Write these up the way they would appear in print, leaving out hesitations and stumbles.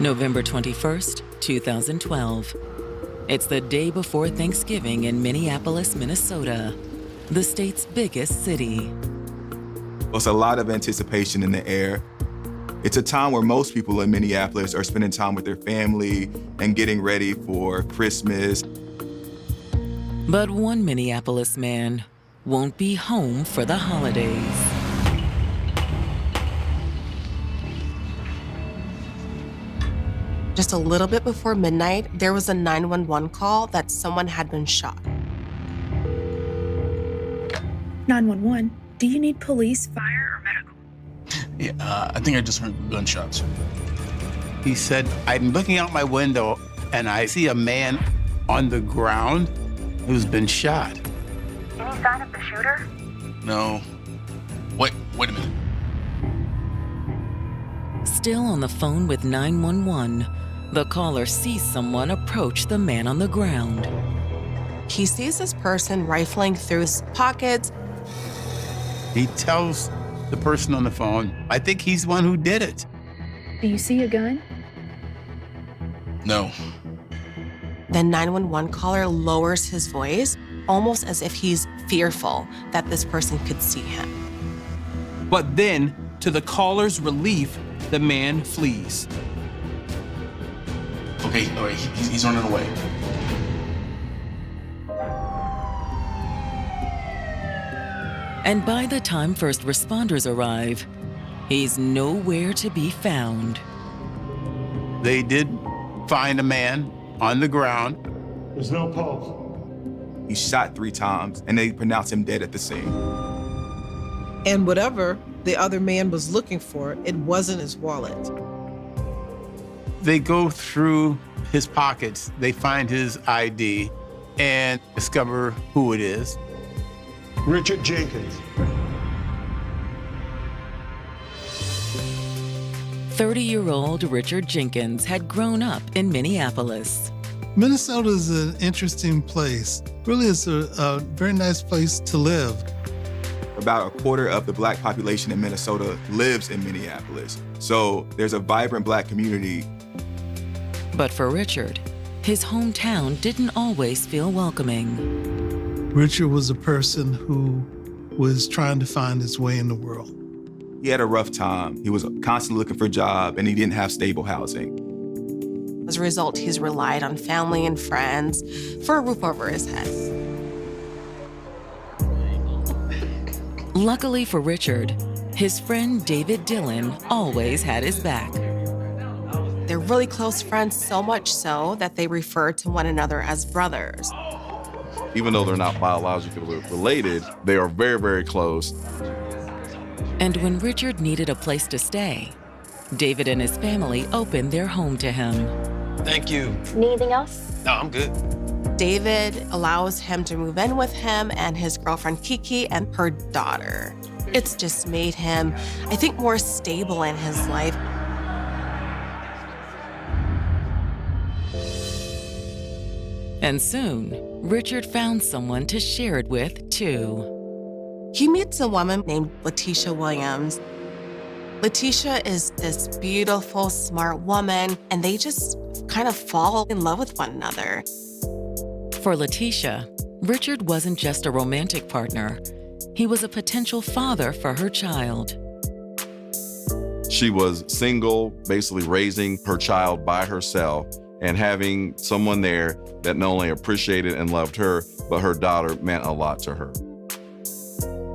November 21st, 2012. It's the day before Thanksgiving in Minneapolis, Minnesota, the state's biggest city. There's a lot of anticipation in the air. It's a time where most people in Minneapolis are spending time with their family and getting ready for Christmas. But one Minneapolis man won't be home for the holidays. Just a little bit before midnight, there was a 911 call that someone had been shot. 911, do you need police, fire, or medical? Yeah, I think I just heard gunshots. He said, I'm looking out my window and I see a man on the ground who's been shot. Any sign of the shooter? No. Wait a minute. Still on the phone with 911, the caller sees someone approach the man on the ground. He sees this person rifling through his pockets. He tells the person on the phone, I think he's the one who did it. Do you see a gun? No. The 911 caller lowers his voice, almost as if he's fearful that this person could see him. But then, to the caller's relief, the man flees. Okay, all right, he's running away. And by the time first responders arrive, he's nowhere to be found. They did find a man on the ground. There's no pulse. He's shot 3 times, and they pronounce him dead at the scene. And whatever the other man was looking for, it wasn't his wallet. They go through his pockets, they find his ID, and discover who it is. Richard Jenkins. 30-year-old Richard Jenkins had grown up in Minneapolis. Minnesota is an interesting place. Really, it's a very nice place to live. About a quarter of the Black population in Minnesota lives in Minneapolis. So there's a vibrant Black community. But for Richard, his hometown didn't always feel welcoming. Richard was a person who was trying to find his way in the world. He had a rough time. He was constantly looking for a job, and he didn't have stable housing. As a result, he's relied on family and friends for a roof over his head. Luckily for Richard, his friend David Dillon always had his back. They're really close friends, so much so that they refer to one another as brothers. Even though they're not biologically related, they are very, very close. And when Richard needed a place to stay, David and his family opened their home to him. Thank you. Need anything else? No, I'm good. David allows him to move in with him and his girlfriend Kiki and her daughter. It's just made him, I think, more stable in his life. And soon, Richard found someone to share it with, too. He meets a woman named Letitia Williams. Letitia is this beautiful, smart woman, and they just kind of fall in love with one another. For Letitia, Richard wasn't just a romantic partner. He was a potential father for her child. She was single, basically raising her child by herself, and having someone there that not only appreciated and loved her, but her daughter meant a lot to her.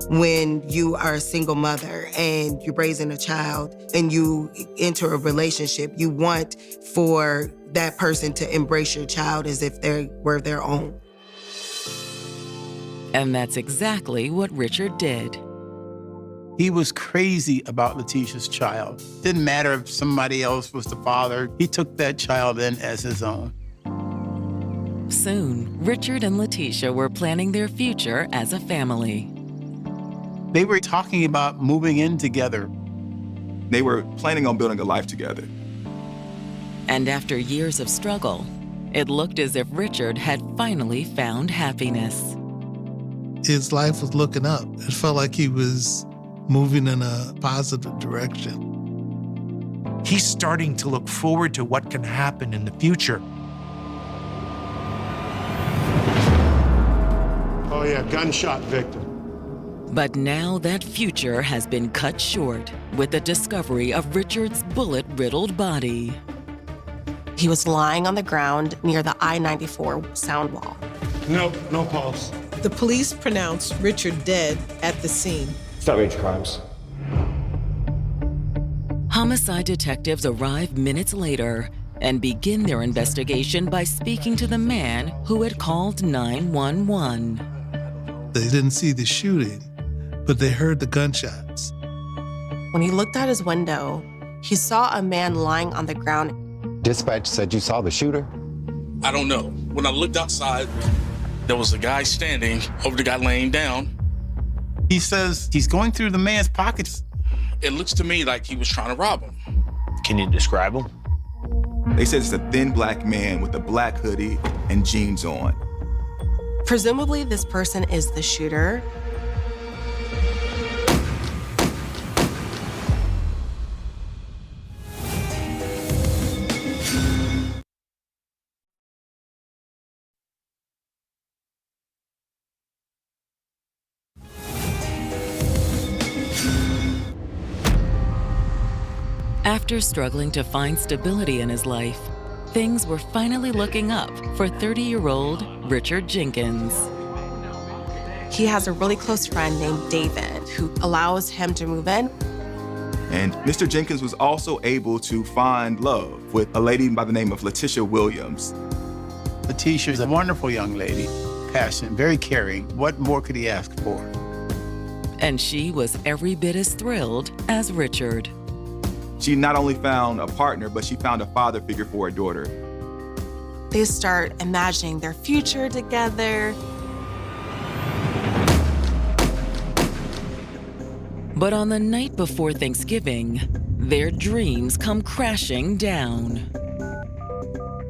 When you are a single mother and you're raising a child and you enter a relationship, you want for that person to embrace your child as if they were their own. And that's exactly what Richard did. He was crazy about Letitia's child. Didn't matter if somebody else was the father. He took that child in as his own. Soon, Richard and Letitia were planning their future as a family. They were talking about moving in together. They were planning on building a life together. And after years of struggle, it looked as if Richard had finally found happiness. His life was looking up. It felt like he was moving in a positive direction. He's starting to look forward to what can happen in the future. Oh yeah, gunshot victim. But now that future has been cut short with the discovery of Richard's bullet-riddled body. He was lying on the ground near the I-94 sound wall. Nope, no pulse. The police pronounced Richard dead at the scene. Outrage crimes. Homicide detectives arrive minutes later and begin their investigation by speaking to the man who had called 911. They didn't see the shooting, but they heard the gunshots. When he looked out his window, he saw a man lying on the ground. Dispatch said you saw the shooter? I don't know. When I looked outside, there was a guy standing over the guy laying down. He says he's going through the man's pockets. It looks to me like he was trying to rob him. Can you describe him? They said it's a thin black man with a black hoodie and jeans on. Presumably, this person is the shooter. After struggling to find stability in his life, things were finally looking up for 30-year-old Richard Jenkins. He has a really close friend named David who allows him to move in. And Mr. Jenkins was also able to find love with a lady by the name of Letitia Williams. Letitia is a wonderful young lady, passionate, very caring. What more could he ask for? And she was every bit as thrilled as Richard. She not only found a partner, but she found a father figure for her daughter. They start imagining their future together. But on the night before Thanksgiving, their dreams come crashing down.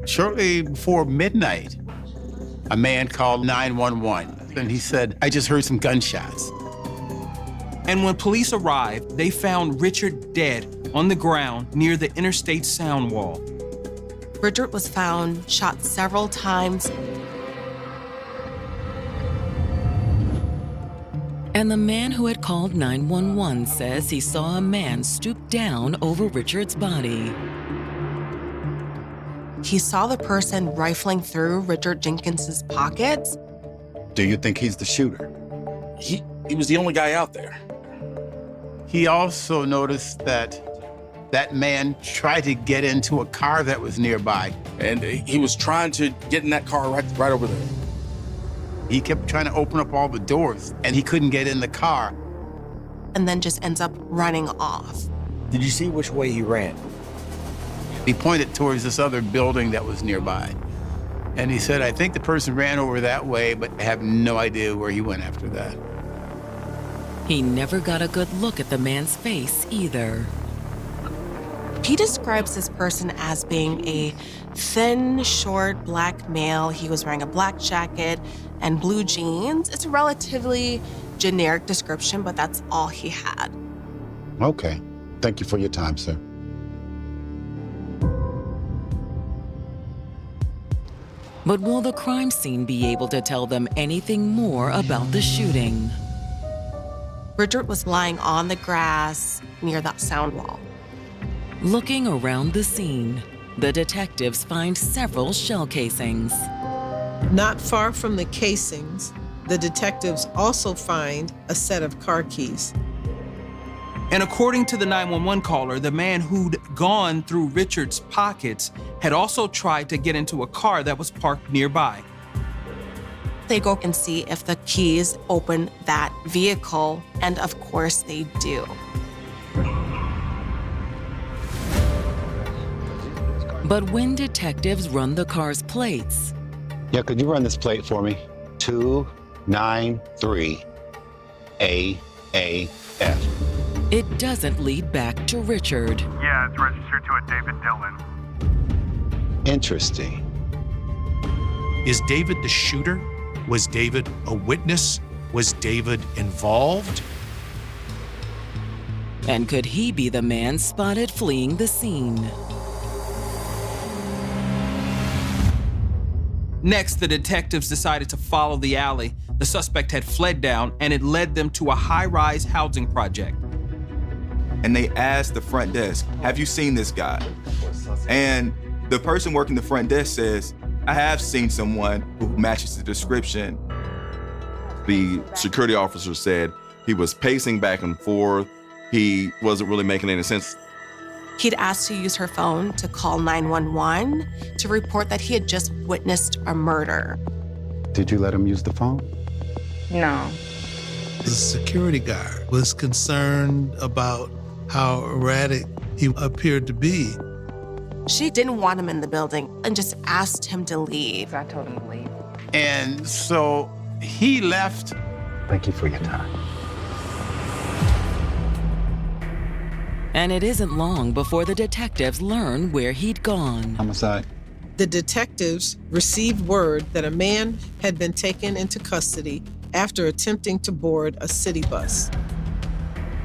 Shortly before midnight, a man called 911, and he said, I just heard some gunshots. And when police arrived, they found Richard dead on the ground near the interstate sound wall. Richard was found shot several times. And the man who had called 911 says he saw a man stoop down over Richard's body. He saw the person rifling through Richard Jenkins's pockets. Do you think he's the shooter? He was the only guy out there. He also noticed that man tried to get into a car that was nearby. And he was trying to get in that car right over there. He kept trying to open up all the doors, and he couldn't get in the car. And then just ends up running off. Did you see which way he ran? He pointed towards this other building that was nearby. And he said, I think the person ran over that way, but I have no idea where he went after that. He never got a good look at the man's face either. He describes this person as being a thin, short, black male. He was wearing a black jacket and blue jeans. It's a relatively generic description, but that's all he had. Okay. Thank you for your time, sir. But will the crime scene be able to tell them anything more about the shooting? Richard was lying on the grass near that sound wall. Looking around the scene, the detectives find several shell casings. Not far from the casings, the detectives also find a set of car keys. And according to the 911 caller, the man who'd gone through Richard's pockets had also tried to get into a car that was parked nearby. They go and see if the keys open that vehicle, and of course they do. But when detectives run the car's plates... Yeah, could you run this plate for me? 293 AAF. It doesn't lead back to Richard. Yeah, it's registered to a David Dillon. Interesting. Is David the shooter? Was David a witness? Was David involved? And could he be the man spotted fleeing the scene? Next, the detectives decided to follow the alley the suspect had fled down, and it led them to a high-rise housing project. And they asked the front desk, have you seen this guy? And the person working the front desk says, I have seen someone who matches the description. The security officer said he was pacing back and forth. He wasn't really making any sense. He'd asked to use her phone to call 911 to report that he had just witnessed a murder. Did you let him use the phone? No. The security guard was concerned about how erratic he appeared to be. She didn't want him in the building and just asked him to leave. I told him to leave. And so he left. Thank you for your time. And it isn't long before the detectives learn where he'd gone. Homicide. The detectives received word that a man had been taken into custody after attempting to board a city bus.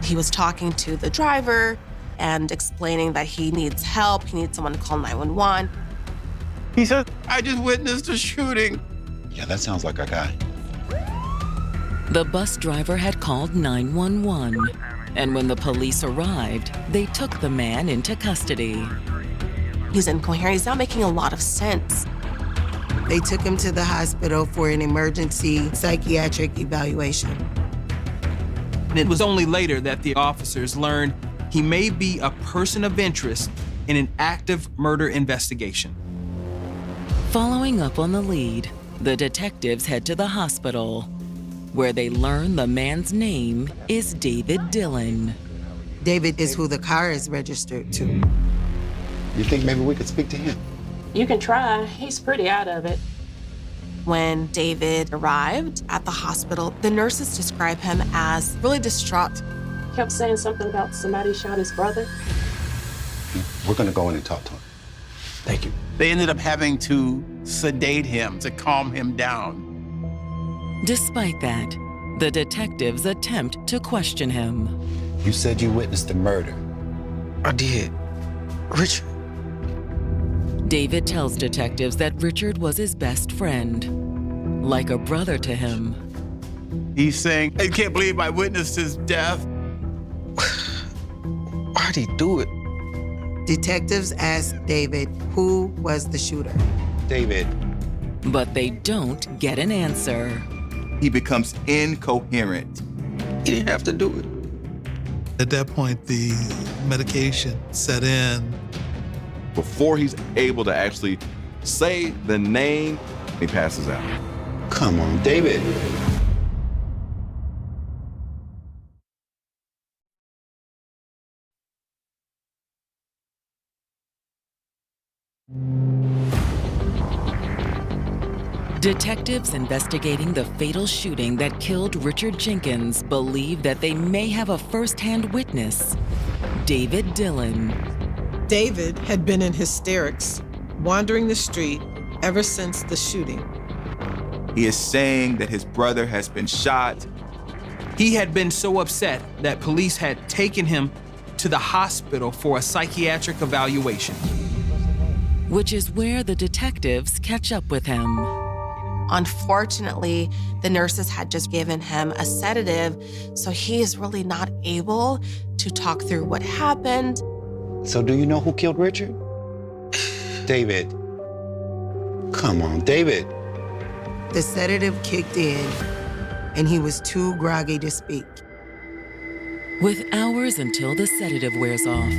He was talking to the driver and explaining that he needs help, he needs someone to call 911. He said, I just witnessed a shooting. Yeah, that sounds like our guy. The bus driver had called 911, and when the police arrived, they took the man into custody. He's incoherent, he's not making a lot of sense. They took him to the hospital for an emergency psychiatric evaluation. And it was only later that the officers learned he may be a person of interest in an active murder investigation. Following up on the lead, the detectives head to the hospital, where they learn the man's name is David Dillon. David is who the car is registered to. You think maybe we could speak to him? You can try. He's pretty out of it. When David arrived at the hospital, the nurses describe him as really distraught. Kept saying something about somebody shot his brother. We're gonna go in and talk to him. Thank you. They ended up having to sedate him to calm him down. Despite that, the detectives attempt to question him. You said you witnessed a murder. I did. Richard. David tells detectives that Richard was his best friend, like a brother to him. He's saying, I can't believe I witnessed his death. Why'd he do it? Detectives asked David who was the shooter. David. But they don't get an answer. He becomes incoherent. He didn't have to do it. At that point, the medication set in. Before he's able to actually say the name, he passes out. Come on, David. Detectives investigating the fatal shooting that killed Richard Jenkins believe that they may have a first-hand witness, David Dillon. David had been in hysterics, wandering the street ever since the shooting. He is saying that his brother has been shot. He had been so upset that police had taken him to the hospital for a psychiatric evaluation. Which is where the detectives catch up with him. Unfortunately, the nurses had just given him a sedative, so he is really not able to talk through what happened. So do you know who killed Richard? David. Come on, David. The sedative kicked in, and he was too groggy to speak. With hours until the sedative wears off,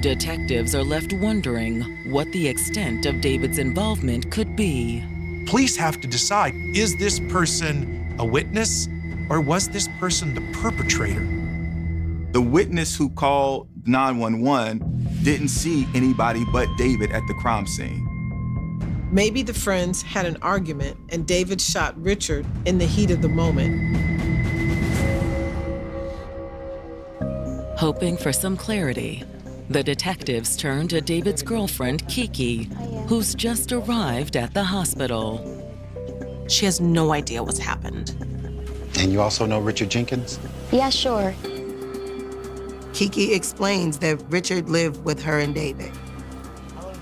detectives are left wondering what the extent of David's involvement could be. Police have to decide, is this person a witness or was this person the perpetrator? The witness who called 911 didn't see anybody but David at the crime scene. Maybe the friends had an argument and David shot Richard in the heat of the moment. Hoping for some clarity, the detectives turn to David's girlfriend, Kiki, who's just arrived at the hospital. She has no idea what's happened. And you also know Richard Jenkins? Yeah, sure. Kiki explains that Richard lived with her and David.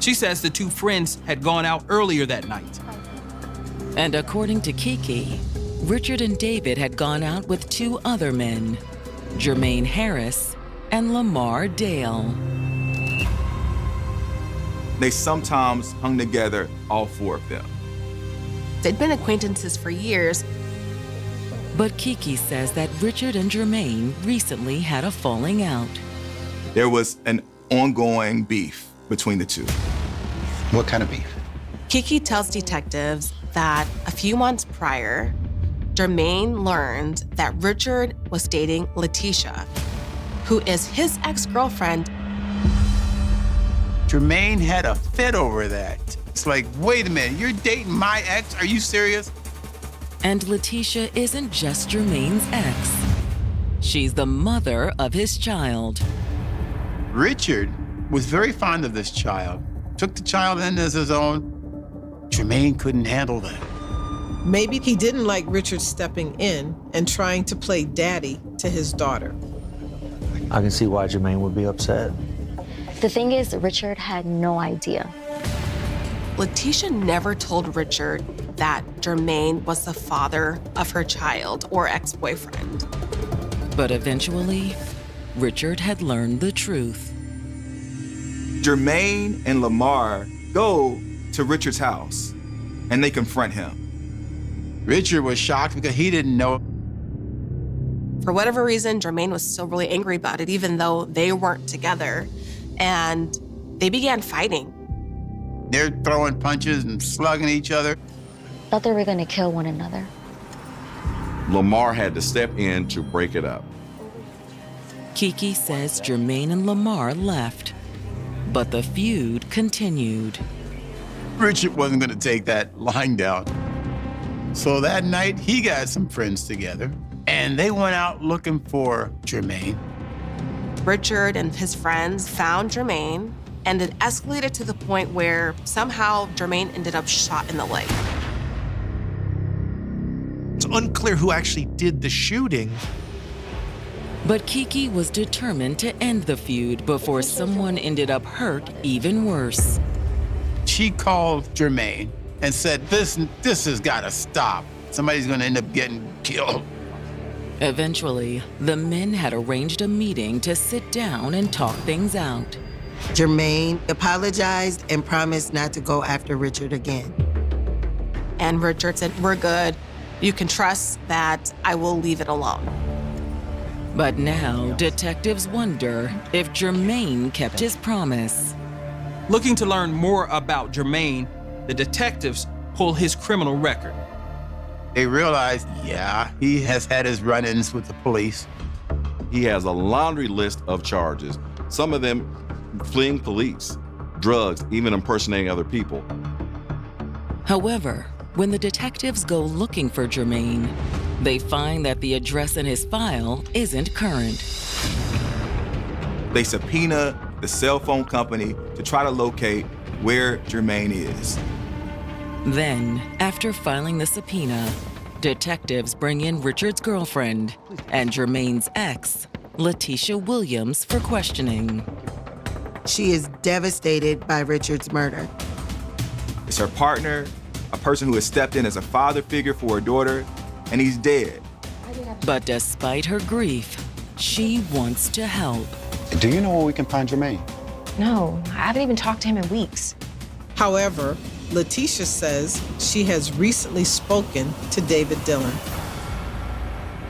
She says the two friends had gone out earlier that night. And according to Kiki, Richard and David had gone out with two other men, Jermaine Harris and Lamar Dale. They sometimes hung together, all four of them. They'd been acquaintances for years. But Kiki says that Richard and Jermaine recently had a falling out. There was an ongoing beef between the two. What kind of beef? Kiki tells detectives that a few months prior, Jermaine learned that Richard was dating Letitia, who is his ex-girlfriend. Jermaine had a fit over that. It's like, wait a minute, you're dating my ex? Are you serious? And Letitia isn't just Jermaine's ex. She's the mother of his child. Richard was very fond of this child, took the child in as his own. Jermaine couldn't handle that. Maybe he didn't like Richard stepping in and trying to play daddy to his daughter. I can see why Jermaine would be upset. The thing is, Richard had no idea. Letitia never told Richard that Jermaine was the father of her child or ex-boyfriend. But eventually, Richard had learned the truth. Jermaine and Lamar go to Richard's house, and they confront him. Richard was shocked because he didn't know. For whatever reason, Jermaine was still really angry about it, even though they weren't together. And they began fighting. They're throwing punches and slugging each other. Thought they were gonna kill one another. Lamar had to step in to break it up. Kiki says Jermaine and Lamar left, but the feud continued. Richard wasn't gonna take that lying down. So that night, he got some friends together, and they went out looking for Jermaine. Richard and his friends found Jermaine, and it escalated to the point where somehow Jermaine ended up shot in the leg. It's unclear who actually did the shooting. But Kiki was determined to end the feud before someone ended up hurt even worse. She called Jermaine and said, this has gotta stop. Somebody's gonna end up getting killed. Eventually, the men had arranged a meeting to sit down and talk things out. Jermaine apologized and promised not to go after Richard again. And Richard said, "We're good. You can trust that I will leave it alone." But now, detectives wonder if Jermaine kept his promise. Looking to learn more about Jermaine, the detectives pull his criminal record. They realized, yeah, he has had his run-ins with the police. He has a laundry list of charges, some of them fleeing police, drugs, even impersonating other people. However, when the detectives go looking for Jermaine, they find that the address in his file isn't current. They subpoena the cell phone company to try to locate where Jermaine is. Then, after filing the subpoena, detectives bring in Richard's girlfriend and Jermaine's ex, Letitia Williams, for questioning. She is devastated by Richard's murder. It's her partner, a person who has stepped in as a father figure for her daughter, and he's dead. But despite her grief, she wants to help. Do you know where we can find Jermaine? No, I haven't even talked to him in weeks. However, Letitia says she has recently spoken to David Dillon.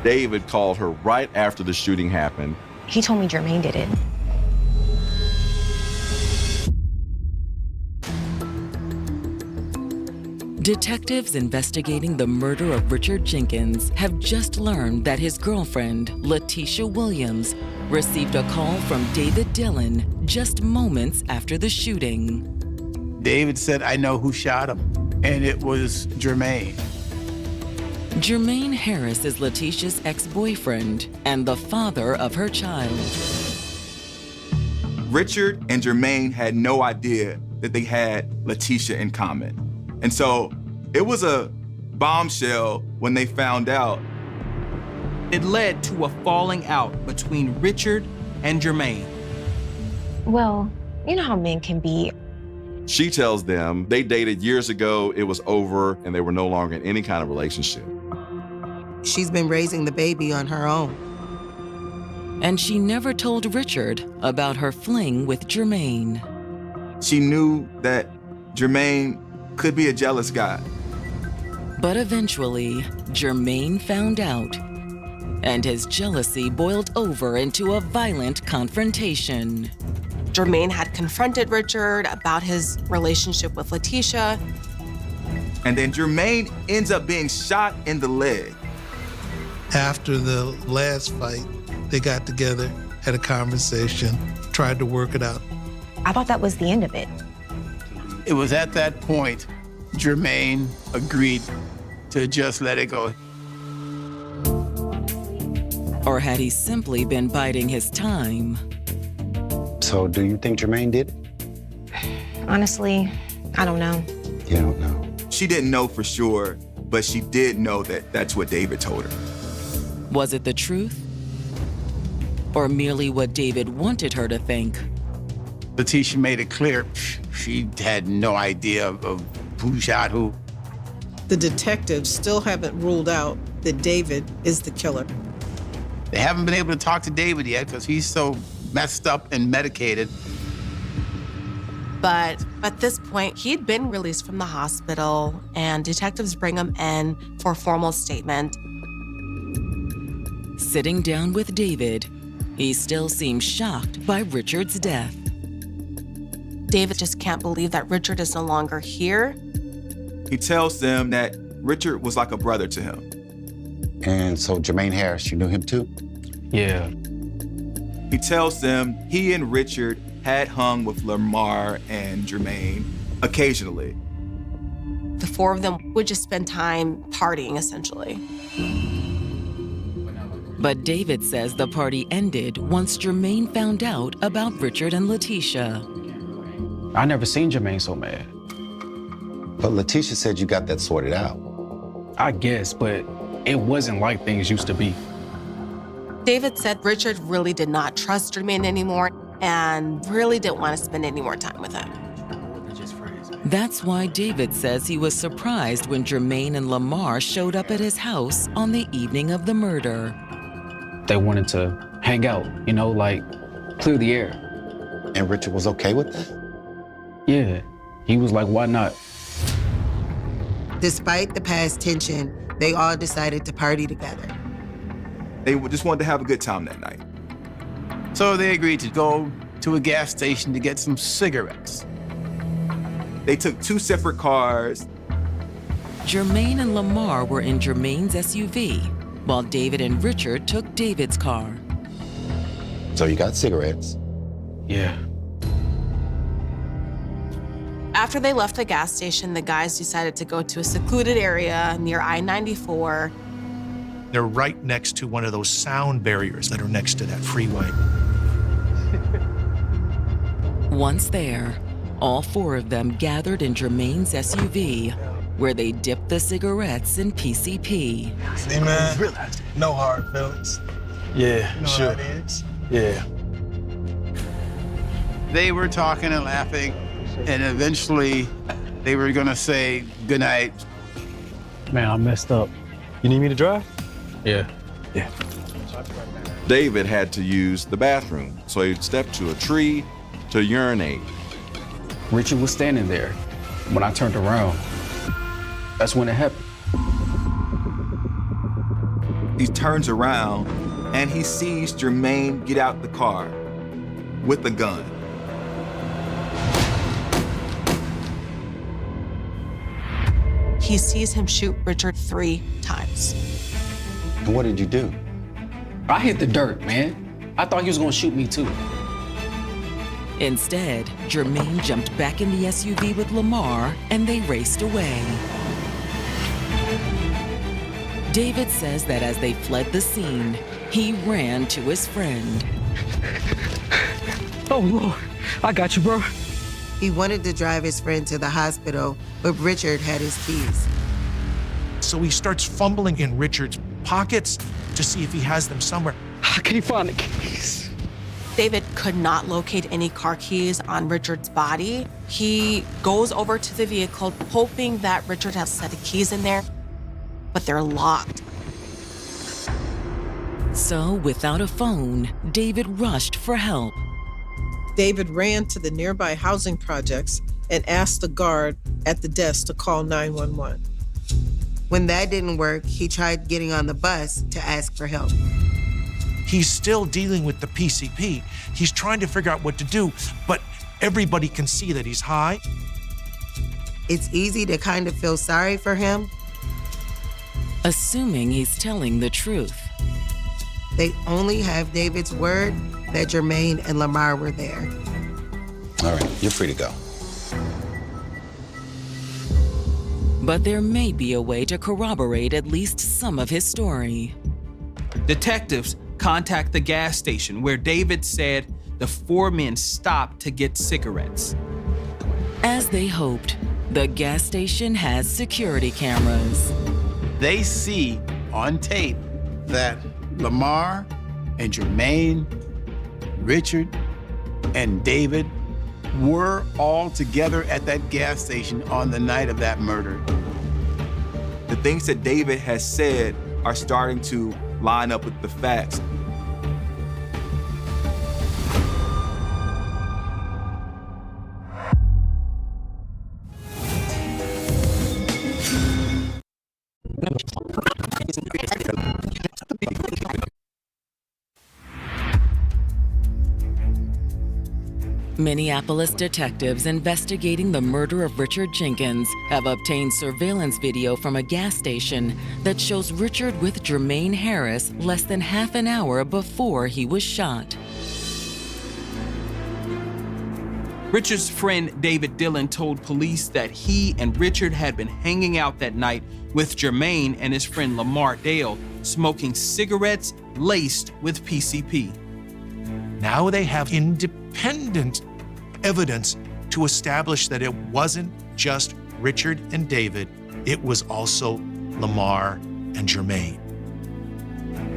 David called her right after the shooting happened. He told me Jermaine did it. Detectives investigating the murder of Richard Jenkins have just learned that his girlfriend, Letitia Williams, received a call from David Dillon just moments after the shooting. David said, I know who shot him, and it was Jermaine. Jermaine Harris is Letitia's ex-boyfriend and the father of her child. Richard and Jermaine had no idea that they had Letitia in common. And so it was a bombshell when they found out. It led to a falling out between Richard and Jermaine. Well, you know how men can be. She tells them they dated years ago, it was over, and they were no longer in any kind of relationship. She's been raising the baby on her own. And she never told Richard about her fling with Jermaine. She knew that Jermaine could be a jealous guy. But eventually, Jermaine found out, and his jealousy boiled over into a violent confrontation. Jermaine had confronted Richard about his relationship with Letitia. And then Jermaine ends up being shot in the leg. After the last fight, they got together, had a conversation, tried to work it out. I thought that was the end of it. It was at that point Jermaine agreed to just let it go. Or had he simply been biding his time? So do you think Jermaine did it? Honestly, I don't know. You don't know. She didn't know for sure, but she did know that that's what David told her. Was it the truth? Or merely what David wanted her to think? Letitia made it clear she had no idea of who shot who. The detectives still haven't ruled out that David is the killer. They haven't been able to talk to David yet because he's so messed up and medicated. But at this point, he'd been released from the hospital, and detectives bring him in for a formal statement. Sitting down with David, he still seems shocked by Richard's death. David just can't believe that Richard is no longer here. He tells them that Richard was like a brother to him. And so Jermaine Harris, you knew him too? Yeah. He tells them he and Richard had hung with Lamar and Jermaine occasionally. The four of them would just spend time partying, essentially. But David says the party ended once Jermaine found out about Richard and Letitia. I never seen Jermaine so mad. But Letitia said you got that sorted out. I guess, but it wasn't like things used to be. David said Richard really did not trust Jermaine anymore and really didn't want to spend any more time with him. That's why David says he was surprised when Jermaine and Lamar showed up at his house on the evening of the murder. They wanted to hang out, you know, like clear the air. And Richard was okay with that? Yeah, he was like, why not? Despite the past tension, they all decided to party together. They just wanted to have a good time that night. So they agreed to go to a gas station to get some cigarettes. They took two separate cars. Jermaine and Lamar were in Jermaine's SUV, while David and Richard took David's car. So you got cigarettes? Yeah. After they left the gas station, the guys decided to go to a secluded area near I-94. They're right next to one of those sound barriers that are next to that freeway. Once there, all four of them gathered in Jermaine's SUV, where they dipped the cigarettes in PCP. Hey man, no hard feelings. Yeah, You know sure. how it is. Yeah. They were talking and laughing, and eventually they were gonna say goodnight. Man, I messed up. You need me to drive? Yeah. Yeah. David had to use the bathroom, so he stepped to a tree to urinate. Richard was standing there. When I turned around, that's when it happened. He turns around and he sees Jermaine get out the car with a gun. He sees him shoot Richard 3 times. And what did you do? I hit the dirt, man. I thought he was gonna shoot me too. Instead, Jermaine jumped back in the SUV with Lamar and they raced away. David says that as they fled the scene, he ran to his friend. Oh, Lord, I got you, bro. He wanted to drive his friend to the hospital, but Richard had his keys. So he starts fumbling in Richard's pockets to see if he has them somewhere. How can you find the keys? David could not locate any car keys on Richard's body. He goes over to the vehicle, hoping that Richard has set the keys in there, but they're locked. So, without a phone, David rushed for help. David ran to the nearby housing projects and asked the guard at the desk to call 911. When that didn't work, he tried getting on the bus to ask for help. He's still dealing with the PCP. He's trying to figure out what to do, but everybody can see that he's high. It's easy to kind of feel sorry for him. Assuming he's telling the truth. They only have David's word that Jermaine and Lamar were there. All right, you're free to go. But there may be a way to corroborate at least some of his story. Detectives contact the gas station where David said the 4 men stopped to get cigarettes. As they hoped, the gas station has security cameras. They see on tape that Lamar and Jermaine, Richard, and David were all together at that gas station on the night of that murder. The things that David has said are starting to line up with the facts. Minneapolis detectives investigating the murder of Richard Jenkins have obtained surveillance video from a gas station that shows Richard with Jermaine Harris less than half an hour before he was shot. Richard's friend David Dillon told police that he and Richard had been hanging out that night with Jermaine and his friend Lamar Dale, smoking cigarettes laced with PCP. Now they have independent evidence to establish that it wasn't just Richard and David, it was also Lamar and Jermaine.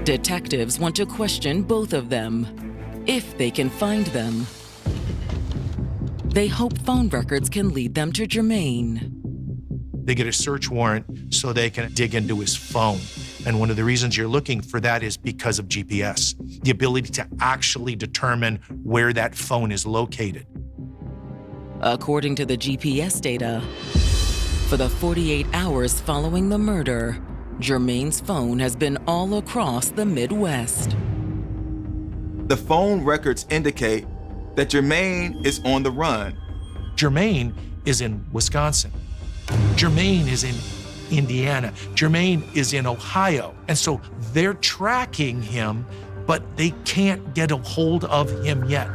Detectives want to question both of them, if they can find them. They hope phone records can lead them to Jermaine. They get a search warrant so they can dig into his phone. And one of the reasons you're looking for that is because of GPS, the ability to actually determine where that phone is located. According to the GPS data, for the 48 hours following the murder, Jermaine's phone has been all across the Midwest. The phone records indicate that Jermaine is on the run. Jermaine is in Wisconsin. Jermaine is in Indiana. Jermaine is in Ohio. And so they're tracking him, but they can't get a hold of him yet.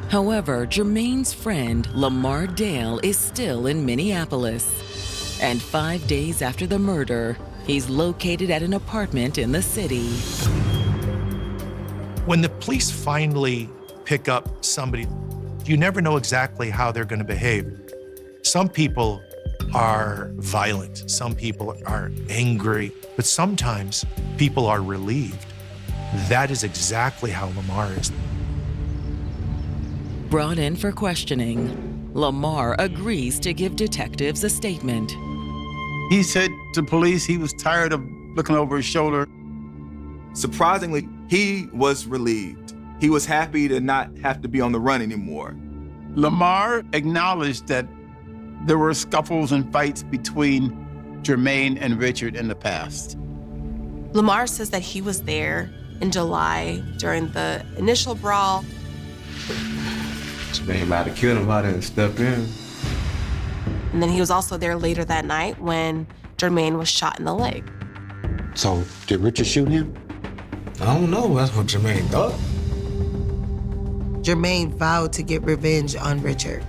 However, Jermaine's friend, Lamar Dale, is still in Minneapolis. And 5 days after the murder, he's located at an apartment in the city. When the police finally pick up somebody, you never know exactly how they're going to behave. Some people are violent, some people are angry, but sometimes people are relieved. That is exactly how Lamar is. Brought in for questioning, Lamar agrees to give detectives a statement. He said to police he was tired of looking over his shoulder. Surprisingly, he was relieved. He was happy to not have to be on the run anymore. Lamar acknowledged that there were scuffles and fights between Jermaine and Richard in the past. Lamar says that he was there in July during the initial brawl. Jermaine about to kill him, I didn't step in. And then he was also there later that night when Jermaine was shot in the leg. So, did Richard shoot him? I don't know, that's what Jermaine thought. Jermaine vowed to get revenge on Richard.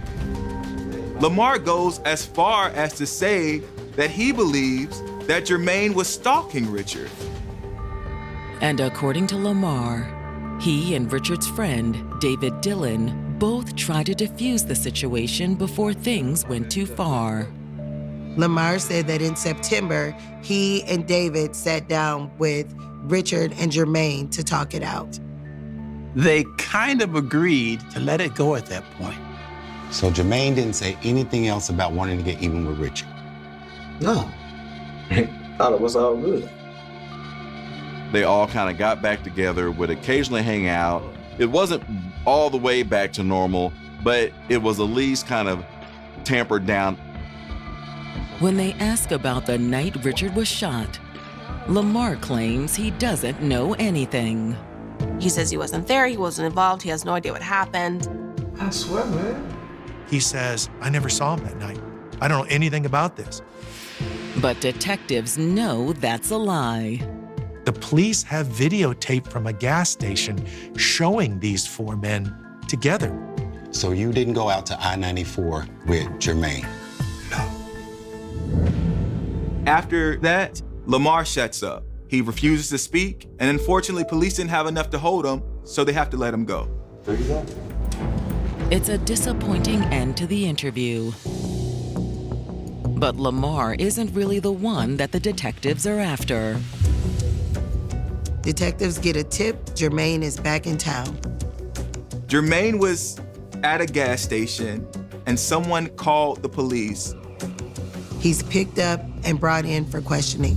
Lamar goes as far as to say that he believes that Jermaine was stalking Richard. And according to Lamar, he and Richard's friend, David Dillon, both tried to defuse the situation before things went too far. Lamar said that in September, he and David sat down with Richard and Jermaine to talk it out. They kind of agreed to let it go at that point. So Jermaine didn't say anything else about wanting to get even with Richard? No. Thought it was all good. They all kind of got back together, would occasionally hang out. It wasn't all the way back to normal, but it was at least kind of tampered down. When they ask about the night Richard was shot, Lamar claims he doesn't know anything. He says he wasn't there, he wasn't involved, he has no idea what happened. I swear, man. He says, I never saw him that night. I don't know anything about this. But detectives know that's a lie. The police have videotape from a gas station showing these four men together. So you didn't go out to I-94 with Jermaine? After that, Lamar shuts up. He refuses to speak, and unfortunately, police didn't have enough to hold him, so they have to let him go. There you go. It's a disappointing end to the interview. But Lamar isn't really the one that the detectives are after. Detectives get a tip Jermaine is back in town. Jermaine was at a gas station, and someone called the police. He's picked up and brought in for questioning.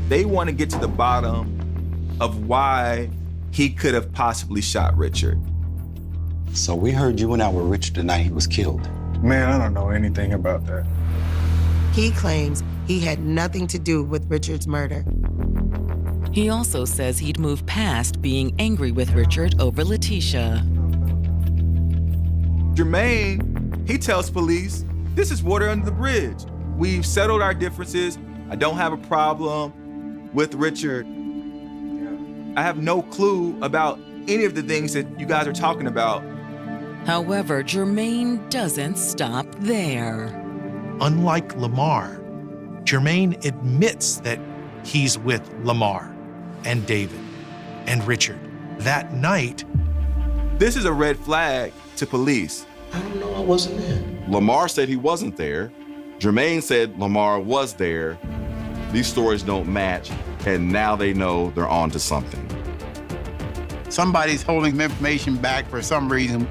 They want to get to the bottom of why he could have possibly shot Richard. So we heard you went out with Richard the night he was killed. Man, I don't know anything about that. He claims he had nothing to do with Richard's murder. He also says he'd moved past being angry with Richard over Letitia. Jermaine, he tells police, this is water under the bridge. We've settled our differences. I don't have a problem with Richard. I have no clue about any of the things that you guys are talking about. However, Jermaine doesn't stop there. Unlike Lamar, Jermaine admits that he's with Lamar and David and Richard that night. This is a red flag to police. I don't know, I wasn't there. Lamar said he wasn't there. Jermaine said Lamar was there. These stories don't match, and now they know they're on to something. Somebody's holding information back for some reason.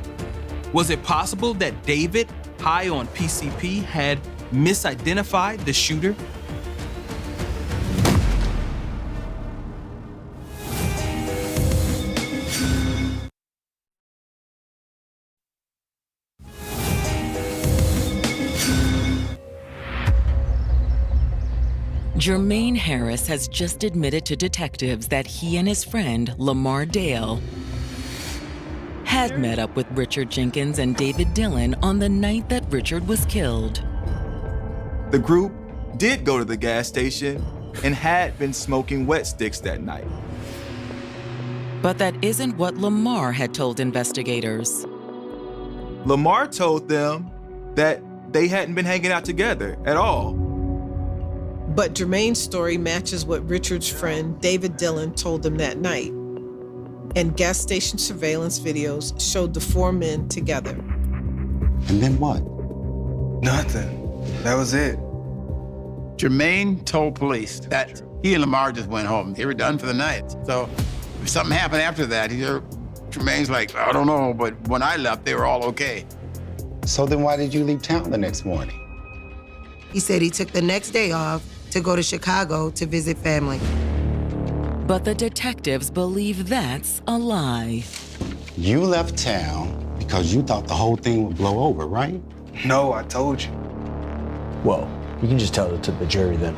Was it possible that David, high on PCP, had misidentified the shooter? Jermaine Harris has just admitted to detectives that he and his friend, Lamar Dale, had met up with Richard Jenkins and David Dillon on the night that Richard was killed. The group did go to the gas station and had been smoking wet sticks that night. But that isn't what Lamar had told investigators. Lamar told them that they hadn't been hanging out together at all. But Jermaine's story matches what Richard's friend, David Dillon, told him that night. And gas station surveillance videos showed the four men together. And then what? Nothing. That was it. Jermaine told police that he and Lamar just went home. They were done for the night. So if something happened after that, Jermaine's like, I don't know, but when I left, they were all okay. So then why did you leave town the next morning? He said he took the next day off to go to Chicago to visit family. But the detectives believe that's a lie. You left town because you thought the whole thing would blow over, right? No, I told you. Well, you can just tell it to the jury then.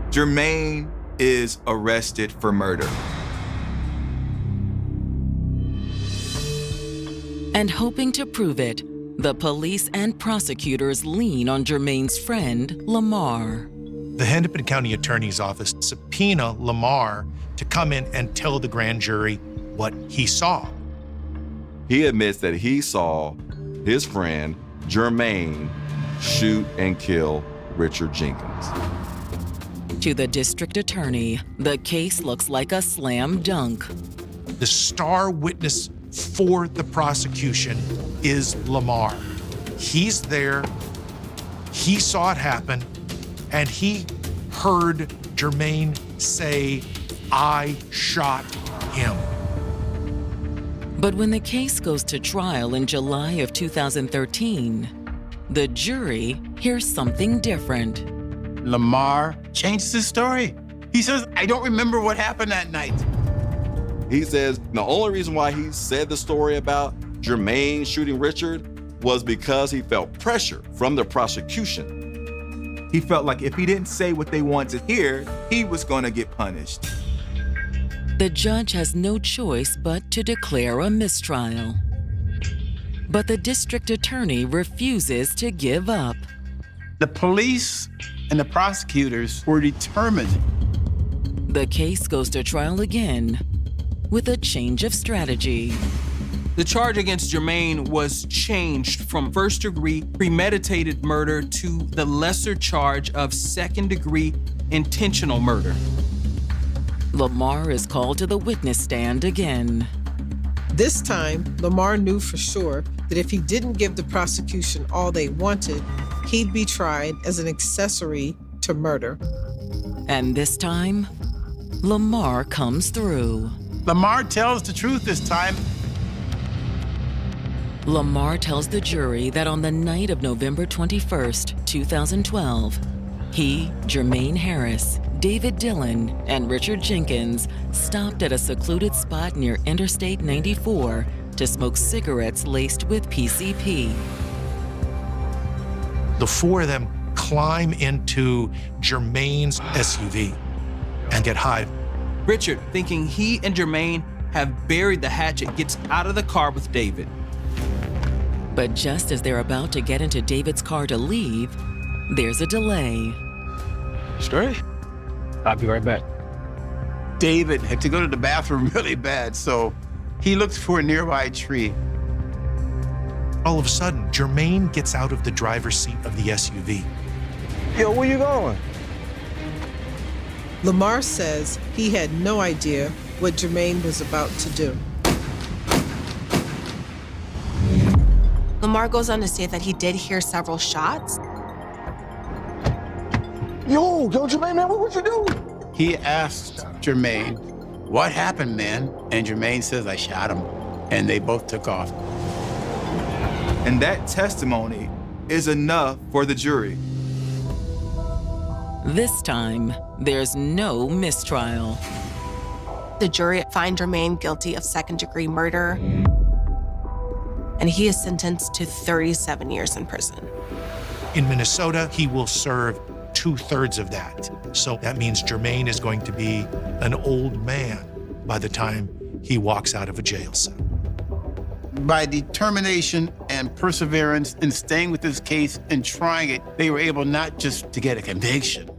Jermaine is arrested for murder. And hoping to prove it, the police and prosecutors lean on Jermaine's friend, Lamar. The Hennepin County Attorney's Office subpoena Lamar to come in and tell the grand jury what he saw. He admits that he saw his friend, Jermaine, shoot and kill Richard Jenkins. To the district attorney, the case looks like a slam dunk. The star witness for the prosecution is Lamar. He's there, he saw it happen, and he heard Jermaine say, I shot him. But when the case goes to trial in July of 2013, the jury hears something different. Lamar changes his story. He says, I don't remember what happened that night. He says the only reason why he said the story about Jermaine shooting Richard was because he felt pressure from the prosecution. He felt like if he didn't say what they wanted to hear, he was going to get punished. The judge has no choice but to declare a mistrial. But the district attorney refuses to give up. The police and the prosecutors were determined. The case goes to trial again with a change of strategy. The charge against Jermaine was changed from first-degree premeditated murder to the lesser charge of second-degree intentional murder. Lamar is called to the witness stand again. This time, Lamar knew for sure that if he didn't give the prosecution all they wanted, he'd be tried as an accessory to murder. And this time, Lamar comes through. Lamar tells the truth this time. Lamar tells the jury that on the night of November 21st, 2012, he, Jermaine Harris, David Dillon, and Richard Jenkins stopped at a secluded spot near Interstate 94 to smoke cigarettes laced with PCP. The four of them climb into Jermaine's SUV and get high. Richard, thinking he and Jermaine have buried the hatchet, gets out of the car with David. But just as they're about to get into David's car to leave, there's a delay. Straight? I'll be right back. David had to go to the bathroom really bad, so he looked for a nearby tree. All of a sudden, Jermaine gets out of the driver's seat of the SUV. Yo, where you going? Lamar says he had no idea what Jermaine was about to do. Lamar goes on to say that he did hear several shots. Yo, Jermaine, man, what you do? He asked Jermaine, what happened, man? And Jermaine says, I shot him. And they both took off. And that testimony is enough for the jury. This time, there's no mistrial. The jury finds Jermaine guilty of second-degree murder, and he is sentenced to 37 years in prison. In Minnesota, he will serve 2/3 of that. So that means Jermaine is going to be an old man by the time he walks out of a jail cell. By determination and perseverance in staying with this case and trying it, they were able not just to get a conviction,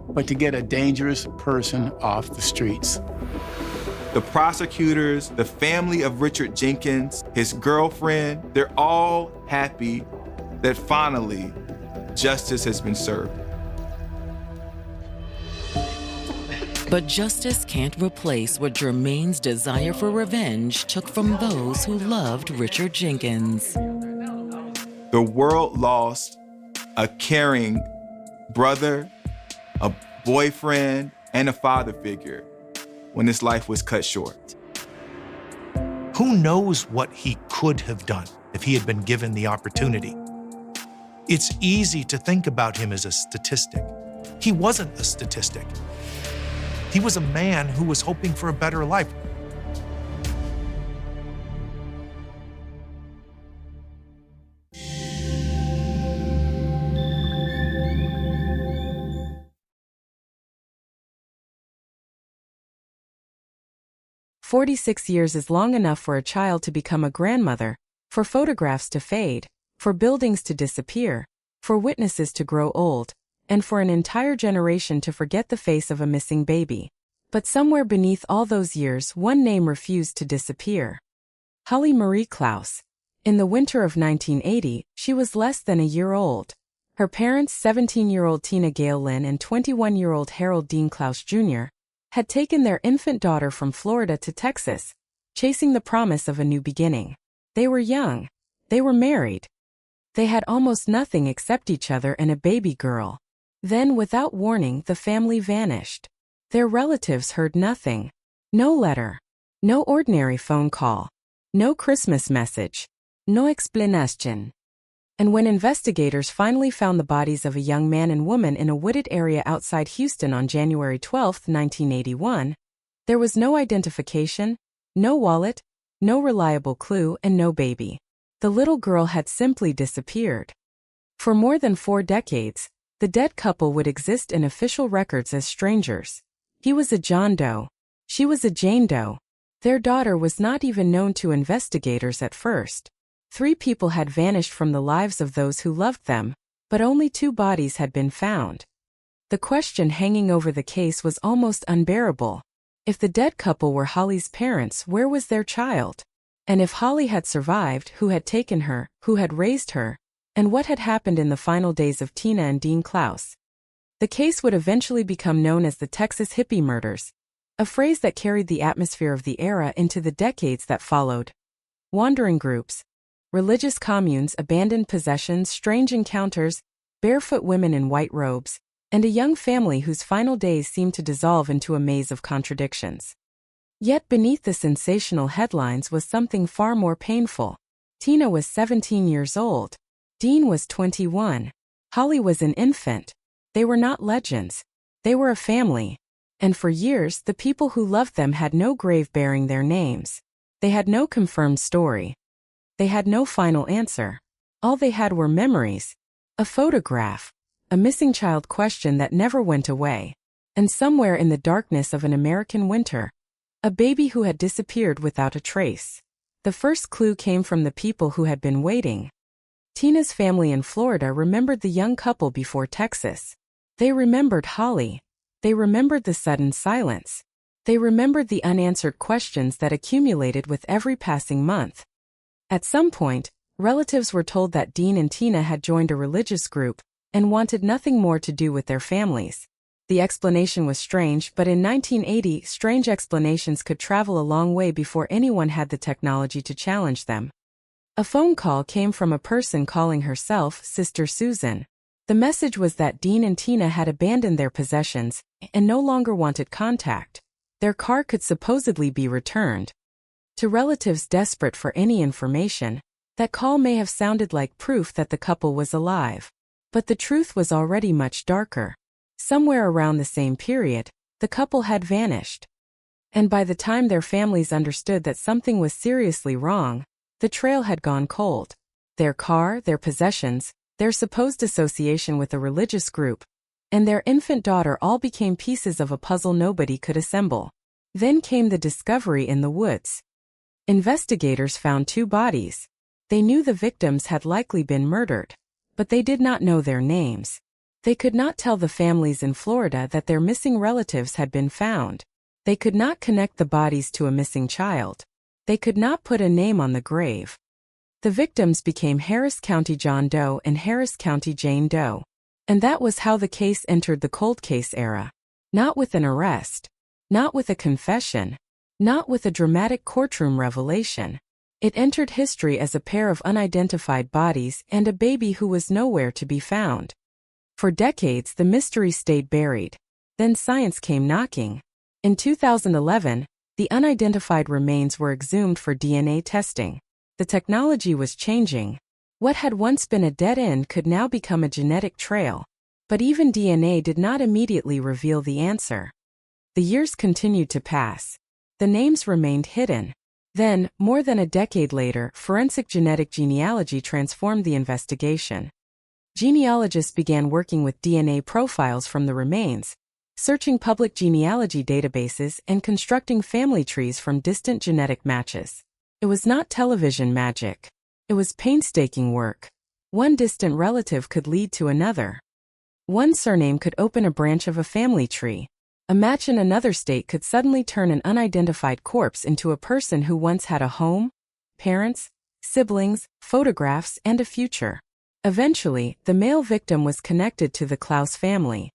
but to get a dangerous person off the streets. The prosecutors, the family of Richard Jenkins, his girlfriend, they're all happy that finally justice has been served. But justice can't replace what Jermaine's desire for revenge took from those who loved Richard Jenkins. The world lost a caring brother, a boyfriend, and a father figure when his life was cut short. Who knows what he could have done if he had been given the opportunity? It's easy to think about him as a statistic. He wasn't a statistic. He was a man who was hoping for a better life. "46 years is long enough for a child to become a grandmother, for photographs to fade, for buildings to disappear, for witnesses to grow old, and for an entire generation to forget the face of a missing baby. But somewhere beneath all those years, one name refused to disappear. Holly Marie Klaus. In the winter of 1980, she was less than a year old. Her parents, 17-year-old Tina Gale Lynn and 21-year-old Harold Dean Klaus Jr., had taken their infant daughter from Florida to Texas, chasing the promise of a new beginning. They were young. They were married. They had almost nothing except each other and a baby girl. Then, without warning, the family vanished. Their relatives heard nothing. No letter. No ordinary phone call. No Christmas message. No explanation. And when investigators finally found the bodies of a young man and woman in a wooded area outside Houston on January 12, 1981, there was no identification, no wallet, no reliable clue, and no baby. The little girl had simply disappeared. For more than 4 decades, the dead couple would exist in official records as strangers. He was a John Doe. She was a Jane Doe. Their daughter was not even known to investigators at first. 3 people had vanished from the lives of those who loved them, but only 2 bodies had been found. The question hanging over the case was almost unbearable. If the dead couple were Holly's parents, where was their child? And if Holly had survived, who had taken her, who had raised her, and what had happened in the final days of Tina and Dean Klaus? The case would eventually become known as the Texas hippie murders, a phrase that carried the atmosphere of the era into the decades that followed. Wandering groups, religious communes, abandoned possessions, strange encounters, barefoot women in white robes, and a young family whose final days seemed to dissolve into a maze of contradictions. Yet beneath the sensational headlines was something far more painful. Tina was 17 years old. Dean was 21. Holly was an infant. They were not legends. They were a family. And for years, the people who loved them had no grave bearing their names. They had no confirmed story. They had no final answer. All they had were memories, a photograph, a missing child question that never went away, and somewhere in the darkness of an American winter, a baby who had disappeared without a trace. The first clue came from the people who had been waiting. Tina's family in Florida remembered the young couple before Texas. They remembered Holly. They remembered the sudden silence. They remembered the unanswered questions that accumulated with every passing month. At some point, relatives were told that Dean and Tina had joined a religious group and wanted nothing more to do with their families. The explanation was strange, but in 1980, strange explanations could travel a long way before anyone had the technology to challenge them. A phone call came from a person calling herself Sister Susan. The message was that Dean and Tina had abandoned their possessions and no longer wanted contact. Their car could supposedly be returned. To relatives desperate for any information, that call may have sounded like proof that the couple was alive. But the truth was already much darker. Somewhere around the same period, the couple had vanished. And by the time their families understood that something was seriously wrong, the trail had gone cold. Their car, their possessions, their supposed association with a religious group, and their infant daughter all became pieces of a puzzle nobody could assemble. Then came the discovery in the woods. Investigators found 2 bodies. They knew the victims had likely been murdered, but they did not know their names. They could not tell the families in Florida that their missing relatives had been found. They could not connect the bodies to a missing child. They could not put a name on the grave. The victims became Harris County John Doe and Harris County Jane Doe. And that was how the case entered the cold case era. Not with an arrest. Not with a confession. Not with a dramatic courtroom revelation. It entered history as a pair of unidentified bodies and a baby who was nowhere to be found. For decades, the mystery stayed buried. Then science came knocking. In 2011, the unidentified remains were exhumed for DNA testing. The technology was changing. What had once been a dead end could now become a genetic trail. But even DNA did not immediately reveal the answer. The years continued to pass. The names remained hidden. Then, more than a decade later, forensic genetic genealogy transformed the investigation. Genealogists began working with DNA profiles from the remains, searching public genealogy databases and constructing family trees from distant genetic matches. It was not television magic. It was painstaking work. One distant relative could lead to another. One surname could open a branch of a family tree. A match in another state could suddenly turn an unidentified corpse into a person who once had a home, parents, siblings, photographs, and a future. Eventually, the male victim was connected to the Klaus family.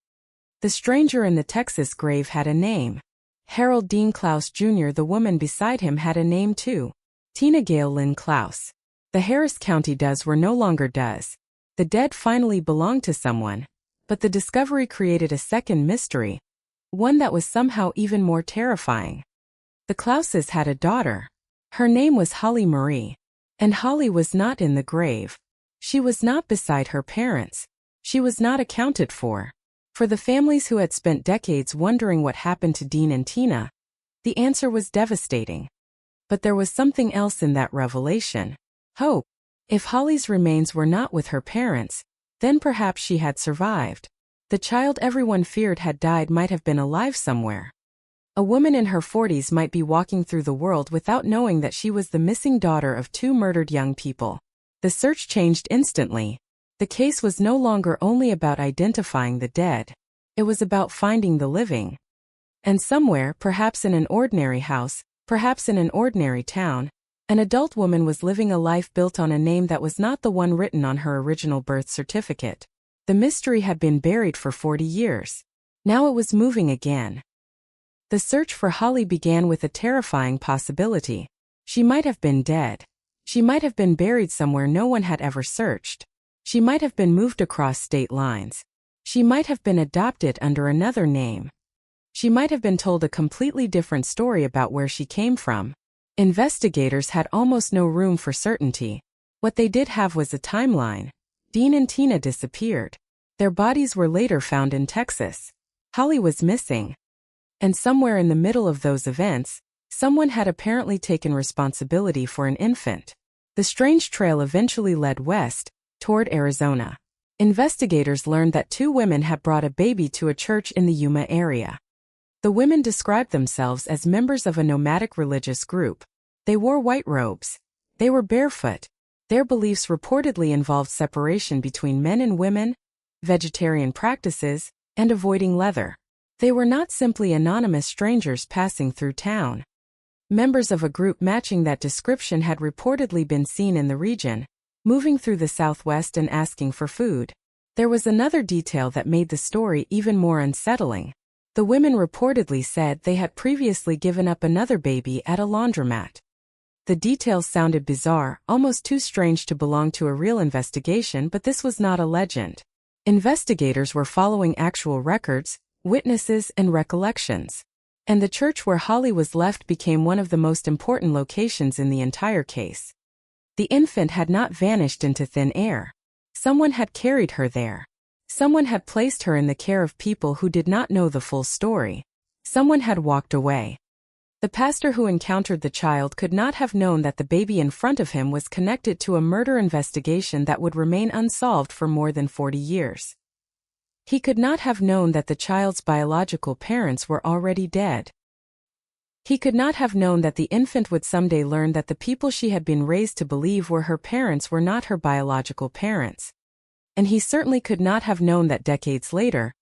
The stranger in the Texas grave had a name. Harold Dean Klaus Jr. The woman beside him had a name too. Tina Gail Lynn Klaus. The Harris County Does were no longer Does. The dead finally belonged to someone. But the discovery created a second mystery. one that was somehow even more terrifying. The Klauses had a daughter. Her name was Holly Marie. And Holly was not in the grave. She was not beside her parents. She was not accounted for. For the families who had spent decades wondering what happened to Dean and Tina, the answer was devastating. But there was something else in that revelation. Hope. If Holly's remains were not with her parents, then perhaps she had survived. The child everyone feared had died might have been alive somewhere. A woman in her 40s might be walking through the world without knowing that she was the missing daughter of 2 murdered young people. The search changed instantly. The case was no longer only about identifying the dead. It was about finding the living. And somewhere, perhaps in an ordinary house, perhaps in an ordinary town, an adult woman was living a life built on a name that was not the one written on her original birth certificate. The mystery had been buried for 40 years. Now it was moving again. The search for Holly began with a terrifying possibility. She might have been dead. She might have been buried somewhere no one had ever searched. She might have been moved across state lines. She might have been adopted under another name. She might have been told a completely different story about where she came from. Investigators had almost no room for certainty. What they did have was a timeline. Dean and Tina disappeared. Their bodies were later found in Texas. Holly was missing. And somewhere in the middle of those events, someone had apparently taken responsibility for an infant. The strange trail eventually led west, toward Arizona. Investigators learned that 2 women had brought a baby to a church in the Yuma area. The women described themselves as members of a nomadic religious group. They wore white robes. They were barefoot. Their beliefs reportedly involved separation between men and women, vegetarian practices, and avoiding leather. They were not simply anonymous strangers passing through town. Members of a group matching that description had reportedly been seen in the region, moving through the Southwest and asking for food. There was another detail that made the story even more unsettling. The women reportedly said they had previously given up another baby at a laundromat. The details sounded bizarre, almost too strange to belong to a real investigation, but this was not a legend. Investigators were following actual records, witnesses, and recollections. And the church where Holly was left became one of the most important locations in the entire case. The infant had not vanished into thin air. Someone had carried her there. Someone had placed her in the care of people who did not know the full story. Someone had walked away. The pastor who encountered the child could not have known that the baby in front of him was connected to a murder investigation that would remain unsolved for more than 40 years. He could not have known that the child's biological parents were already dead. He could not have known that the infant would someday learn that the people she had been raised to believe were her parents were not her biological parents. And he certainly could not have known that decades later,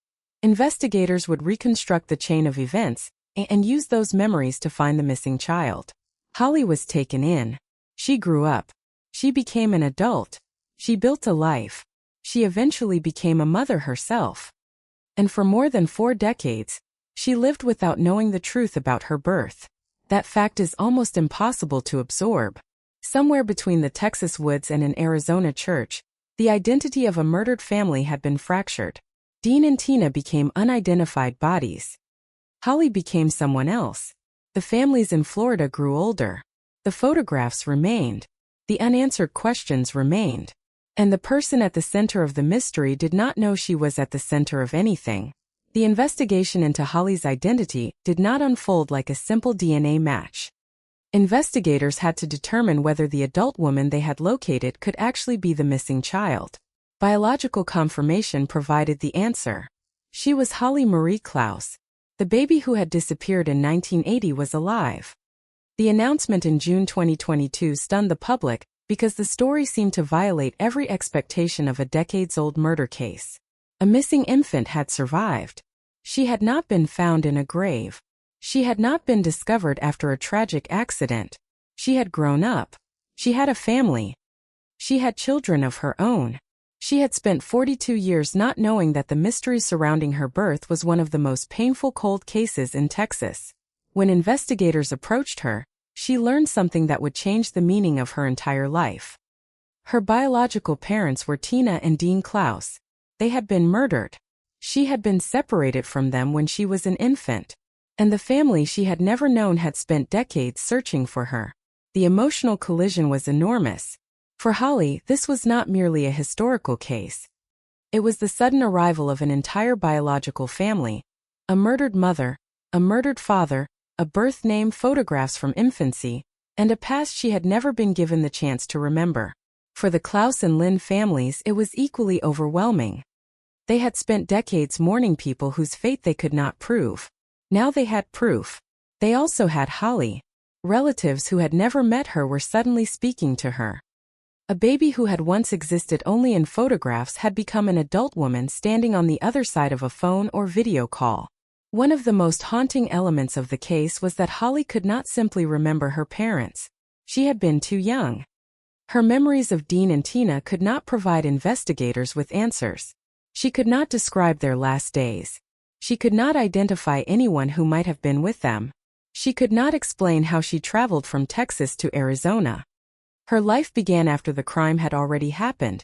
investigators would reconstruct the chain of events and use those memories to find the missing child. Holly was taken in. She grew up. She became an adult. She built a life. She eventually became a mother herself. And for more than 4 decades, she lived without knowing the truth about her birth. That fact is almost impossible to absorb. Somewhere between the Texas woods and an Arizona church, the identity of a murdered family had been fractured. Dean and Tina became unidentified bodies. Holly became someone else. The families in Florida grew older. The photographs remained. The unanswered questions remained. And the person at the center of the mystery did not know she was at the center of anything. The investigation into Holly's identity did not unfold like a simple DNA match. Investigators had to determine whether the adult woman they had located could actually be the missing child. Biological confirmation provided the answer. She was Holly Marie Klaus. The baby who had disappeared in 1980 was alive. The announcement in June 2022 stunned the public because the story seemed to violate every expectation of a decades-old murder case. A missing infant had survived. She had not been found in a grave. She had not been discovered after a tragic accident. She had grown up. She had a family. She had children of her own. She had spent 42 years not knowing that the mystery surrounding her birth was one of the most painful cold cases in Texas. When investigators approached her, she learned something that would change the meaning of her entire life. Her biological parents were Tina and Dean Klaus. They had been murdered. She had been separated from them when she was an infant, and the family she had never known had spent decades searching for her. The emotional collision was enormous. For Holly, this was not merely a historical case. It was the sudden arrival of an entire biological family, a murdered mother, a murdered father, a birth name, photographs from infancy, and a past she had never been given the chance to remember. For the Klaus and Lynn families, it was equally overwhelming. They had spent decades mourning people whose fate they could not prove. Now they had proof. They also had Holly. Relatives who had never met her were suddenly speaking to her. A baby who had once existed only in photographs had become an adult woman standing on the other side of a phone or video call. One of the most haunting elements of the case was that Holly could not simply remember her parents. She had been too young. Her memories of Dean and Tina could not provide investigators with answers. She could not describe their last days. She could not identify anyone who might have been with them. She could not explain how she traveled from Texas to Arizona. Her life began after the crime had already happened,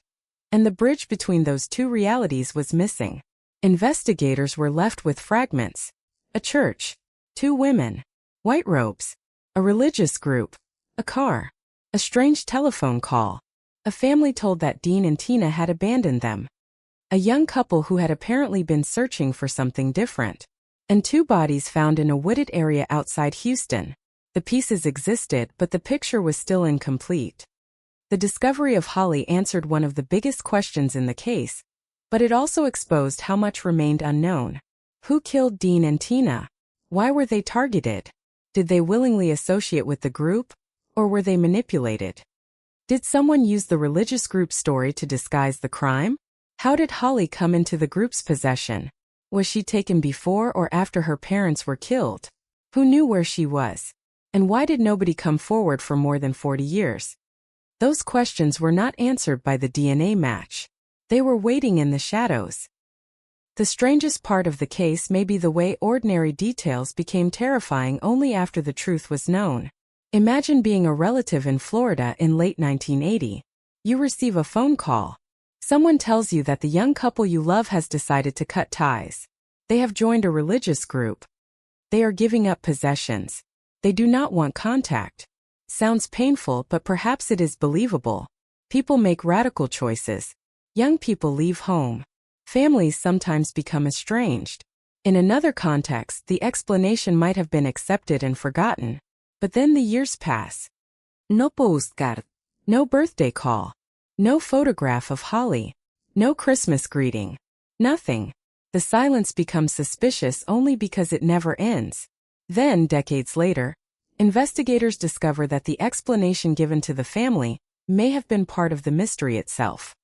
and the bridge between those two realities was missing. Investigators were left with fragments: a church, two women, white robes, a religious group, a car, a strange telephone call, a family told that Dean and Tina had abandoned them, a young couple who had apparently been searching for something different, and two bodies found in a wooded area outside Houston. The pieces existed, but the picture was still incomplete. The discovery of Holly answered one of the biggest questions in the case, but it also exposed how much remained unknown. Who killed Dean and Tina? Why were they targeted? Did they willingly associate with the group, or were they manipulated? Did someone use the religious group's story to disguise the crime? How did Holly come into the group's possession? Was she taken before or after her parents were killed? Who knew where she was? And why did nobody come forward for more than 40 years? Those questions were not answered by the DNA match. They were waiting in the shadows. The strangest part of the case may be the way ordinary details became terrifying only after the truth was known. Imagine being a relative in Florida in late 1980. You receive a phone call. Someone tells you that the young couple you love has decided to cut ties. They have joined a religious group. They are giving up possessions. They do not want contact. Sounds painful, but perhaps it is believable. People make radical choices. Young people leave home. Families sometimes become estranged. In another context, the explanation might have been accepted and forgotten. But then the years pass. No postcard. No birthday call. No photograph of Holly. No Christmas greeting. Nothing. The silence becomes suspicious only because it never ends. Then, decades later, investigators discover that the explanation given to the family may have been part of the mystery itself.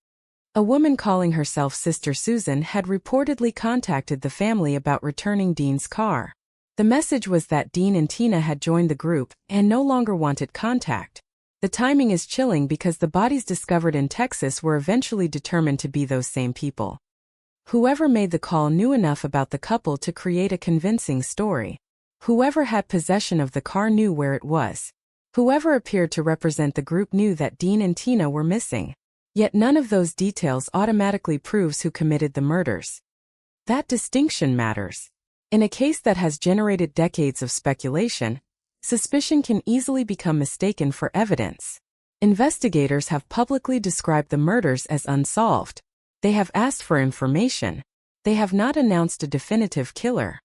A woman calling herself Sister Susan had reportedly contacted the family about returning Dean's car. The message was that Dean and Tina had joined the group and no longer wanted contact. The timing is chilling because the bodies discovered in Texas were eventually determined to be those same people. Whoever made the call knew enough about the couple to create a convincing story. Whoever had possession of the car knew where it was. Whoever appeared to represent the group knew that Dean and Tina were missing. Yet none of those details automatically proves who committed the murders. That distinction matters. In a case that has generated decades of speculation, suspicion can easily become mistaken for evidence. Investigators have publicly described the murders as unsolved. They have asked for information. They have not announced a definitive killer.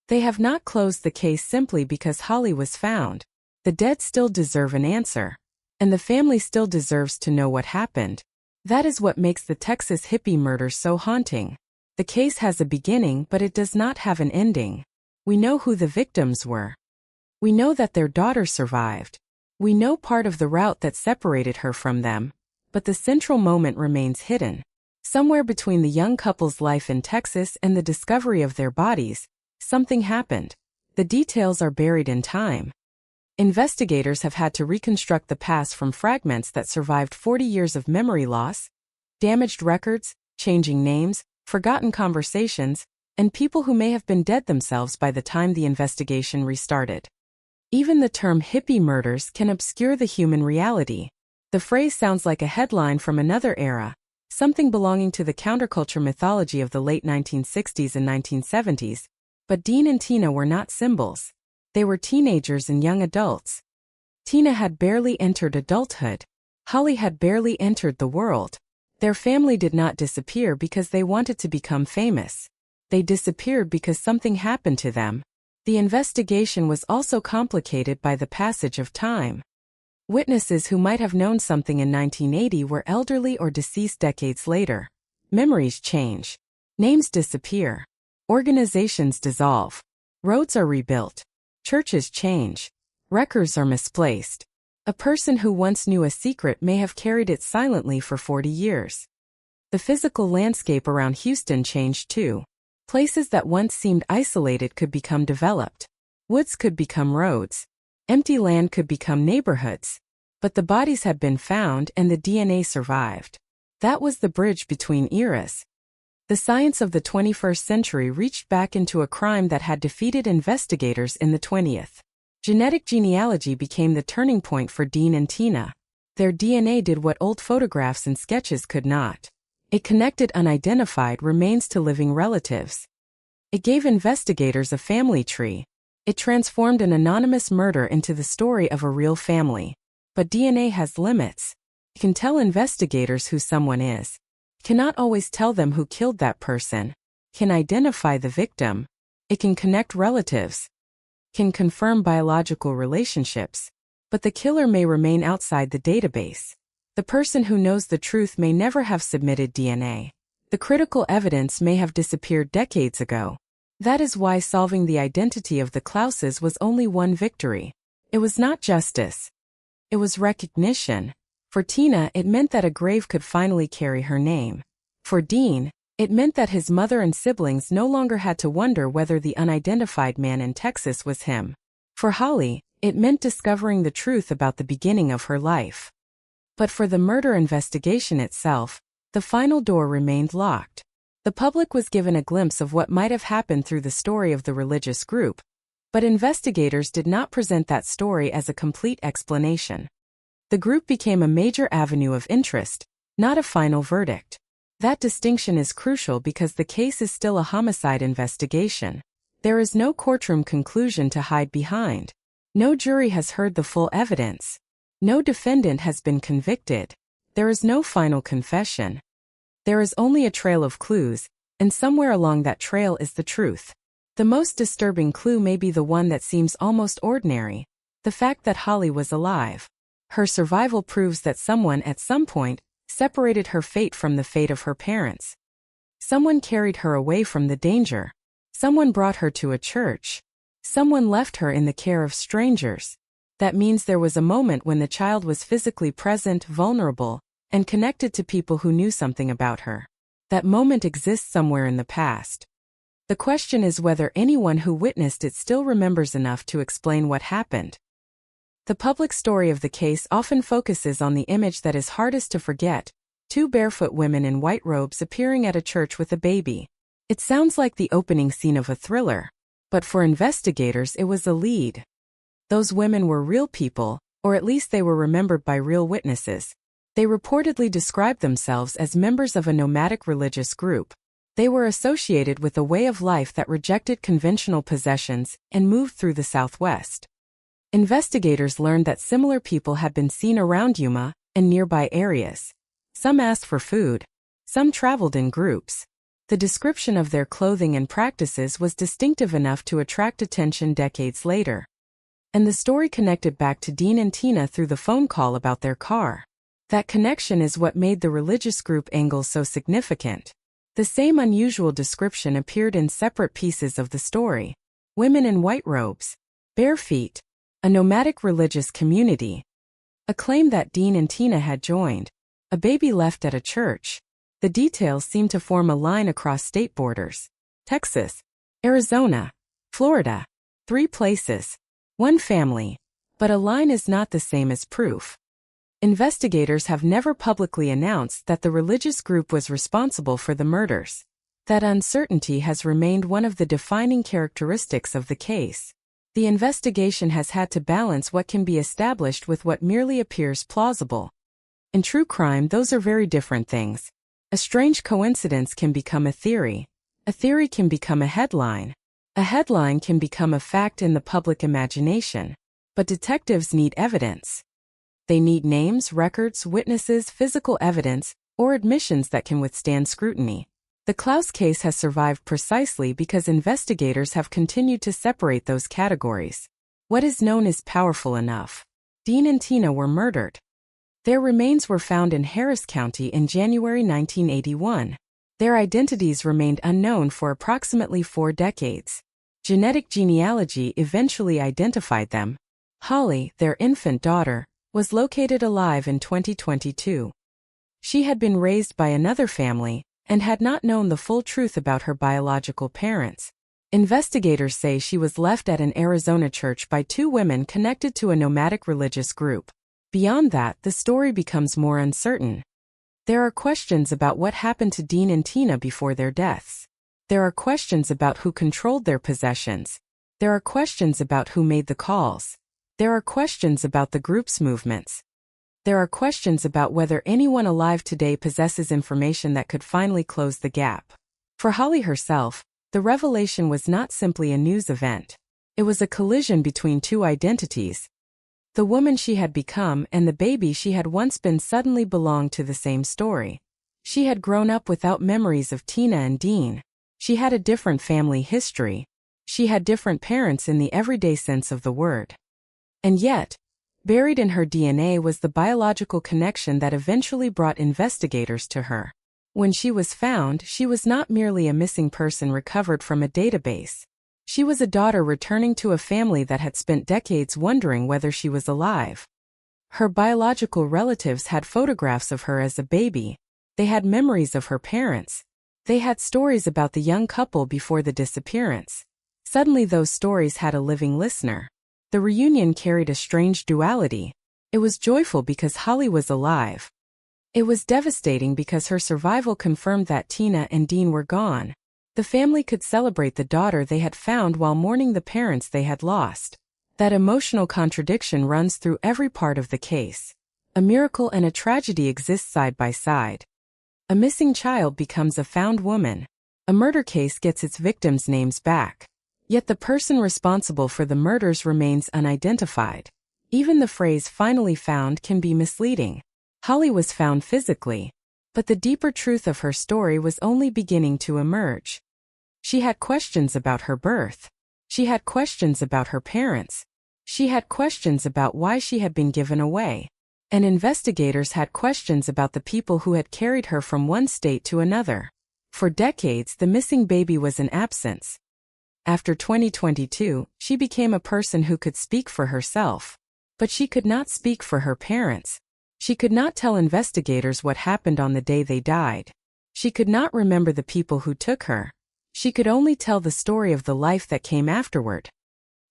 They have not closed the case simply because Holly was found. The dead still deserve an answer. And the family still deserves to know what happened. That is what makes the Texas hippie murders so haunting. The case has a beginning, but it does not have an ending. We know who the victims were. We know that their daughter survived. We know part of the route that separated her from them, but the central moment remains hidden. Somewhere between the young couple's life in Texas and the discovery of their bodies, something happened. The details are buried in time. Investigators have had to reconstruct the past from fragments that survived 40 years of memory loss, damaged records, changing names, forgotten conversations, and people who may have been dead themselves by the time the investigation restarted. Even the term hippie murders can obscure the human reality. The phrase sounds like a headline from another era, something belonging to the counterculture mythology of the late 1960s and 1970s. But Dean and Tina were not symbols. They were teenagers and young adults. Tina had barely entered adulthood. Holly had barely entered the world. Their family did not disappear because they wanted to become famous. They disappeared because something happened to them. The investigation was also complicated by the passage of time. Witnesses who might have known something in 1980 were elderly or deceased decades later. Memories change. Names disappear. Organizations dissolve. Roads are rebuilt. Churches change. Records are misplaced. A person who once knew a secret may have carried it silently for 40 years. The physical landscape around Houston changed too. Places that once seemed isolated could become developed. Woods could become roads. Empty land could become neighborhoods. But the bodies had been found and the DNA survived. That was the bridge between eras. The science of the 21st century reached back into a crime that had defeated investigators in the 20th. Genetic genealogy became the turning point for Dean and Tina. Their DNA did what old photographs and sketches could not. It connected unidentified remains to living relatives. It gave investigators a family tree. It transformed an anonymous murder into the story of a real family. But DNA has limits. It can tell investigators who someone is. It cannot always tell them who killed that person. It can identify the victim. It can connect relatives. It can confirm biological relationships. But the killer may remain outside the database. The person who knows the truth may never have submitted DNA. The critical evidence may have disappeared decades ago. That is why solving the identity of the Klauses was only one victory. It was not justice. It was recognition. For Tina, it meant that a grave could finally carry her name. For Dean, it meant that his mother and siblings no longer had to wonder whether the unidentified man in Texas was him. For Holly, it meant discovering the truth about the beginning of her life. But for the murder investigation itself, the final door remained locked. The public was given a glimpse of what might have happened through the story of the religious group. But investigators did not present that story as a complete explanation. The group became a major avenue of interest, not a final verdict. That distinction is crucial because the case is still a homicide investigation. There is no courtroom conclusion to hide behind. No jury has heard the full evidence. No defendant has been convicted. There is no final confession. There is only a trail of clues, and somewhere along that trail is the truth. The most disturbing clue may be the one that seems almost ordinary: the fact that Holly was alive. Her survival proves that someone at some point separated her fate from the fate of her parents. Someone carried her away from the danger. Someone brought her to a church. Someone left her in the care of strangers. That means there was a moment when the child was physically present, vulnerable, and connected to people who knew something about her. That moment exists somewhere in the past. The question is whether anyone who witnessed it still remembers enough to explain what happened. The public story of the case often focuses on the image that is hardest to forget: two barefoot women in white robes appearing at a church with a baby. It sounds like the opening scene of a thriller, but for investigators it was a lead. Those women were real people, or at least they were remembered by real witnesses. They reportedly described themselves as members of a nomadic religious group. They were associated with a way of life that rejected conventional possessions and moved through the Southwest. Investigators learned that similar people had been seen around Yuma and nearby areas. Some asked for food. Some traveled in groups. The description of their clothing and practices was distinctive enough to attract attention decades later. And the story connected back to Dean and Tina through the phone call about their car. That connection is what made the religious group angle so significant. The same unusual description appeared in separate pieces of the story. Women in white robes. Bare feet. A nomadic religious community. A claim that Dean and Tina had joined. A baby left at a church. The details seem to form a line across state borders. Texas. Arizona. Florida. 3 places. 1 family. But a line is not the same as proof. Investigators have never publicly announced that the religious group was responsible for the murders. That uncertainty has remained one of the defining characteristics of the case. The investigation has had to balance what can be established with what merely appears plausible. In true crime, those are very different things. A strange coincidence can become a theory can become a headline can become a fact in the public imagination. But detectives need evidence. They need names, records, witnesses, physical evidence, or admissions that can withstand scrutiny. The Klaus case has survived precisely because investigators have continued to separate those categories. What is known is powerful enough. Dean and Tina were murdered. Their remains were found in Harris County in January 1981. Their identities remained unknown for approximately 4 decades. Genetic genealogy eventually identified them. Holly, their infant daughter, was located alive in 2022. She had been raised by another family and had not known the full truth about her biological parents. Investigators say she was left at an Arizona church by 2 women connected to a nomadic religious group. Beyond that, the story becomes more uncertain. There are questions about what happened to Dean and Tina before their deaths. There are questions about who controlled their possessions. There are questions about who made the calls. There are questions about the group's movements. There are questions about whether anyone alive today possesses information that could finally close the gap. For Holly herself, the revelation was not simply a news event. It was a collision between 2 identities. The woman she had become and the baby she had once been suddenly belonged to the same story. She had grown up without memories of Tina and Dean. She had a different family history. She had different parents in the everyday sense of the word. And yet, buried in her DNA was the biological connection that eventually brought investigators to her. When she was found, she was not merely a missing person recovered from a database. She was a daughter returning to a family that had spent decades wondering whether she was alive. Her biological relatives had photographs of her as a baby. They had memories of her parents. They had stories about the young couple before the disappearance. Suddenly those stories had a living listener. The reunion carried a strange duality. It was joyful because Holly was alive. It was devastating because her survival confirmed that Tina and Dean were gone. The family could celebrate the daughter they had found while mourning the parents they had lost. That emotional contradiction runs through every part of the case. A miracle and a tragedy exist side by side. A missing child becomes a found woman. A murder case gets its victims' names back. Yet the person responsible for the murders remains unidentified. Even the phrase "finally found" can be misleading. Holly was found physically, but the deeper truth of her story was only beginning to emerge. She had questions about her birth. She had questions about her parents. She had questions about why she had been given away. And investigators had questions about the people who had carried her from one state to another. For decades, the missing baby was an absence. After 2022, she became a person who could speak for herself. But she could not speak for her parents. She could not tell investigators what happened on the day they died. She could not remember the people who took her. She could only tell the story of the life that came afterward.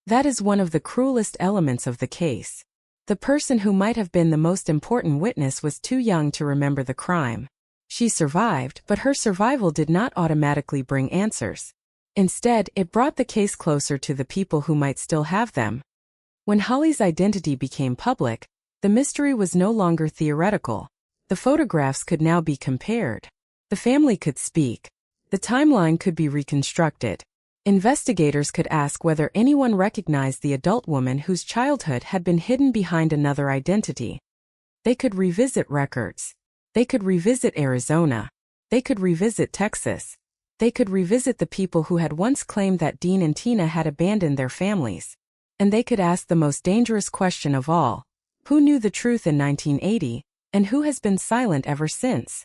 That is one of the cruelest elements of the case. The person who might have been the most important witness was too young to remember the crime. She survived, but her survival did not automatically bring answers. Instead, it brought the case closer to the people who might still have them. When Holly's identity became public, the mystery was no longer theoretical. The photographs could now be compared. The family could speak. The timeline could be reconstructed. Investigators could ask whether anyone recognized the adult woman whose childhood had been hidden behind another identity. They could revisit records. They could revisit Arizona. They could revisit Texas. They could revisit the people who had once claimed that Dean and Tina had abandoned their families. And they could ask the most dangerous question of all: who knew the truth in 1980, and who has been silent ever since?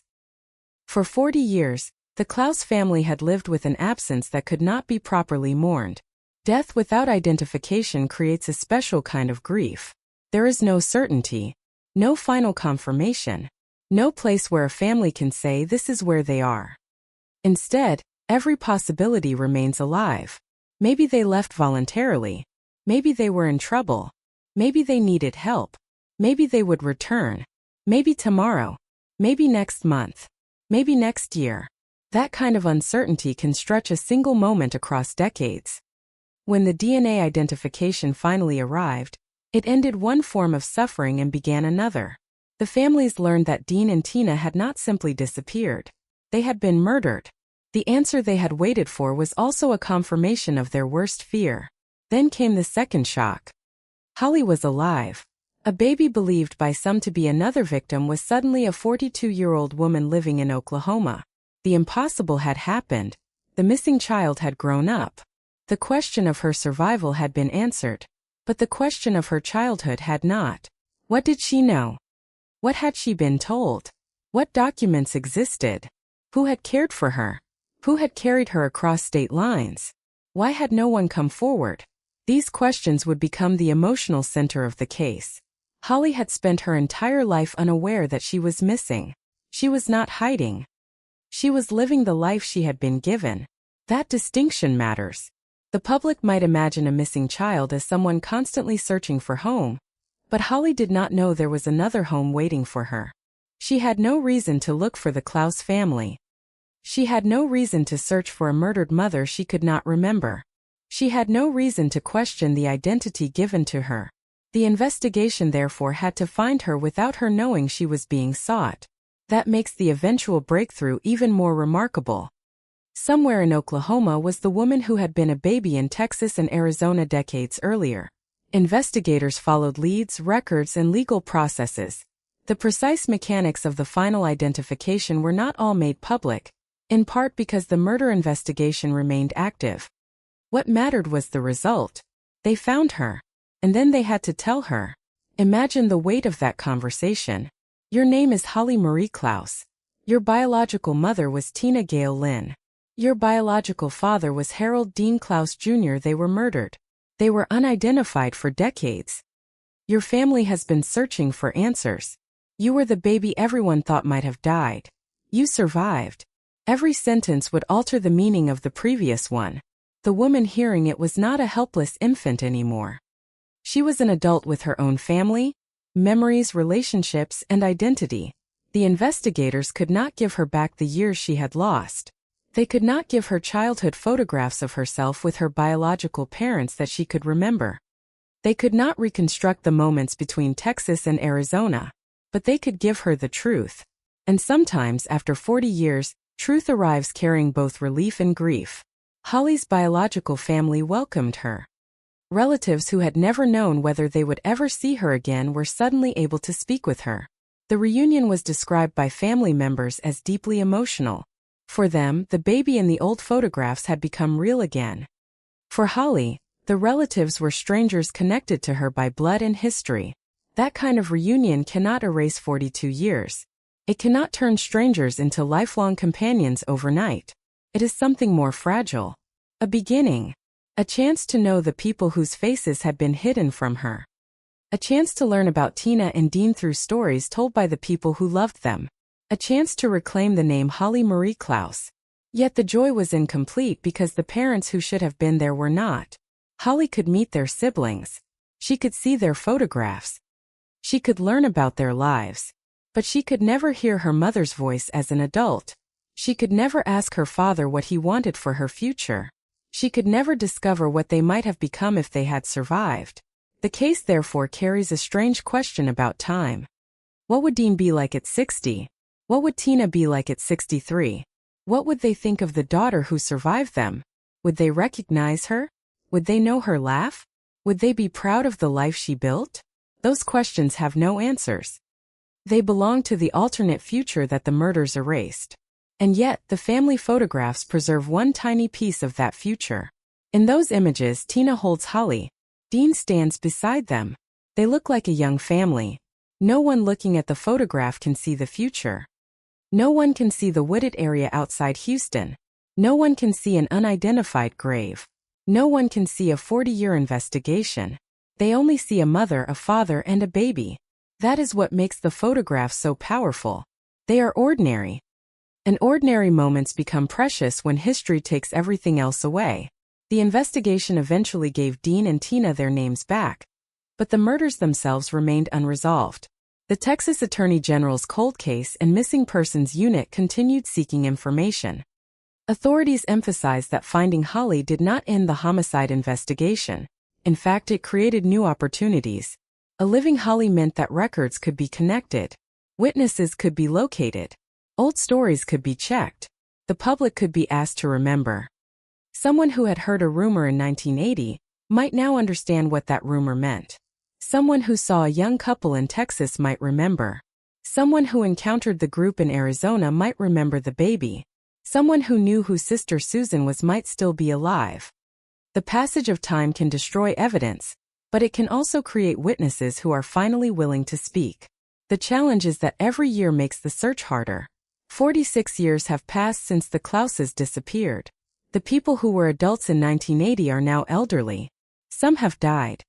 For 40 years, the Klaus family had lived with an absence that could not be properly mourned. Death without identification creates a special kind of grief. There is no certainty, no final confirmation, no place where a family can say this is where they are. Instead, every possibility remains alive. Maybe they left voluntarily. Maybe they were in trouble. Maybe they needed help. Maybe they would return. Maybe tomorrow. Maybe next month. Maybe next year. That kind of uncertainty can stretch a single moment across decades. When the DNA identification finally arrived, it ended one form of suffering and began another. The families learned that Dean and Tina had not simply disappeared. They had been murdered. The answer they had waited for was also a confirmation of their worst fear. Then came the second shock. Holly was alive. A baby believed by some to be another victim was suddenly a 42-year-old woman living in Oklahoma. The impossible had happened. The missing child had grown up. The question of her survival had been answered, but the question of her childhood had not. What did she know? What had she been told? What documents existed? Who had cared for her? Who had carried her across state lines? Why had no one come forward? These questions would become the emotional center of the case. Holly had spent her entire life unaware that she was missing. She was not hiding. She was living the life she had been given. That distinction matters. The public might imagine a missing child as someone constantly searching for home, but Holly did not know there was another home waiting for her. She had no reason to look for the Klaus family. She had no reason to search for a murdered mother she could not remember. She had no reason to question the identity given to her. The investigation therefore had to find her without her knowing she was being sought. That makes the eventual breakthrough even more remarkable. Somewhere in Oklahoma was the woman who had been a baby in Texas and Arizona decades earlier. Investigators followed leads, records, and legal processes. The precise mechanics of the final identification were not all made public, in part because the murder investigation remained active. What mattered was the result. They found her. And then they had to tell her. Imagine the weight of that conversation. Your name is Holly Marie Klaus. Your biological mother was Tina Gail Lynn. Your biological father was Harold Dean Klaus Jr. They were murdered. They were unidentified for decades. Your family has been searching for answers. You were the baby everyone thought might have died. You survived. Every sentence would alter the meaning of the previous one. The woman hearing it was not a helpless infant anymore. She was an adult with her own family, memories, relationships, and identity. The investigators could not give her back the years she had lost. They could not give her childhood photographs of herself with her biological parents that she could remember. They could not reconstruct the moments between Texas and Arizona, but they could give her the truth. And sometimes, after 40 years, truth arrives carrying both relief and grief. Holly's biological family welcomed her. Relatives who had never known whether they would ever see her again were suddenly able to speak with her. The reunion was described by family members as deeply emotional. For them, the baby in the old photographs had become real again. For Holly, the relatives were strangers connected to her by blood and history. That kind of reunion cannot erase 42 years. It cannot turn strangers into lifelong companions overnight. It is something more fragile. A beginning. A chance to know the people whose faces had been hidden from her. A chance to learn about Tina and Dean through stories told by the people who loved them. A chance to reclaim the name Holly Marie Klaus. Yet the joy was incomplete because the parents who should have been there were not. Holly could meet their siblings. She could see their photographs. She could learn about their lives. But she could never hear her mother's voice as an adult. She could never ask her father what he wanted for her future. She could never discover what they might have become if they had survived. The case therefore carries a strange question about time. What would Dean be like at 60? What would Tina be like at 63? What would they think of the daughter who survived them? Would they recognize her? Would they know her laugh? Would they be proud of the life she built? Those questions have no answers. They belong to the alternate future that the murders erased. And yet, the family photographs preserve one tiny piece of that future. In those images, Tina holds Holly. Dean stands beside them. They look like a young family. No one looking at the photograph can see the future. No one can see the wooded area outside Houston. No one can see an unidentified grave. No one can see a 40-year investigation. They only see a mother, a father, and a baby. That is what makes the photographs so powerful. They are ordinary. And ordinary moments become precious when history takes everything else away. The investigation eventually gave Dean and Tina their names back. But the murders themselves remained unresolved. The Texas Attorney General's cold case and missing persons unit continued seeking information. Authorities emphasized that finding Holly did not end the homicide investigation. In fact, it created new opportunities. A living Holly meant that records could be connected. Witnesses could be located. Old stories could be checked. The public could be asked to remember. Someone who had heard a rumor in 1980 might now understand what that rumor meant. Someone who saw a young couple in Texas might remember. Someone who encountered the group in Arizona might remember the baby. Someone who knew who Sister Susan was might still be alive. The passage of time can destroy evidence, but it can also create witnesses who are finally willing to speak. The challenge is that every year makes the search harder. 46 years have passed since the Klauses disappeared. The people who were adults in 1980 are now elderly. Some have died.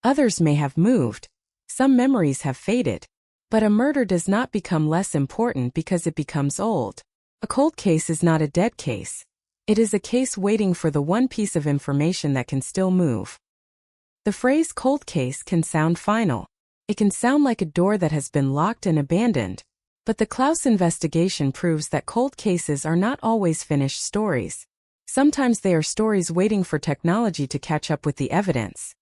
Others may have moved. Some memories have faded. But a murder does not become less important because it becomes old. A cold case is not a dead case. It is a case waiting for the one piece of information that can still move. The phrase cold case can sound final. It can sound like a door that has been locked and abandoned. But the Klaus investigation proves that cold cases are not always finished stories. Sometimes they are stories waiting for technology to catch up with the evidence.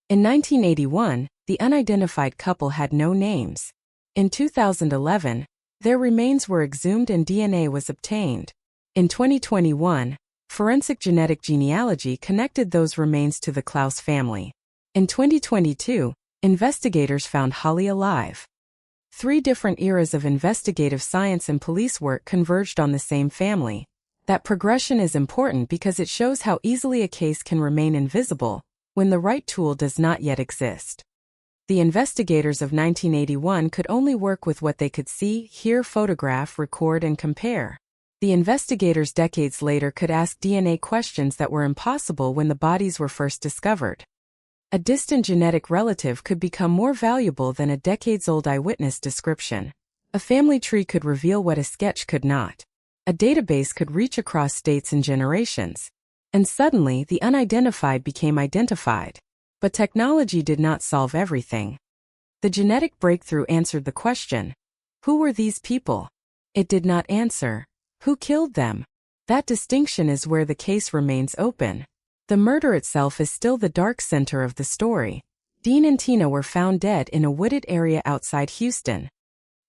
In 1981, the unidentified couple had no names. In 2011, their remains were exhumed and DNA was obtained. In 2021, forensic genetic genealogy connected those remains to the Klaus family. In 2022, investigators found Holly alive. 3 different eras of investigative science and police work converged on the same family. That progression is important because it shows how easily a case can remain invisible when the right tool does not yet exist. The investigators of 1981 could only work with what they could see, hear, photograph, record, and compare. The investigators decades later could ask DNA questions that were impossible when the bodies were first discovered. A distant genetic relative could become more valuable than a decades-old eyewitness description. A family tree could reveal what a sketch could not. A database could reach across states and generations. And suddenly, the unidentified became identified. But technology did not solve everything. The genetic breakthrough answered the question, who were these people? It did not answer, who killed them? That distinction is where the case remains open. The murder itself is still the dark center of the story. Dean and Tina were found dead in a wooded area outside Houston.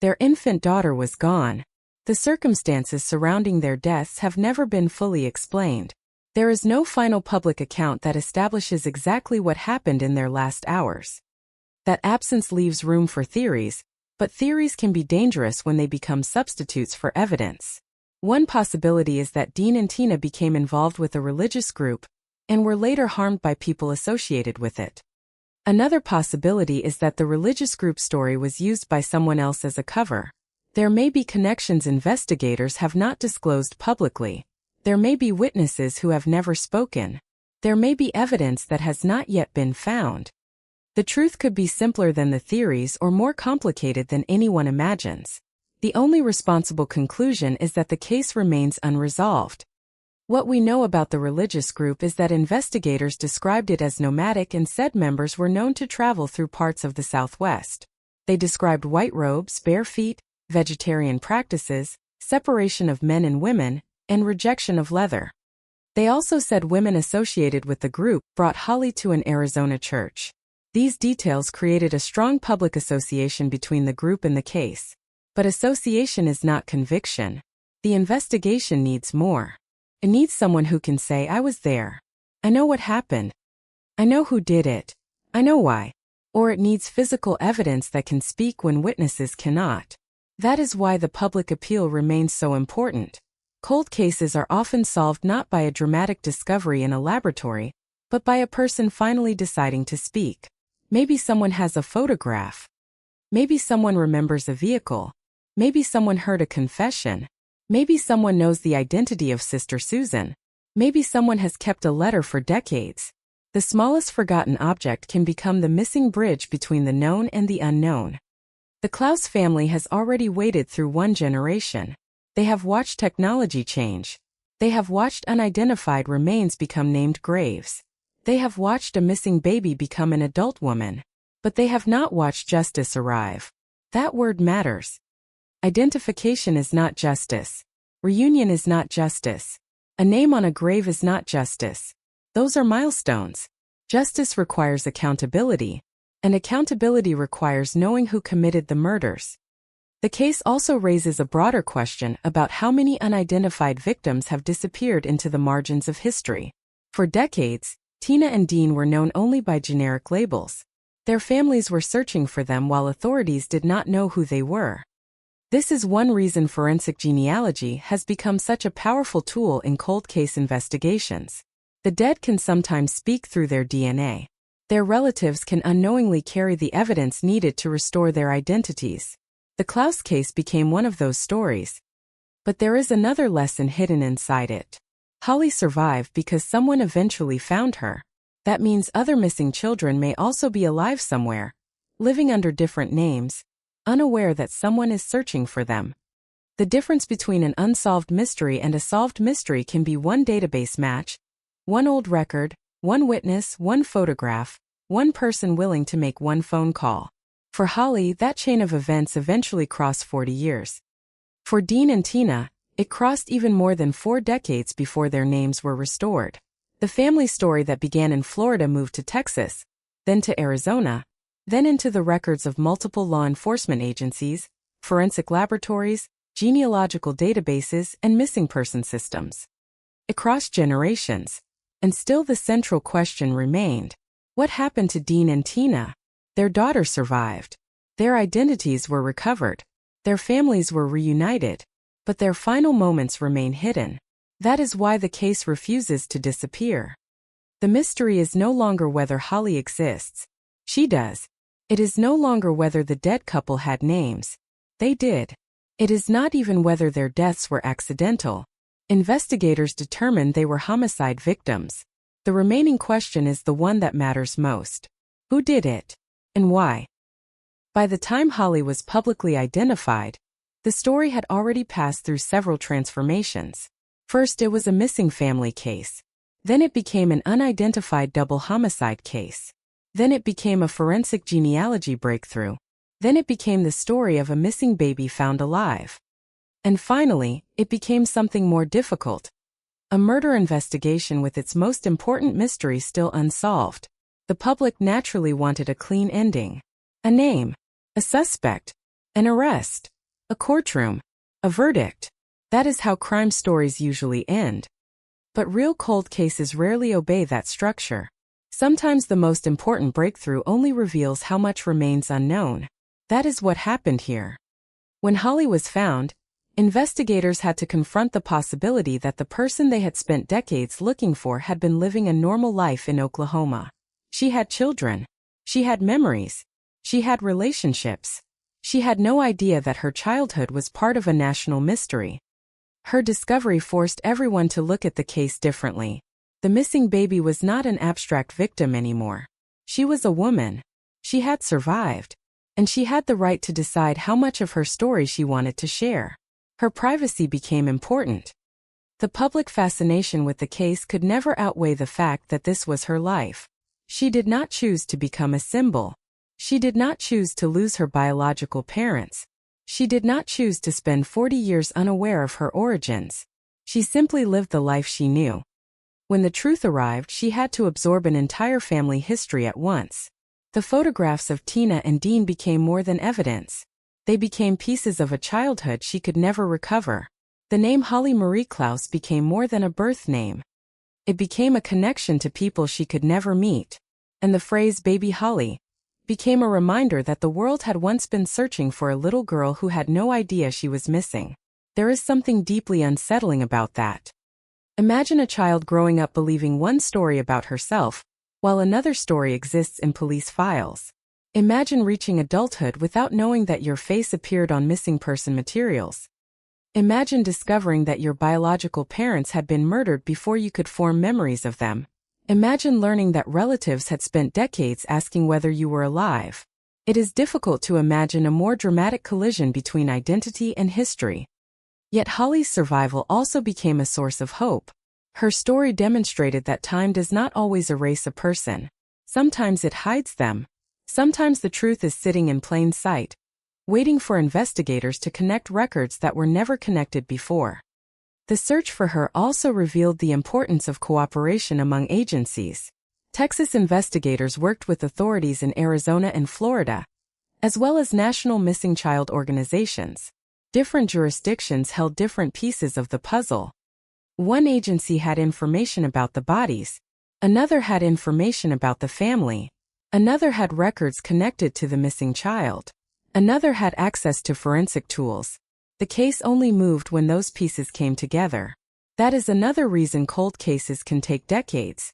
Their infant daughter was gone. The circumstances surrounding their deaths have never been fully explained. There is no final public account that establishes exactly what happened in their last hours. That absence leaves room for theories, but theories can be dangerous when they become substitutes for evidence. One possibility is that Dean and Tina became involved with a religious group and were later harmed by people associated with it. Another possibility is that the religious group story was used by someone else as a cover. There may be connections investigators have not disclosed publicly. There may be witnesses who have never spoken. There may be evidence that has not yet been found. The truth could be simpler than the theories or more complicated than anyone imagines. The only responsible conclusion is that the case remains unresolved. What we know about the religious group is that investigators described it as nomadic and said members were known to travel through parts of the Southwest. They described white robes, bare feet, vegetarian practices, separation of men and women, and rejection of leather. They also said women associated with the group brought Holly to an Arizona church. These details created a strong public association between the group and the case. But association is not conviction. The investigation needs more. It needs someone who can say, I was there. I know what happened. I know who did it. I know why. Or it needs physical evidence that can speak when witnesses cannot. That is why the public appeal remains so important. Cold cases are often solved not by a dramatic discovery in a laboratory, but by a person finally deciding to speak. Maybe someone has a photograph. Maybe someone remembers a vehicle. Maybe someone heard a confession. Maybe someone knows the identity of Sister Susan. Maybe someone has kept a letter for decades. The smallest forgotten object can become the missing bridge between the known and the unknown. The Klaus family has already waited through one generation. They have watched technology change. They have watched unidentified remains become named graves. They have watched a missing baby become an adult woman. But they have not watched justice arrive. That word matters. Identification is not justice. Reunion is not justice. A name on a grave is not justice. Those are milestones. Justice requires accountability, and accountability requires knowing who committed the murders. The case also raises a broader question about how many unidentified victims have disappeared into the margins of history. For decades, Tina and Dean were known only by generic labels. Their families were searching for them while authorities did not know who they were. This is one reason forensic genealogy has become such a powerful tool in cold case investigations. The dead can sometimes speak through their DNA. Their relatives can unknowingly carry the evidence needed to restore their identities. The Klaus case became one of those stories. But there is another lesson hidden inside it. Holly survived because someone eventually found her. That means other missing children may also be alive somewhere, living under different names, unaware that someone is searching for them. The difference between an unsolved mystery and a solved mystery can be one database match, one old record, one witness, one photograph, one person willing to make one phone call. For Holly, that chain of events eventually crossed 40 years. For Dean and Tina, it crossed even more than 4 decades before their names were restored. The family story that began in Florida moved to Texas, then to Arizona, then into the records of multiple law enforcement agencies, forensic laboratories, genealogical databases, and missing person systems. It crossed generations, and still the central question remained. What happened to Dean and Tina? Their daughter survived. Their identities were recovered. Their families were reunited. But their final moments remain hidden. That is why the case refuses to disappear. The mystery is no longer whether Holly exists. She does. It is no longer whether the dead couple had names. They did. It is not even whether their deaths were accidental. Investigators determined they were homicide victims. The remaining question is the one that matters most. Who did it? And why? By the time Holly was publicly identified, the story had already passed through several transformations. First, it was a missing family case. Then it became an unidentified double homicide case. Then it became a forensic genealogy breakthrough. Then it became the story of a missing baby found alive. And finally, it became something more difficult. A murder investigation with its most important mystery still unsolved. The public naturally wanted a clean ending. A name. A suspect. An arrest. A courtroom. A verdict. That is how crime stories usually end. But real cold cases rarely obey that structure. Sometimes the most important breakthrough only reveals how much remains unknown. That is what happened here. When Holly was found, investigators had to confront the possibility that the person they had spent decades looking for had been living a normal life in Oklahoma. She had children. She had memories. She had relationships. She had no idea that her childhood was part of a national mystery. Her discovery forced everyone to look at the case differently. The missing baby was not an abstract victim anymore. She was a woman. She had survived. And she had the right to decide how much of her story she wanted to share. Her privacy became important. The public fascination with the case could never outweigh the fact that this was her life. She did not choose to become a symbol. She did not choose to lose her biological parents. She did not choose to spend 40 years unaware of her origins. She simply lived the life she knew. When the truth arrived, she had to absorb an entire family history at once. The photographs of Tina and Dean became more than evidence. They became pieces of a childhood she could never recover. The name Holly Marie Klaus became more than a birth name. It became a connection to people she could never meet. And the phrase "Baby Holly" became a reminder that the world had once been searching for a little girl who had no idea she was missing. There is something deeply unsettling about that. Imagine a child growing up believing one story about herself, while another story exists in police files. Imagine reaching adulthood without knowing that your face appeared on missing person materials. Imagine discovering that your biological parents had been murdered before you could form memories of them. Imagine learning that relatives had spent decades asking whether you were alive. It is difficult to imagine a more dramatic collision between identity and history. Yet Holly's survival also became a source of hope. Her story demonstrated that time does not always erase a person. Sometimes it hides them. Sometimes the truth is sitting in plain sight, waiting for investigators to connect records that were never connected before. The search for her also revealed the importance of cooperation among agencies. Texas investigators worked with authorities in Arizona and Florida, as well as national missing child organizations. Different jurisdictions held different pieces of the puzzle. One agency had information about the bodies, another had information about the family, another had records connected to the missing child, another had access to forensic tools. The case only moved when those pieces came together. That is another reason cold cases can take decades.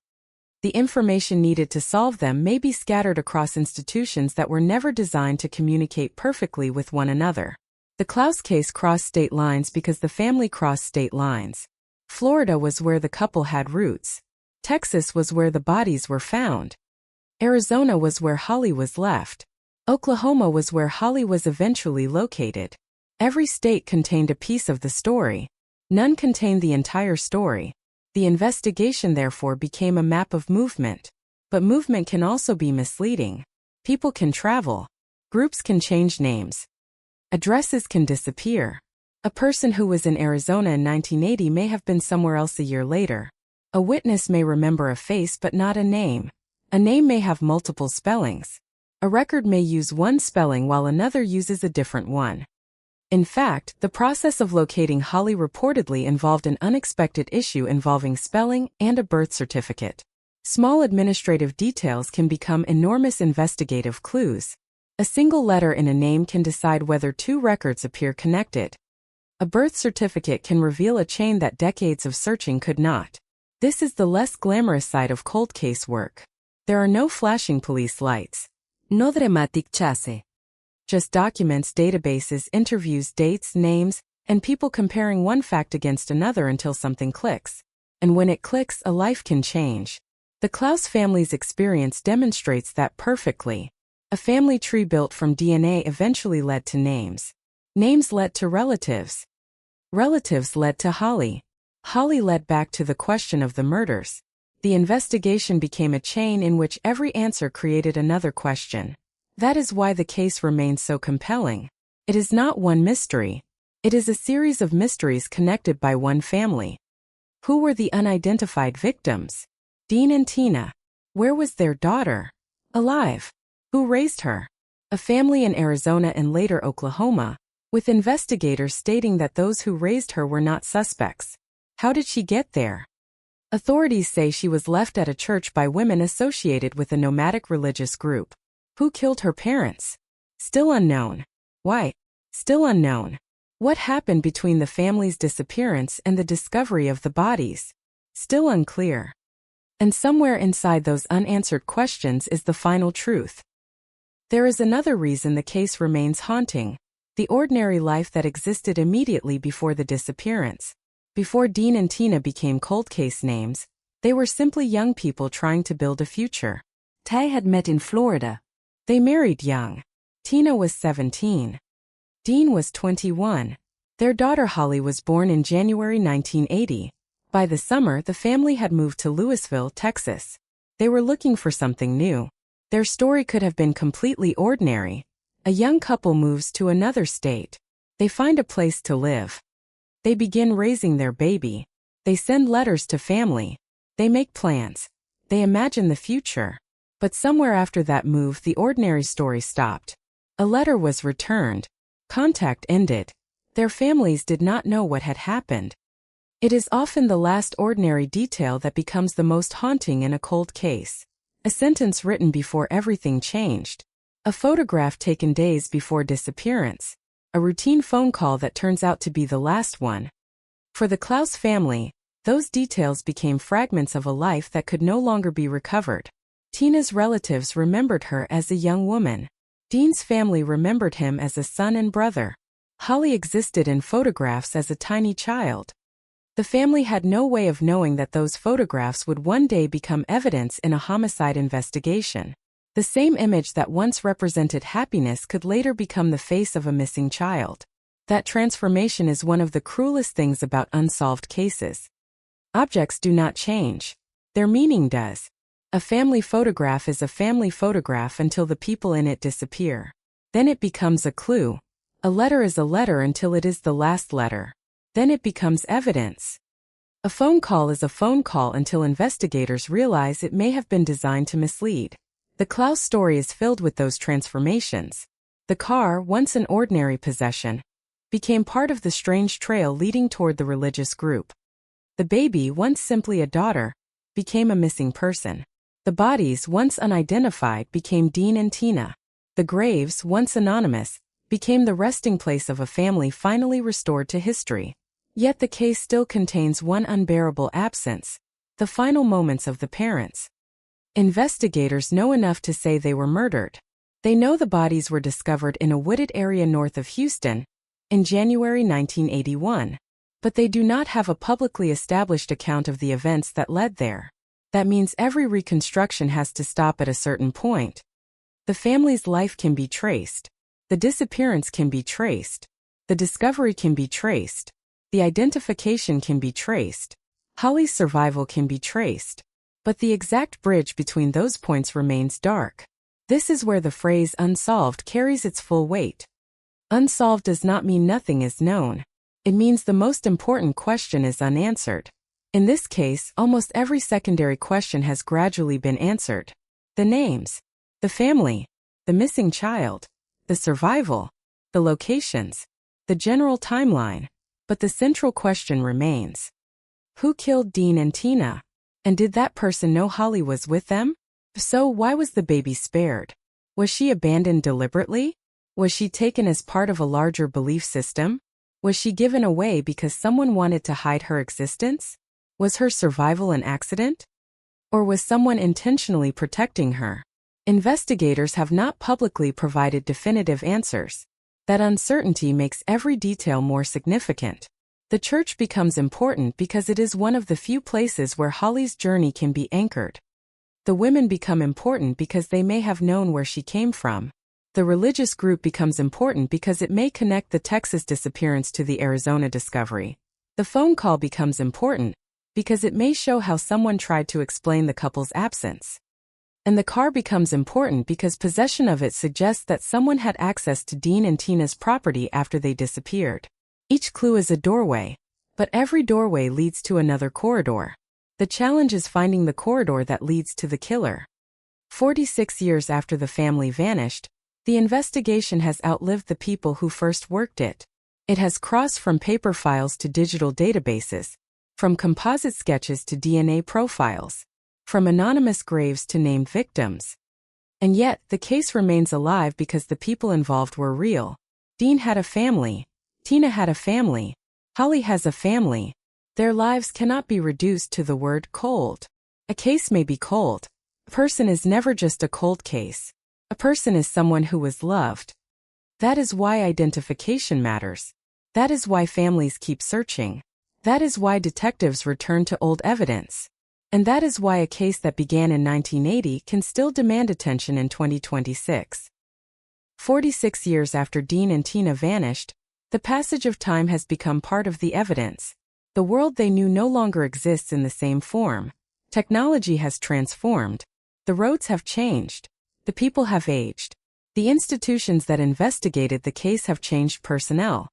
The information needed to solve them may be scattered across institutions that were never designed to communicate perfectly with one another. The Klaus case crossed state lines because the family crossed state lines. Florida was where the couple had roots. Texas was where the bodies were found. Arizona was where Holly was left. Oklahoma was where Holly was eventually located. Every state contained a piece of the story. None contained the entire story. The investigation therefore became a map of movement. But movement can also be misleading. People can travel. Groups can change names. Addresses can disappear. A person who was in Arizona in 1980 may have been somewhere else a year later. A witness may remember a face but not a name. A name may have multiple spellings. A record may use one spelling while another uses a different one. In fact, the process of locating Holly reportedly involved an unexpected issue involving spelling and a birth certificate. Small administrative details can become enormous investigative clues. A single letter in a name can decide whether two records appear connected. A birth certificate can reveal a chain that decades of searching could not. This is the less glamorous side of cold case work. There are no flashing police lights. No dramatic chase. Just documents, databases, interviews, dates, names, and people comparing one fact against another until something clicks. And when it clicks, a life can change. The Klaus family's experience demonstrates that perfectly. A family tree built from DNA eventually led to names. Names led to relatives. Relatives led to Holly. Holly led back to the question of the murders. The investigation became a chain in which every answer created another question. That is why the case remains so compelling. It is not one mystery. It is a series of mysteries connected by one family. Who were the unidentified victims? Dean and Tina. Where was their daughter? Alive. Who raised her? A family in Arizona and later Oklahoma, with investigators stating that those who raised her were not suspects. How did she get there? Authorities say she was left at a church by women associated with a nomadic religious group. Who killed her parents? Still unknown. Why? Still unknown. What happened between the family's disappearance and the discovery of the bodies? Still unclear. And somewhere inside those unanswered questions is the final truth. There is another reason the case remains haunting: the ordinary life that existed immediately before the disappearance. Before Dean and Tina became cold case names, they were simply young people trying to build a future. Ty had met in Florida. They married young. Tina was 17. Dean was 21. Their daughter Holly was born in January 1980. By the summer, the family had moved to Louisville, Texas. They were looking for something new. Their story could have been completely ordinary. A young couple moves to another state. They find a place to live. They begin raising their baby. They send letters to family. They make plans. They imagine the future. But somewhere after that move, the ordinary story stopped. A letter was returned. Contact ended. Their families did not know what had happened. It is often the last ordinary detail that becomes the most haunting in a cold case. A sentence written before everything changed. A photograph taken days before disappearance. A routine phone call that turns out to be the last one. For the Klaus family, those details became fragments of a life that could no longer be recovered. Tina's relatives remembered her as a young woman. Dean's family remembered him as a son and brother. Holly existed in photographs as a tiny child. The family had no way of knowing that those photographs would one day become evidence in a homicide investigation. The same image that once represented happiness could later become the face of a missing child. That transformation is one of the cruelest things about unsolved cases. Objects do not change. Their meaning does. A family photograph is a family photograph until the people in it disappear. Then it becomes a clue. A letter is a letter until it is the last letter. Then it becomes evidence. A phone call is a phone call until investigators realize it may have been designed to mislead. The Klaus story is filled with those transformations. The car, once an ordinary possession, became part of the strange trail leading toward the religious group. The baby, once simply a daughter, became a missing person. The bodies, once unidentified, became Dean and Tina. The graves, once anonymous, became the resting place of a family finally restored to history. Yet the case still contains one unbearable absence: the final moments of the parents. Investigators know enough to say they were murdered. They know the bodies were discovered in a wooded area north of Houston in January 1981, but they do not have a publicly established account of the events that led there. That means every reconstruction has to stop at a certain point. The family's life can be traced. The disappearance can be traced. The discovery can be traced. The identification can be traced. Holly's survival can be traced. But the exact bridge between those points remains dark. This is where the phrase unsolved carries its full weight. Unsolved does not mean nothing is known. It means the most important question is unanswered. In this case, almost every secondary question has gradually been answered. The names, the family, the missing child, the survival, the locations, the general timeline, but the central question remains. Who killed Dean and Tina? And did that person know Holly was with them? So why was the baby spared? Was she abandoned deliberately? Was she taken as part of a larger belief system? Was she given away because someone wanted to hide her existence? Was her survival an accident? Or was someone intentionally protecting her? Investigators have not publicly provided definitive answers. That uncertainty makes every detail more significant. The church becomes important because it is one of the few places where Holly's journey can be anchored. The women become important because they may have known where she came from. The religious group becomes important because it may connect the Texas disappearance to the Arizona discovery. The phone call becomes important because it may show how someone tried to explain the couple's absence. And the car becomes important because possession of it suggests that someone had access to Dean and Tina's property after they disappeared. Each clue is a doorway, but every doorway leads to another corridor. The challenge is finding the corridor that leads to the killer. 46 years after the family vanished, the investigation has outlived the people who first worked it. It has crossed from paper files to digital databases, from composite sketches to DNA profiles, from anonymous graves to named victims. And yet, the case remains alive because the people involved were real. Dean had a family. Tina had a family. Holly has a family. Their lives cannot be reduced to the word cold. A case may be cold. A person is never just a cold case. A person is someone who was loved. That is why identification matters. That is why families keep searching. That is why detectives return to old evidence. And that is why a case that began in 1980 can still demand attention in 2026. 46 years after Dean and Tina vanished, the passage of time has become part of the evidence. The world they knew no longer exists in the same form. Technology has transformed. The roads have changed. The people have aged. The institutions that investigated the case have changed personnel.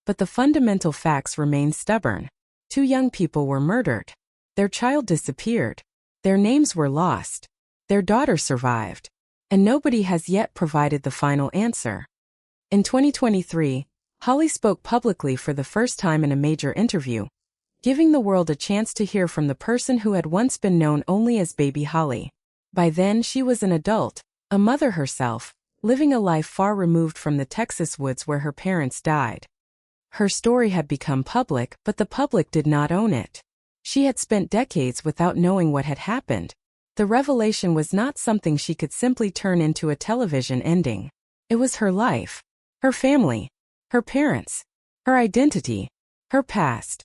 But the fundamental facts remain stubborn. 2 young people were murdered. Their child disappeared. Their names were lost. Their daughter survived. And nobody has yet provided the final answer. In 2023, Holly spoke publicly for the first time in a major interview, giving the world a chance to hear from the person who had once been known only as Baby Holly. By then, she was an adult, a mother herself, living a life far removed from the Texas woods where her parents died. Her story had become public, but the public did not own it. She had spent decades without knowing what had happened. The revelation was not something she could simply turn into a television ending. It was her life, her family, her parents, her identity, her past.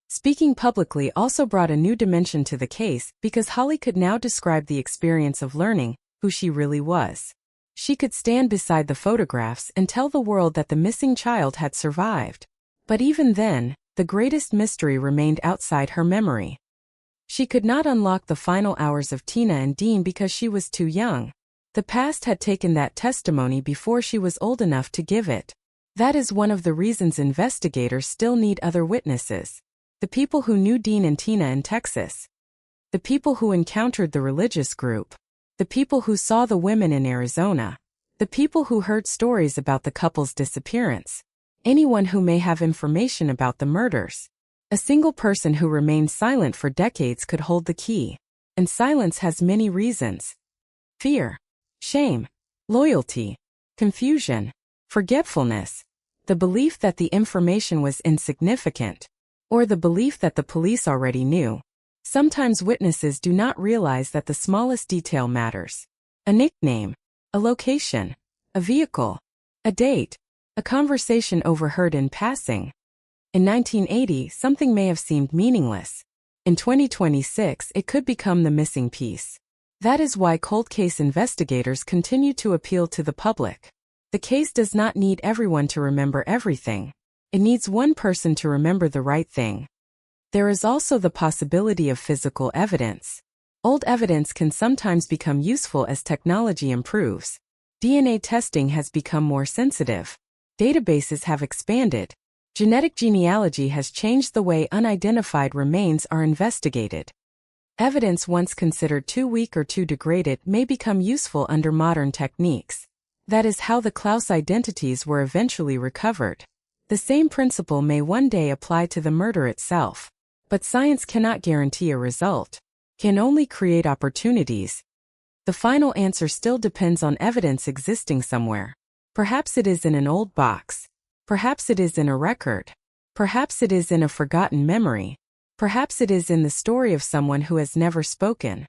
Speaking publicly also brought a new dimension to the case because Holly could now describe the experience of learning who she really was. She could stand beside the photographs and tell the world that the missing child had survived. But even then, the greatest mystery remained outside her memory. She could not unlock the final hours of Tina and Dean because she was too young. The past had taken that testimony before she was old enough to give it. That is one of the reasons investigators still need other witnesses. The people who knew Dean and Tina in Texas. The people who encountered the religious group. The people who saw the women in Arizona. The people who heard stories about the couple's disappearance. Anyone who may have information about the murders. A single person who remained silent for decades could hold the key. And silence has many reasons. Fear, shame, loyalty, confusion, forgetfulness, the belief that the information was insignificant, or the belief that the police already knew. Sometimes witnesses do not realize that the smallest detail matters. A nickname, a location, a vehicle, a date, a conversation overheard in passing. In 1980, something may have seemed meaningless. In 2026, it could become the missing piece. That is why cold case investigators continue to appeal to the public. The case does not need everyone to remember everything. It needs one person to remember the right thing. There is also the possibility of physical evidence. Old evidence can sometimes become useful as technology improves. DNA testing has become more sensitive. Databases have expanded. Genetic genealogy has changed the way unidentified remains are investigated. Evidence once considered too weak or too degraded may become useful under modern techniques. That is how the Klaus identities were eventually recovered. The same principle may one day apply to the murder itself. But science cannot guarantee a result, can only create opportunities. The final answer still depends on evidence existing somewhere. Perhaps it is in an old box. Perhaps it is in a record. Perhaps it is in a forgotten memory. Perhaps it is in the story of someone who has never spoken.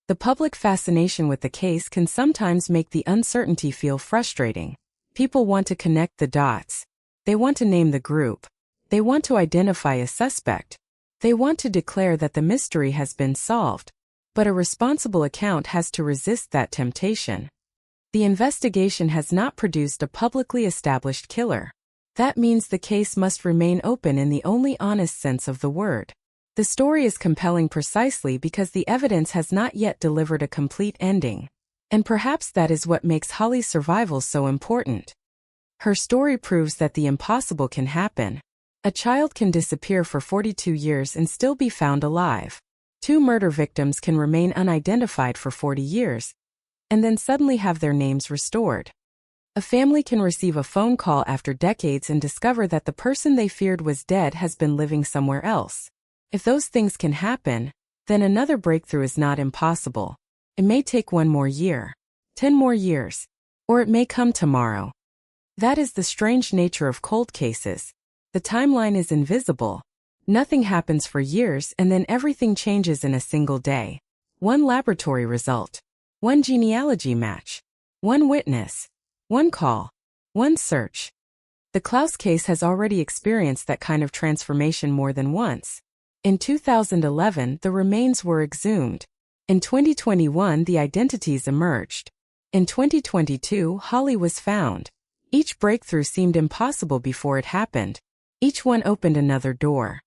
The public fascination with the case can sometimes make the uncertainty feel frustrating. People want to connect the dots. They want to name the group. They want to identify a suspect. They want to declare that the mystery has been solved. But a responsible account has to resist that temptation. The investigation has not produced a publicly established killer. That means the case must remain open in the only honest sense of the word. The story is compelling precisely because the evidence has not yet delivered a complete ending. And perhaps that is what makes Holly's survival so important. Her story proves that the impossible can happen. A child can disappear for 42 years and still be found alive. 2 murder victims can remain unidentified for 40 years, and then suddenly have their names restored. A family can receive a phone call after decades and discover that the person they feared was dead has been living somewhere else. If those things can happen, then another breakthrough is not impossible. It may take 1 more year, 10 more years, or it may come tomorrow. That is the strange nature of cold cases. The timeline is invisible. Nothing happens for years and then everything changes in a single day. 1 laboratory result. 1 genealogy match. 1 witness. 1 call. 1 search. The Klaus case has already experienced that kind of transformation more than once. In 2011, the remains were exhumed. In 2021, the identities emerged. In 2022, Holly was found. Each breakthrough seemed impossible before it happened. Each one opened another door.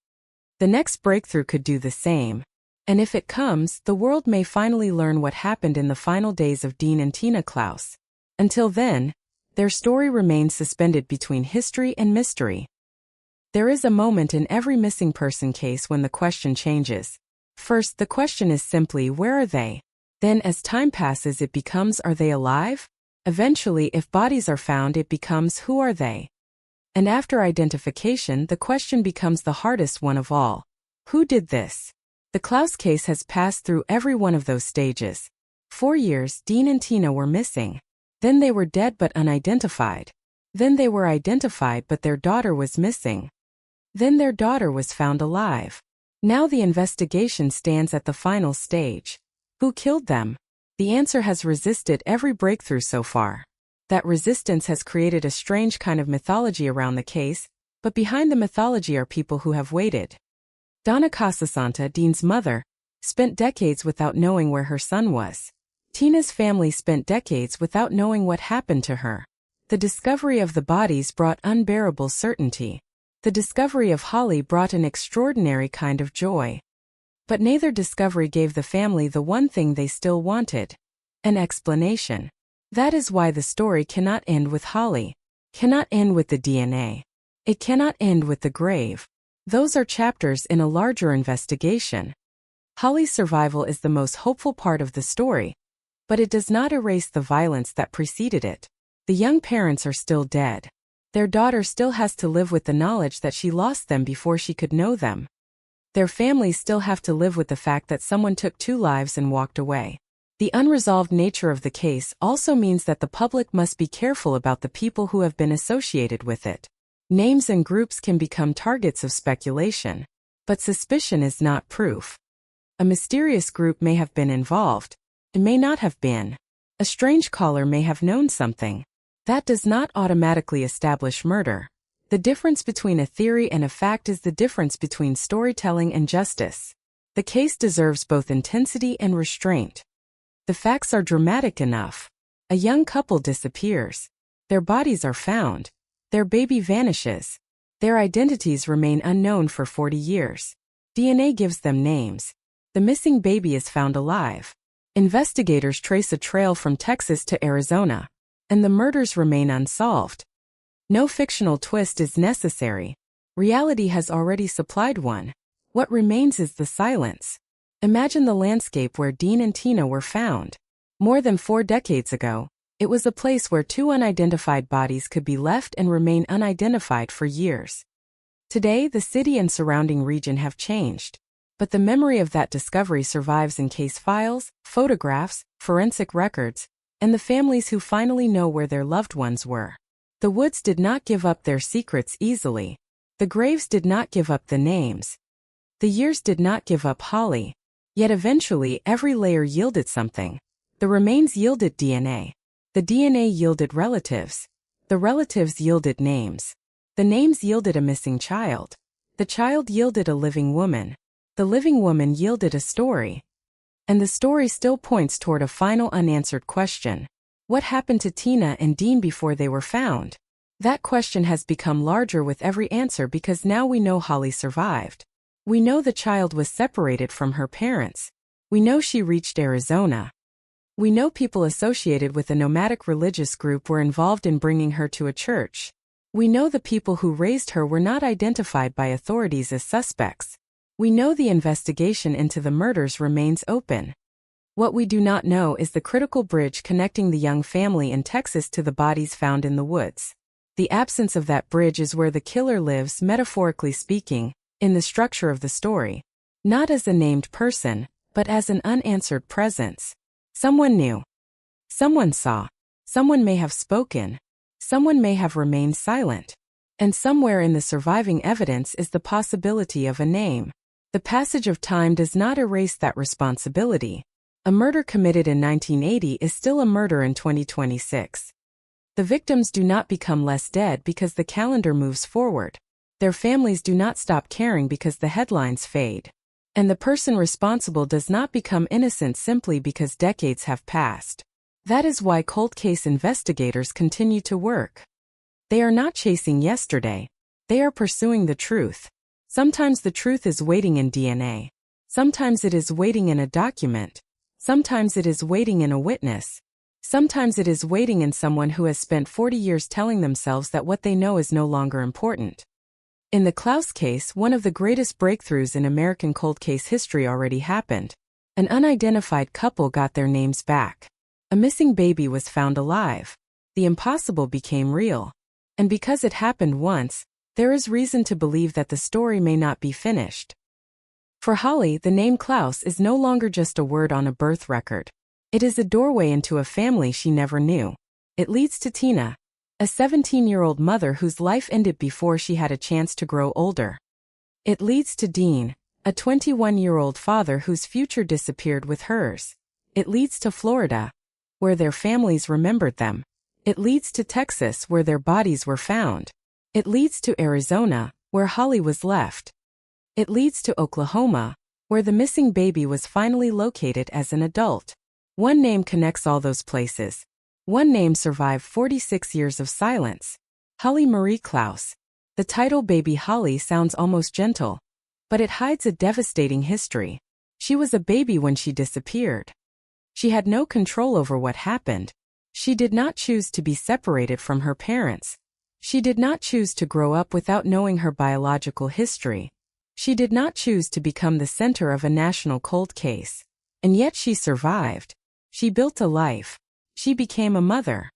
The next breakthrough could do the same. And if it comes, the world may finally learn what happened in the final days of Dean and Tina Klaus. Until then, their story remains suspended between history and mystery. There is a moment in every missing person case when the question changes. First, the question is simply, where are they? Then, as time passes, it becomes, are they alive? Eventually, if bodies are found, it becomes, who are they? And after identification, the question becomes the hardest one of all. Who did this? The Klaus case has passed through every one of those stages. 4 years, Dean and Tina were missing. Then they were dead but unidentified. Then they were identified but their daughter was missing. Then their daughter was found alive. Now the investigation stands at the final stage. Who killed them? The answer has resisted every breakthrough so far. That resistance has created a strange kind of mythology around the case, but behind the mythology are people who have waited. Donna Casasanta, Dean's mother, spent decades without knowing where her son was. Tina's family spent decades without knowing what happened to her. The discovery of the bodies brought unbearable certainty. The discovery of Holly brought an extraordinary kind of joy. But neither discovery gave the family the one thing they still wanted: an explanation. That is why the story cannot end with Holly, cannot end with the DNA. It cannot end with the grave. Those are chapters in a larger investigation. Holly's survival is the most hopeful part of the story, but it does not erase the violence that preceded it. The young parents are still dead. Their daughter still has to live with the knowledge that she lost them before she could know them. Their families still have to live with the fact that someone took 2 lives and walked away. The unresolved nature of the case also means that the public must be careful about the people who have been associated with it. Names and groups can become targets of speculation, but suspicion is not proof. A mysterious group may have been involved, it may not have been. A strange caller may have known something. That does not automatically establish murder. The difference between a theory and a fact is the difference between storytelling and justice. The case deserves both intensity and restraint. The facts are dramatic enough. A young couple disappears. Their bodies are found. Their baby vanishes. Their identities remain unknown for 40 years. DNA gives them names. The missing baby is found alive. Investigators trace a trail from Texas to Arizona, and the murders remain unsolved. No fictional twist is necessary. Reality has already supplied one. What remains is the silence. Imagine the landscape where Dean and Tina were found. More than 4 decades ago, it was a place where 2 unidentified bodies could be left and remain unidentified for years. Today, the city and surrounding region have changed, but the memory of that discovery survives in case files, photographs, forensic records, and the families who finally know where their loved ones were. The woods did not give up their secrets easily. The graves did not give up the names. The years did not give up Holly. Yet eventually every layer yielded something. The remains yielded DNA. The DNA yielded relatives. The relatives yielded names. The names yielded a missing child. The child yielded a living woman. The living woman yielded a story. And the story still points toward a final unanswered question. What happened to Tina and Dean before they were found? That question has become larger with every answer because now we know Holly survived. We know the child was separated from her parents. We know she reached Arizona. We know people associated with a nomadic religious group were involved in bringing her to a church. We know the people who raised her were not identified by authorities as suspects. We know the investigation into the murders remains open. What we do not know is the critical bridge connecting the young family in Texas to the bodies found in the woods. The absence of that bridge is where the killer lives, metaphorically speaking, in the structure of the story. Not as a named person, but as an unanswered presence. Someone knew. Someone saw. Someone may have spoken. Someone may have remained silent. And somewhere in the surviving evidence is the possibility of a name. The passage of time does not erase that responsibility. A murder committed in 1980 is still a murder in 2026. The victims do not become less dead because the calendar moves forward. Their families do not stop caring because the headlines fade. And the person responsible does not become innocent simply because decades have passed. That is why cold case investigators continue to work. They are not chasing yesterday. They are pursuing the truth. Sometimes the truth is waiting in DNA. Sometimes it is waiting in a document. Sometimes it is waiting in a witness. Sometimes it is waiting in someone who has spent 40 years telling themselves that what they know is no longer important. In the Klaus case, one of the greatest breakthroughs in American cold case history already happened. An unidentified couple got their names back. A missing baby was found alive. The impossible became real. And because it happened once, there is reason to believe that the story may not be finished. For Holly, the name Klaus is no longer just a word on a birth record. It is a doorway into a family she never knew. It leads to Tina, a 17-year-old mother whose life ended before she had a chance to grow older. It leads to Dean, a 21-year-old father whose future disappeared with hers. It leads to Florida, where their families remembered them. It leads to Texas, where their bodies were found. It leads to Arizona, where Holly was left. It leads to Oklahoma, where the missing baby was finally located as an adult. One name connects all those places. One name survived 46 years of silence. Holly Marie Klaus. The title Baby Holly sounds almost gentle, but it hides a devastating history. She was a baby when she disappeared. She had no control over what happened. She did not choose to be separated from her parents. She did not choose to grow up without knowing her biological history. She did not choose to become the center of a national cold case. And yet she survived. She built a life. She became a mother.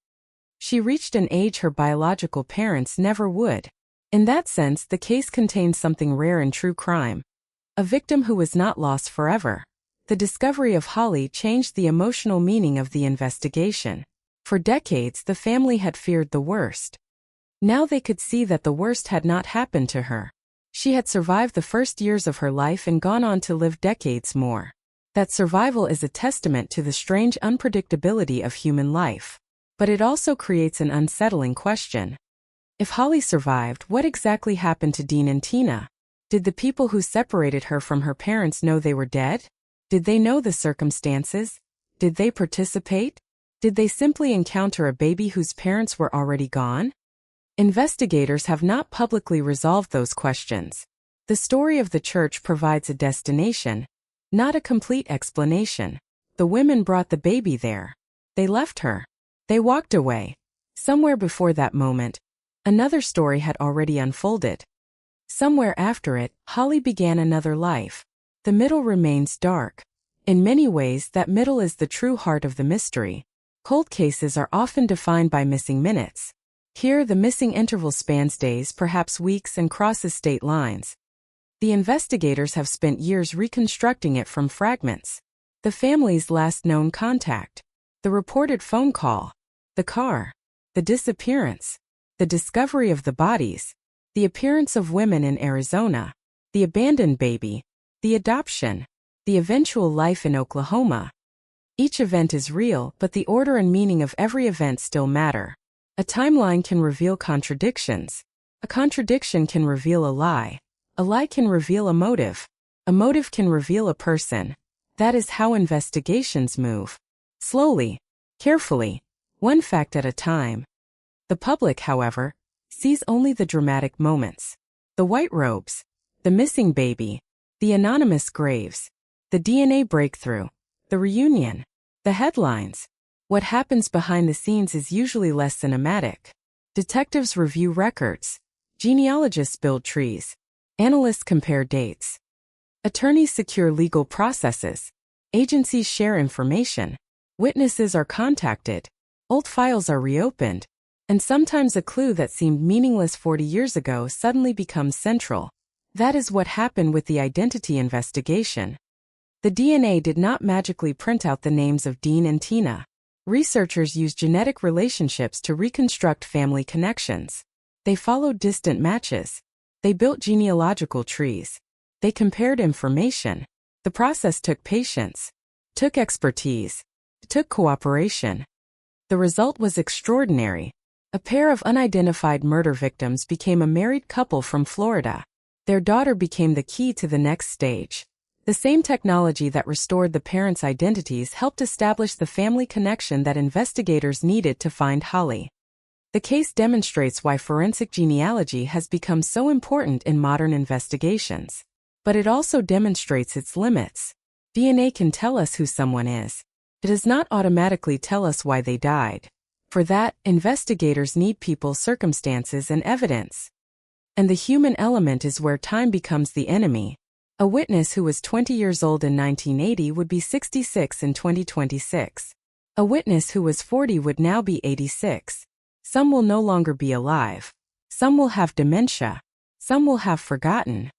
She reached an age her biological parents never would. In that sense, the case contains something rare in true crime. A victim who was not lost forever. The discovery of Holly changed the emotional meaning of the investigation. For decades, the family had feared the worst. Now they could see that the worst had not happened to her. She had survived the first years of her life and gone on to live decades more. That survival is a testament to the strange unpredictability of human life. But it also creates an unsettling question. If Holly survived, what exactly happened to Dean and Tina? Did the people who separated her from her parents know they were dead? Did they know the circumstances? Did they participate? Did they simply encounter a baby whose parents were already gone? Investigators have not publicly resolved those questions. The story of the church provides a destination, not a complete explanation. The women brought the baby there. They left her. They walked away. Somewhere before that moment, another story had already unfolded. Somewhere after it, Holly began another life. The middle remains dark. In many ways, that middle is the true heart of the mystery. Cold cases are often defined by missing minutes. Here, the missing interval spans days, perhaps weeks, and crosses state lines. The investigators have spent years reconstructing it from fragments. The family's last known contact. The reported phone call. The car. The disappearance. The discovery of the bodies. The appearance of women in Arizona. The abandoned baby. The adoption. The eventual life in Oklahoma. Each event is real, but the order and meaning of every event still matter. A timeline can reveal contradictions. A contradiction can reveal a lie. A lie can reveal a motive. A motive can reveal a person. That is how investigations move. Slowly. Carefully. One fact at a time. The public, however, sees only the dramatic moments. The white robes. The missing baby. The anonymous graves. The DNA breakthrough. The reunion. The headlines. What happens behind the scenes is usually less cinematic. Detectives review records. Genealogists build trees. Analysts compare dates. Attorneys secure legal processes. Agencies share information. Witnesses are contacted. Old files are reopened. And sometimes a clue that seemed meaningless 40 years ago suddenly becomes central. That is what happened with the identity investigation. The DNA did not magically print out the names of Dean and Tina. Researchers used genetic relationships to reconstruct family connections. They followed distant matches. They built genealogical trees. They compared information. The process took patience, took expertise, took cooperation. The result was extraordinary. A pair of unidentified murder victims became a married couple from Florida. Their daughter became the key to the next stage. The same technology that restored the parents' identities helped establish the family connection that investigators needed to find Holly. The case demonstrates why forensic genealogy has become so important in modern investigations. But it also demonstrates its limits. DNA can tell us who someone is. It does not automatically tell us why they died. For that, investigators need people, circumstances, and evidence. And the human element is where time becomes the enemy. A witness who was 20 years old in 1980 would be 66 in 2026. A witness who was 40 would now be 86. Some will no longer be alive. Some will have dementia. Some will have forgotten.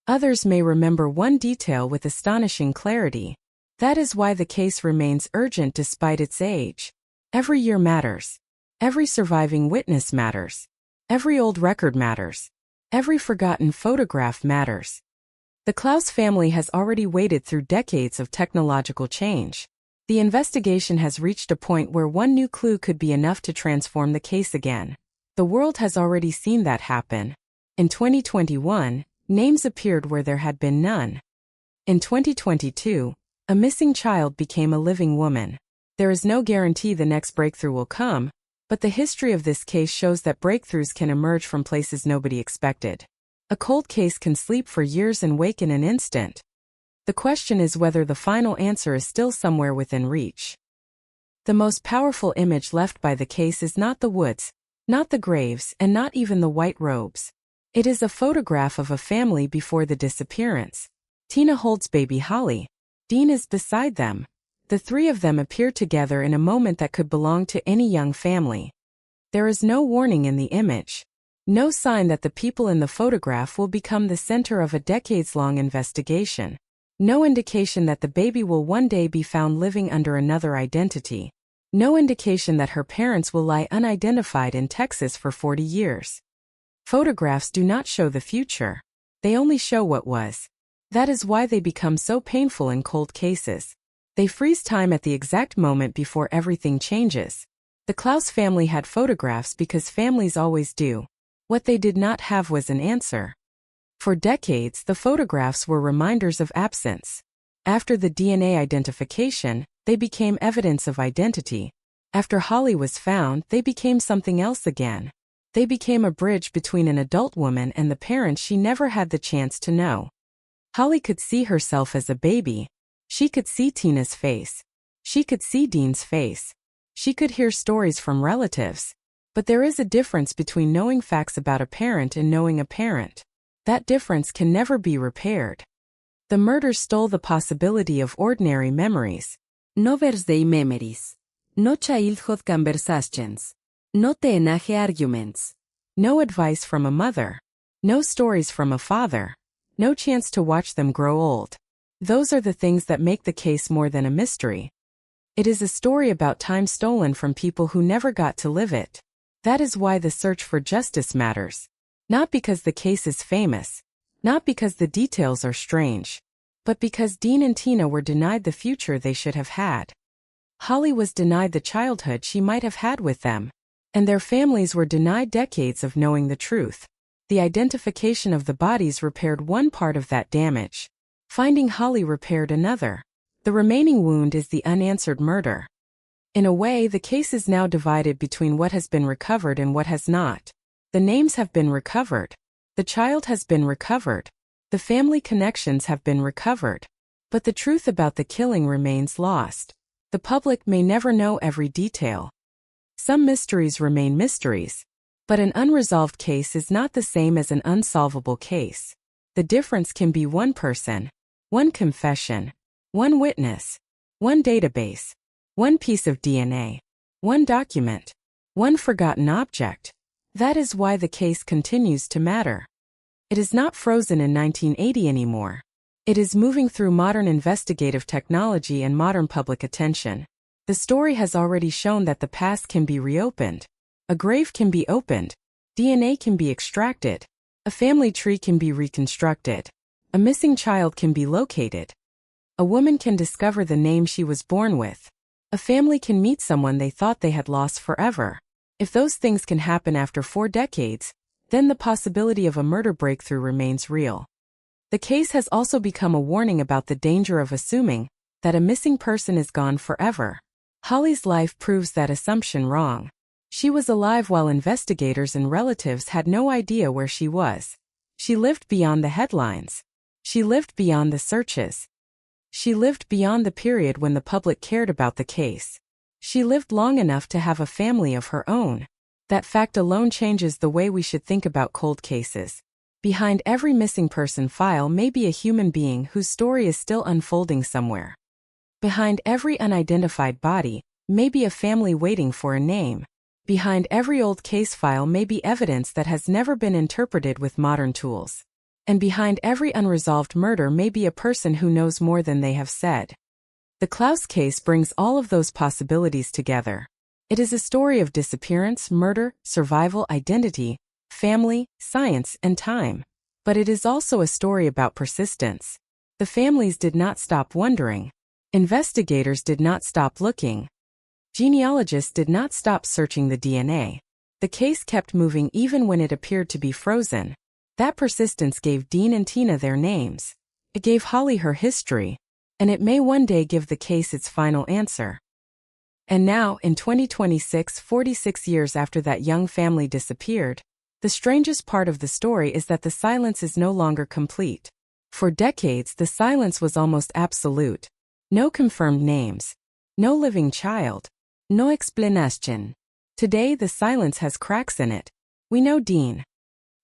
Others may remember one detail with astonishing clarity. That is why the case remains urgent despite its age. Every year matters. Every surviving witness matters. Every old record matters. Every forgotten photograph matters. The Klaus family has already waded through decades of technological change. The investigation has reached a point where one new clue could be enough to transform the case again. The world has already seen that happen. In 2021, names appeared where there had been none. In 2022, a missing child became a living woman. There is no guarantee the next breakthrough will come, but the history of this case shows that breakthroughs can emerge from places nobody expected. A cold case can sleep for years and wake in an instant. The question is whether the final answer is still somewhere within reach. The most powerful image left by the case is not the woods, not the graves, and not even the white robes. It is a photograph of a family before the disappearance. Tina holds baby Holly. Dean is beside them. The three of them appear together in a moment that could belong to any young family. There is no warning in the image. No sign that the people in the photograph will become the center of a decades-long investigation. No indication that the baby will one day be found living under another identity. No indication that her parents will lie unidentified in Texas for 40 years. Photographs do not show the future. They only show what was. That is why they become so painful in cold cases. They freeze time at the exact moment before everything changes. The Klaus family had photographs because families always do. What they did not have was an answer. For decades, the photographs were reminders of absence. After the DNA identification, they became evidence of identity. After Holly was found, they became something else again. They became a bridge between an adult woman and the parents she never had the chance to know. Holly could see herself as a baby. She could see Tina's face. She could see Dean's face. She could hear stories from relatives. But there is a difference between knowing facts about a parent and knowing a parent. That difference can never be repaired. The murder stole the possibility of ordinary memories. No birthday memories. No childhood conversations. No teenage arguments. No advice from a mother. No stories from a father. No chance to watch them grow old. Those are the things that make the case more than a mystery. It is a story about time stolen from people who never got to live it. That is why the search for justice matters. Not because the case is famous. Not because the details are strange. But because Dean and Tina were denied the future they should have had. Holly was denied the childhood she might have had with them. And their families were denied decades of knowing the truth. The identification of the bodies repaired one part of that damage. Finding Holly repaired another. The remaining wound is the unanswered murder. In a way, the case is now divided between what has been recovered and what has not. The names have been recovered. The child has been recovered. The family connections have been recovered. But the truth about the killing remains lost. The public may never know every detail. Some mysteries remain mysteries. But an unresolved case is not the same as an unsolvable case. The difference can be one person, one confession, one witness, one database, one piece of DNA, one document, one forgotten object. That is why the case continues to matter. It is not frozen in 1980 anymore. It is moving through modern investigative technology and modern public attention. The story has already shown that the past can be reopened. A grave can be opened. DNA can be extracted. A family tree can be reconstructed. A missing child can be located. A woman can discover the name she was born with. A family can meet someone they thought they had lost forever. If those things can happen after 4 decades, then the possibility of a murder breakthrough remains real. The case has also become a warning about the danger of assuming that a missing person is gone forever. Holly's life proves that assumption wrong. She was alive while investigators and relatives had no idea where she was. She lived beyond the headlines. She lived beyond the searches. She lived beyond the period when the public cared about the case. She lived long enough to have a family of her own. That fact alone changes the way we should think about cold cases. Behind every missing person file may be a human being whose story is still unfolding somewhere. Behind every unidentified body may be a family waiting for a name. Behind every old case file may be evidence that has never been interpreted with modern tools. And behind every unresolved murder may be a person who knows more than they have said. The Klaus case brings all of those possibilities together. It is a story of disappearance, murder, survival, identity, family, science, and time. But it is also a story about persistence. The families did not stop wondering. Investigators did not stop looking. Genealogists did not stop searching the DNA. The case kept moving even when it appeared to be frozen. That persistence gave Dean and Tina their names. It gave Holly her history. And it may one day give the case its final answer. And now, in 2026, 46 years after that young family disappeared, the strangest part of the story is that the silence is no longer complete. For decades, the silence was almost absolute. No confirmed names. No living child. No explanation. Today, the silence has cracks in it. We know Dean.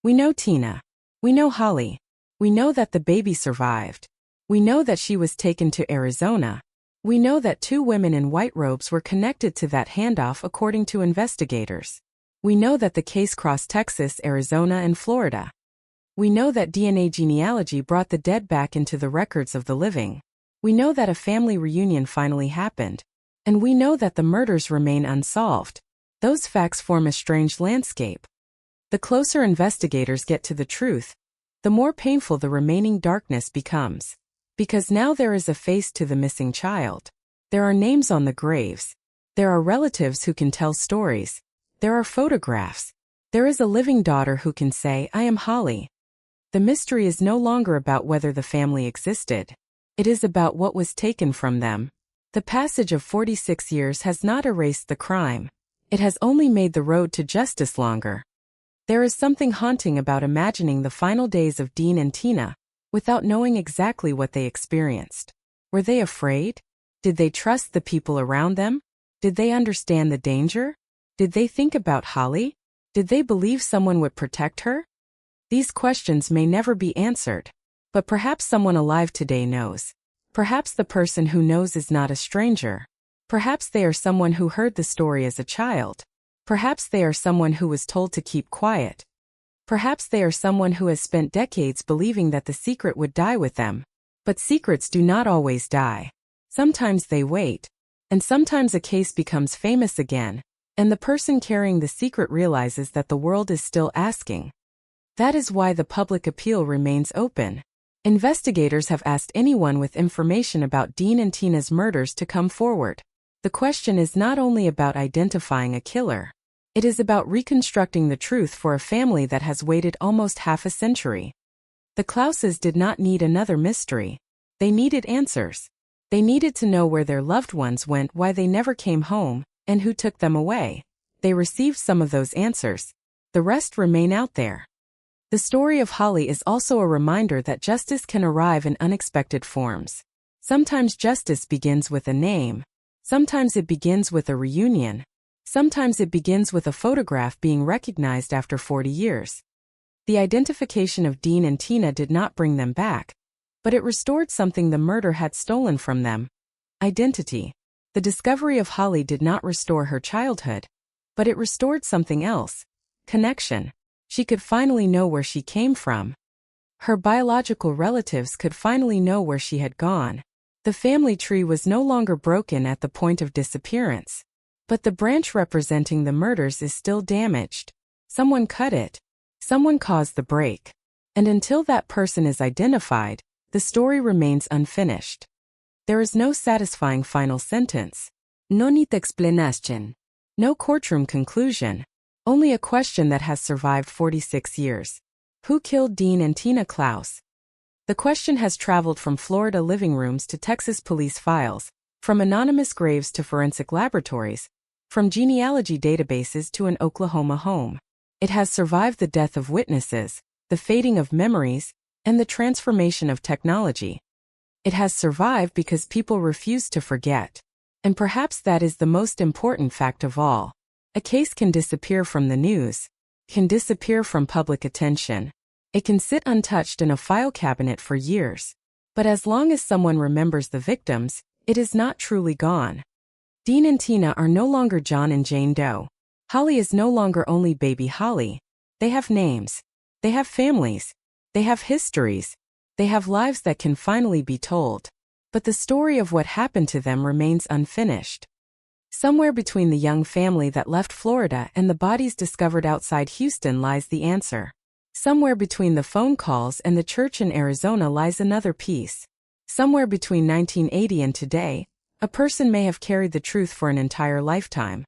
We know Tina. We know Holly. We know that the baby survived. We know that she was taken to Arizona. We know that 2 women in white robes were connected to that handoff according to investigators. We know that the case crossed Texas, Arizona, and Florida. We know that DNA genealogy brought the dead back into the records of the living. We know that a family reunion finally happened. And we know that the murders remain unsolved. Those facts form a strange landscape. The closer investigators get to the truth, the more painful the remaining darkness becomes. Because now there is a face to the missing child. There are names on the graves. There are relatives who can tell stories. There are photographs. There is a living daughter who can say, "I am Holly." The mystery is no longer about whether the family existed. It is about what was taken from them. The passage of 46 years has not erased the crime. It has only made the road to justice longer. There is something haunting about imagining the final days of Dean and Tina, without knowing exactly what they experienced. Were they afraid? Did they trust the people around them? Did they understand the danger? Did they think about Holly? Did they believe someone would protect her? These questions may never be answered. But perhaps someone alive today knows. Perhaps the person who knows is not a stranger. Perhaps they are someone who heard the story as a child. Perhaps they are someone who was told to keep quiet. Perhaps they are someone who has spent decades believing that the secret would die with them. But secrets do not always die. Sometimes they wait. And sometimes a case becomes famous again, and the person carrying the secret realizes that the world is still asking. That is why the public appeal remains open. Investigators have asked anyone with information about Dean and Tina's murders to come forward. The question is not only about identifying a killer. It is about reconstructing the truth for a family that has waited almost half a century. The Klauses did not need another mystery. They needed answers. They needed to know where their loved ones went, why they never came home, and who took them away. They received some of those answers. The rest remain out there. The story of Holly is also a reminder that justice can arrive in unexpected forms. Sometimes justice begins with a name. Sometimes it begins with a reunion. Sometimes it begins with a photograph being recognized after 40 years. The identification of Dean and Tina did not bring them back, but it restored something the murder had stolen from them: identity. The discovery of Holly did not restore her childhood, but it restored something else: connection. She could finally know where she came from. Her biological relatives could finally know where she had gone. The family tree was no longer broken at the point of disappearance. But the branch representing the murders is still damaged. Someone cut it. Someone caused the break. And until that person is identified, the story remains unfinished. There is no satisfying final sentence. No nic explanation. No courtroom conclusion. Only a question that has survived 46 years. Who killed Dean and Tina Klaus? The question has traveled from Florida living rooms to Texas police files, from anonymous graves to forensic laboratories, from genealogy databases to an Oklahoma home. It has survived the death of witnesses, the fading of memories, and the transformation of technology. It has survived because people refuse to forget. And perhaps that is the most important fact of all. A case can disappear from the news, can disappear from public attention. It can sit untouched in a file cabinet for years. But as long as someone remembers the victims, it is not truly gone. Dean and Tina are no longer John and Jane Doe. Holly is no longer only baby Holly. They have names. They have families. They have histories. They have lives that can finally be told. But the story of what happened to them remains unfinished. Somewhere between the young family that left Florida and the bodies discovered outside Houston lies the answer. Somewhere between the phone calls and the church in Arizona lies another piece. Somewhere between 1980 and today, a person may have carried the truth for an entire lifetime.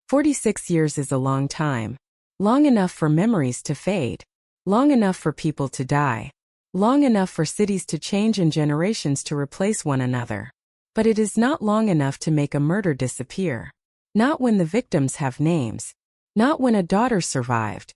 46 years is a long time. Long enough for memories to fade. Long enough for people to die. Long enough for cities to change and generations to replace one another. But it is not long enough to make a murder disappear. Not when the victims have names. Not when a daughter survived.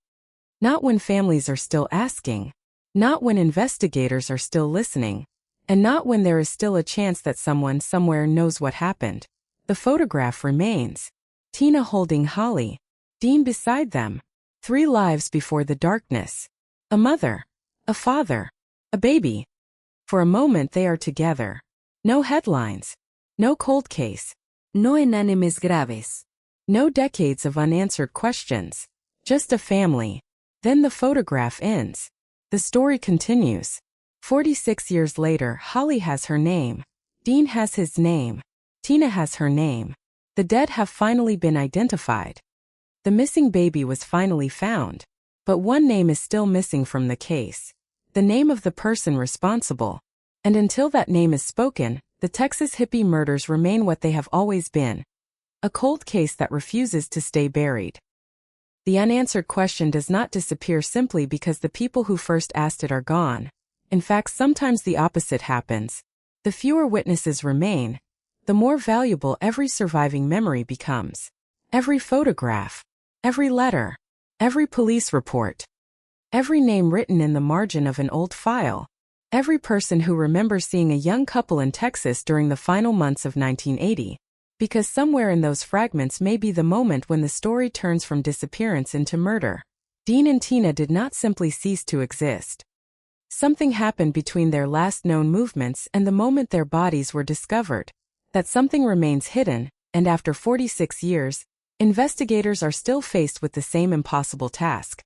Not when families are still asking. Not when investigators are still listening. And not when there is still a chance that someone somewhere knows what happened. The photograph remains. Tina holding Holly. Dean beside them. 3 lives before the darkness. A mother. A father. A baby. For a moment they are together. No headlines. No cold case. No unánimes graves. No decades of unanswered questions. Just a family. Then the photograph ends. The story continues. 46 years later, Holly has her name. Dean has his name. Tina has her name. The dead have finally been identified. The missing baby was finally found. But one name is still missing from the case. The name of the person responsible. And until that name is spoken, the Texas hippie murders remain what they have always been. A cold case that refuses to stay buried. The unanswered question does not disappear simply because the people who first asked it are gone. In fact, sometimes the opposite happens. The fewer witnesses remain, the more valuable every surviving memory becomes. Every photograph, every letter, every police report, every name written in the margin of an old file, every person who remembers seeing a young couple in Texas during the final months of 1980. Because somewhere in those fragments may be the moment when the story turns from disappearance into murder. Dean and Tina did not simply cease to exist. Something happened between their last known movements and the moment their bodies were discovered. That something remains hidden, and after 46 years, investigators are still faced with the same impossible task.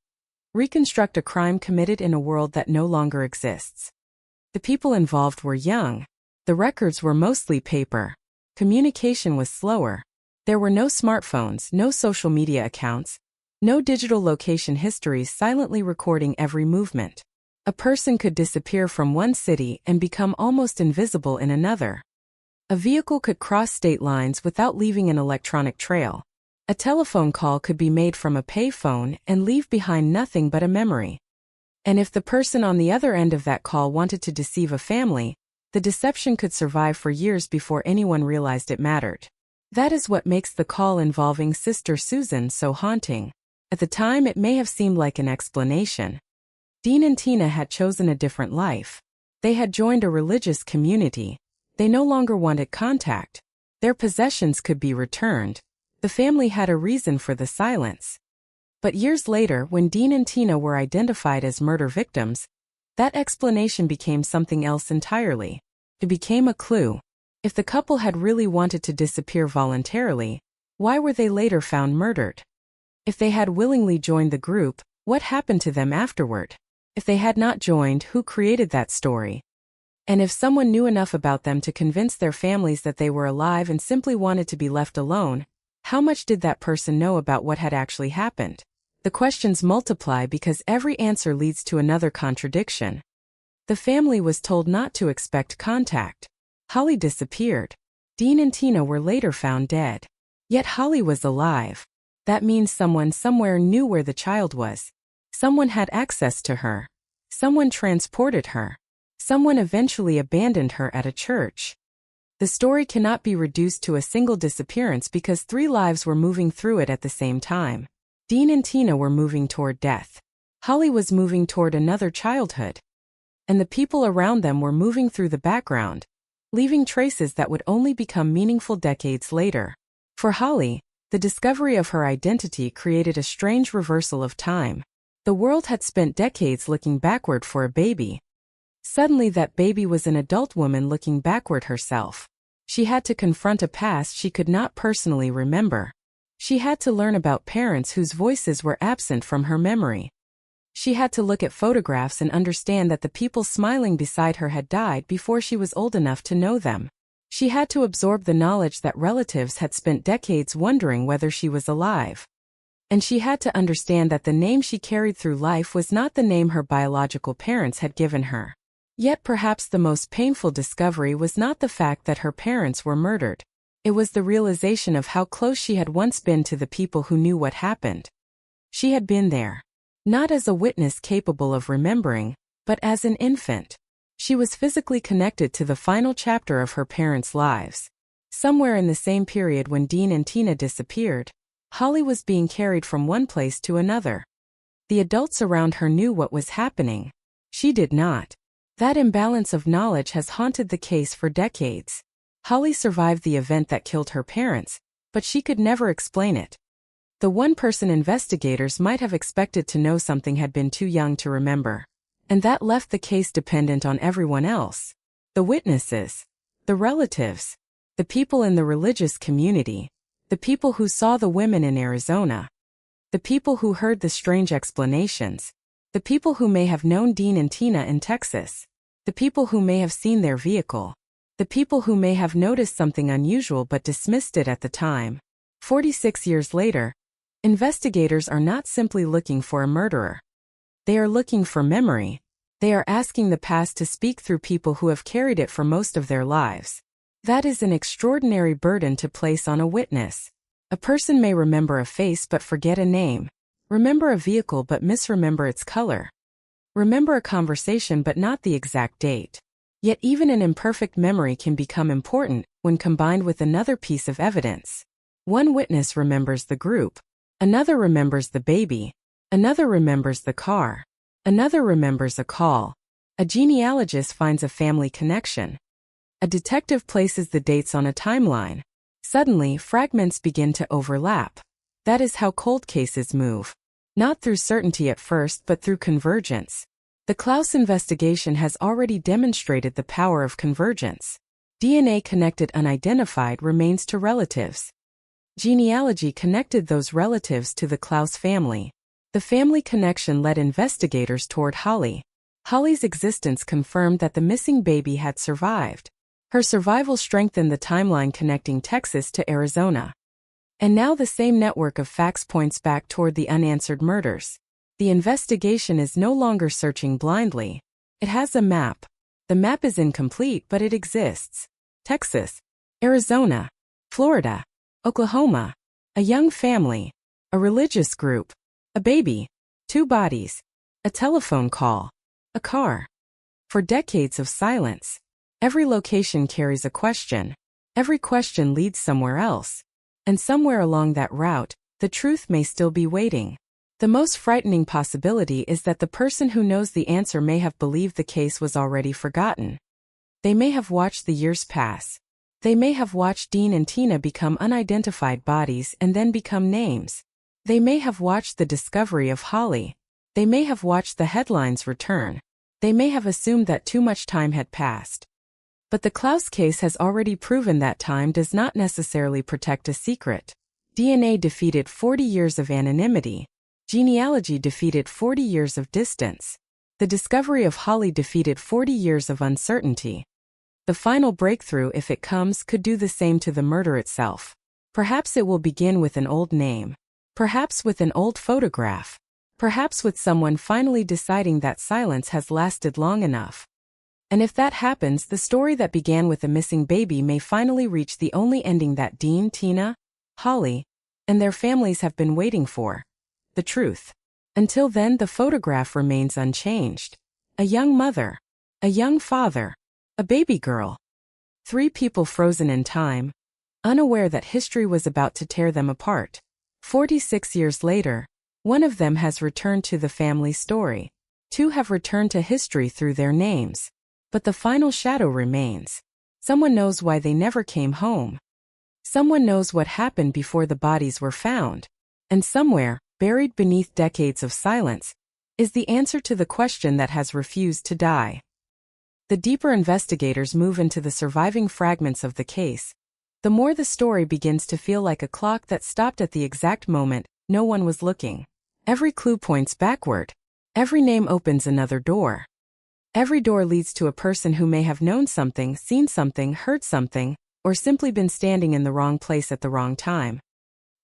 Reconstruct a crime committed in a world that no longer exists. The people involved were young. The records were mostly paper. Communication was slower. There were no smartphones, no social media accounts, no digital location histories silently recording every movement. A person could disappear from one city and become almost invisible in another. A vehicle could cross state lines without leaving an electronic trail. A telephone call could be made from a payphone and leave behind nothing but a memory. And if the person on the other end of that call wanted to deceive a family, the deception could survive for years before anyone realized it mattered. That is what makes the call involving Sister Susan so haunting. At the time, it may have seemed like an explanation. Dean and Tina had chosen a different life. They had joined a religious community. They no longer wanted contact. Their possessions could be returned. The family had a reason for the silence. But years later, when Dean and Tina were identified as murder victims, that explanation became something else entirely. It became a clue. If the couple had really wanted to disappear voluntarily, why were they later found murdered? If they had willingly joined the group, what happened to them afterward? If they had not joined, who created that story? And if someone knew enough about them to convince their families that they were alive and simply wanted to be left alone, how much did that person know about what had actually happened? The questions multiply because every answer leads to another contradiction. The family was told not to expect contact. Holly disappeared. Dean and Tina were later found dead. Yet Holly was alive. That means someone somewhere knew where the child was. Someone had access to her. Someone transported her. Someone eventually abandoned her at a church. The story cannot be reduced to a single disappearance because 3 lives were moving through it at the same time. Dean and Tina were moving toward death. Holly was moving toward another childhood. And the people around them were moving through the background, leaving traces that would only become meaningful decades later. For Holly, the discovery of her identity created a strange reversal of time. The world had spent decades looking backward for a baby. Suddenly that baby was an adult woman looking backward herself. She had to confront a past she could not personally remember. She had to learn about parents whose voices were absent from her memory. She had to look at photographs and understand that the people smiling beside her had died before she was old enough to know them. She had to absorb the knowledge that relatives had spent decades wondering whether she was alive. And she had to understand that the name she carried through life was not the name her biological parents had given her. Yet perhaps the most painful discovery was not the fact that her parents were murdered. It was the realization of how close she had once been to the people who knew what happened. She had been there. Not as a witness capable of remembering, but as an infant. She was physically connected to the final chapter of her parents' lives. Somewhere in the same period when Dean and Tina disappeared, Holly was being carried from one place to another. The adults around her knew what was happening. She did not. That imbalance of knowledge has haunted the case for decades. Holly survived the event that killed her parents, but she could never explain it. The one-person investigators might have expected to know something had been too young to remember. And that left the case dependent on everyone else. The witnesses, the relatives, the people in the religious community, the people who saw the women in Arizona. the people who heard the strange explanations, the people who may have known Dean and Tina in Texas, the people who may have seen their vehicle, the people who may have noticed something unusual but dismissed it at the time. 46 years later, investigators are not simply looking for a murderer. They are looking for memory. They are asking the past to speak through people who have carried it for most of their lives. That is an extraordinary burden to place on a witness. A person may remember a face but forget a name, remember a vehicle but misremember its color, remember a conversation but not the exact date. Yet even an imperfect memory can become important when combined with another piece of evidence. One witness remembers the group, another remembers the baby, another remembers the car, another remembers a call. A genealogist finds a family connection. A detective places the dates on a timeline. Suddenly, fragments begin to overlap. That is how cold cases move. Not through certainty at first, but through convergence. The Klaus investigation has already demonstrated the power of convergence. DNA connected unidentified remains to relatives. Genealogy connected those relatives to the Klaus family. The family connection led investigators toward Holly. Holly's existence confirmed that the missing baby had survived. Her survival strengthened the timeline connecting Texas to Arizona. And now the same network of facts points back toward the unanswered murders. The investigation is no longer searching blindly. It has a map. The map is incomplete, but it exists. Texas, Arizona, Florida, Oklahoma, a young family, a religious group, a baby, 2 bodies, a telephone call, a car. For decades of silence, every location carries a question. Every question leads somewhere else. And somewhere along that route, the truth may still be waiting. The most frightening possibility is that the person who knows the answer may have believed the case was already forgotten. They may have watched the years pass. They may have watched Dean and Tina become unidentified bodies and then become names. They may have watched the discovery of Holly. They may have watched the headlines return. They may have assumed that too much time had passed. But the Klaus case has already proven that time does not necessarily protect a secret. DNA defeated 40 years of anonymity. Genealogy defeated 40 years of distance. The discovery of Holly defeated 40 years of uncertainty. The final breakthrough, if it comes, could do the same to the murder itself. Perhaps it will begin with an old name. Perhaps with an old photograph. Perhaps with someone finally deciding that silence has lasted long enough. And if that happens, the story that began with a missing baby may finally reach the only ending that Dean, Tina, Holly, and their families have been waiting for. The truth. Until then, the photograph remains unchanged. A young mother. A young father. A baby girl. 3 people frozen in time, unaware that history was about to tear them apart. 46 years later, one of them has returned to the family story. 2 have returned to history through their names. But the final shadow remains. Someone knows why they never came home. Someone knows what happened before the bodies were found. And somewhere, buried beneath decades of silence, is the answer to the question that has refused to die. The deeper investigators move into the surviving fragments of the case, the more the story begins to feel like a clock that stopped at the exact moment no one was looking. Every clue points backward. Every name opens another door. Every door leads to a person who may have known something, seen something, heard something, or simply been standing in the wrong place at the wrong time.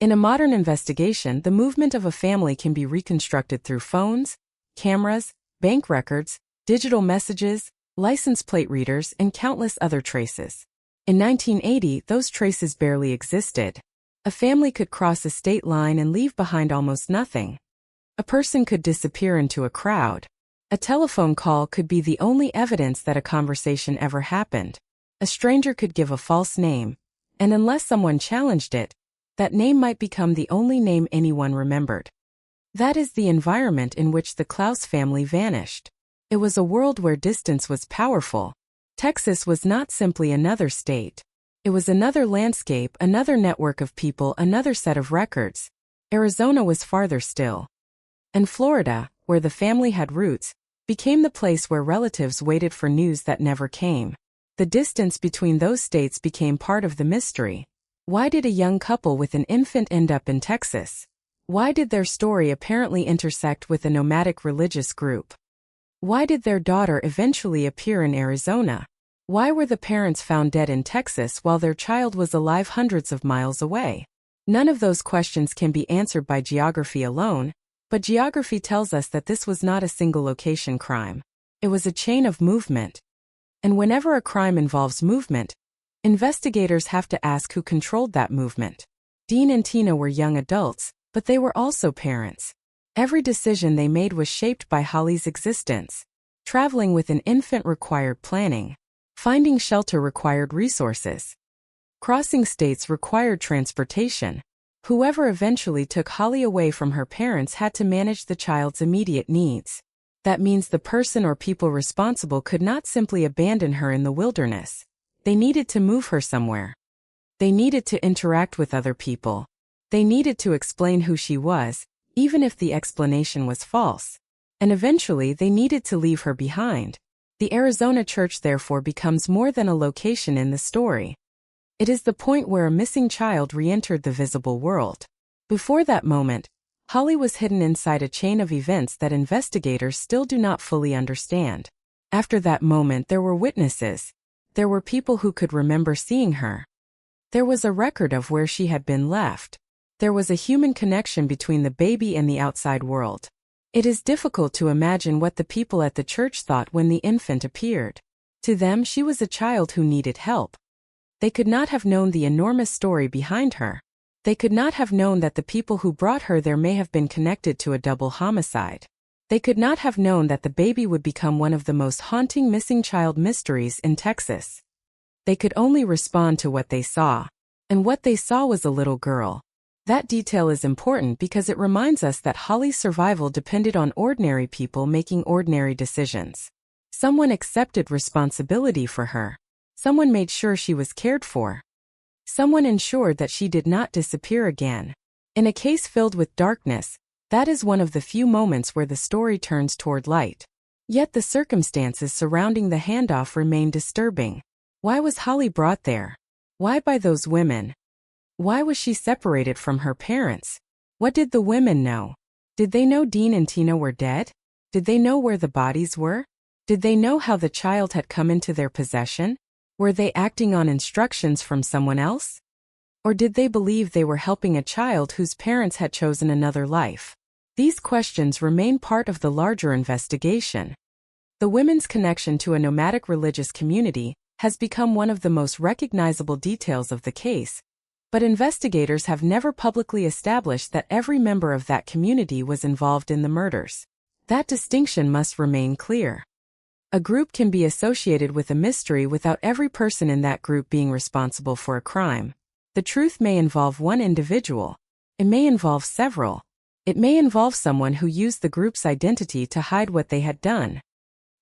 In a modern investigation, the movement of a family can be reconstructed through phones, cameras, bank records, digital messages, license plate readers, and countless other traces. In 1980, those traces barely existed. A family could cross a state line and leave behind almost nothing. A person could disappear into a crowd. A telephone call could be the only evidence that a conversation ever happened. A stranger could give a false name, and unless someone challenged it, that name might become the only name anyone remembered. That is the environment in which the Klaus family vanished. It was a world where distance was powerful. Texas was not simply another state. It was another landscape, another network of people, another set of records. Arizona was farther still. And Florida, where the family had roots, became the place where relatives waited for news that never came. The distance between those states became part of the mystery. Why did a young couple with an infant end up in Texas? Why did their story apparently intersect with a nomadic religious group? Why did their daughter eventually appear in Arizona? Why were the parents found dead in Texas while their child was alive hundreds of miles away? None of those questions can be answered by geography alone, but geography tells us that this was not a single location crime. It was a chain of movement. And whenever a crime involves movement, investigators have to ask who controlled that movement. Dean and Tina were young adults, but they were also parents. Every decision they made was shaped by Holly's existence. Traveling with an infant required planning. Finding shelter required resources. Crossing states required transportation. Whoever eventually took Holly away from her parents had to manage the child's immediate needs. That means the person or people responsible could not simply abandon her in the wilderness. They needed to move her somewhere. They needed to interact with other people. They needed to explain who she was, even if the explanation was false. And eventually they needed to leave her behind. The Arizona church therefore becomes more than a location in the story. It is the point where a missing child re-entered the visible world. Before that moment, Holly was hidden inside a chain of events that investigators still do not fully understand. After that moment there were witnesses. There were people who could remember seeing her. There was a record of where she had been left. There was a human connection between the baby and the outside world. It is difficult to imagine what the people at the church thought when the infant appeared. To them, she was a child who needed help. They could not have known the enormous story behind her. They could not have known that the people who brought her there may have been connected to a double homicide. They could not have known that the baby would become one of the most haunting missing child mysteries in Texas. They could only respond to what they saw. And what they saw was a little girl. That detail is important because it reminds us that Holly's survival depended on ordinary people making ordinary decisions. Someone accepted responsibility for her. Someone made sure she was cared for. Someone ensured that she did not disappear again. In a case filled with darkness, that is one of the few moments where the story turns toward light. Yet the circumstances surrounding the handoff remain disturbing. Why was Holly brought there? Why by those women? Why was she separated from her parents? What did the women know? Did they know Dean and Tina were dead? Did they know where the bodies were? Did they know how the child had come into their possession? Were they acting on instructions from someone else? Or did they believe they were helping a child whose parents had chosen another life? These questions remain part of the larger investigation. The women's connection to a nomadic religious community has become one of the most recognizable details of the case, but investigators have never publicly established that every member of that community was involved in the murders. That distinction must remain clear. A group can be associated with a mystery without every person in that group being responsible for a crime. The truth may involve one individual. It may involve several. It may involve someone who used the group's identity to hide what they had done.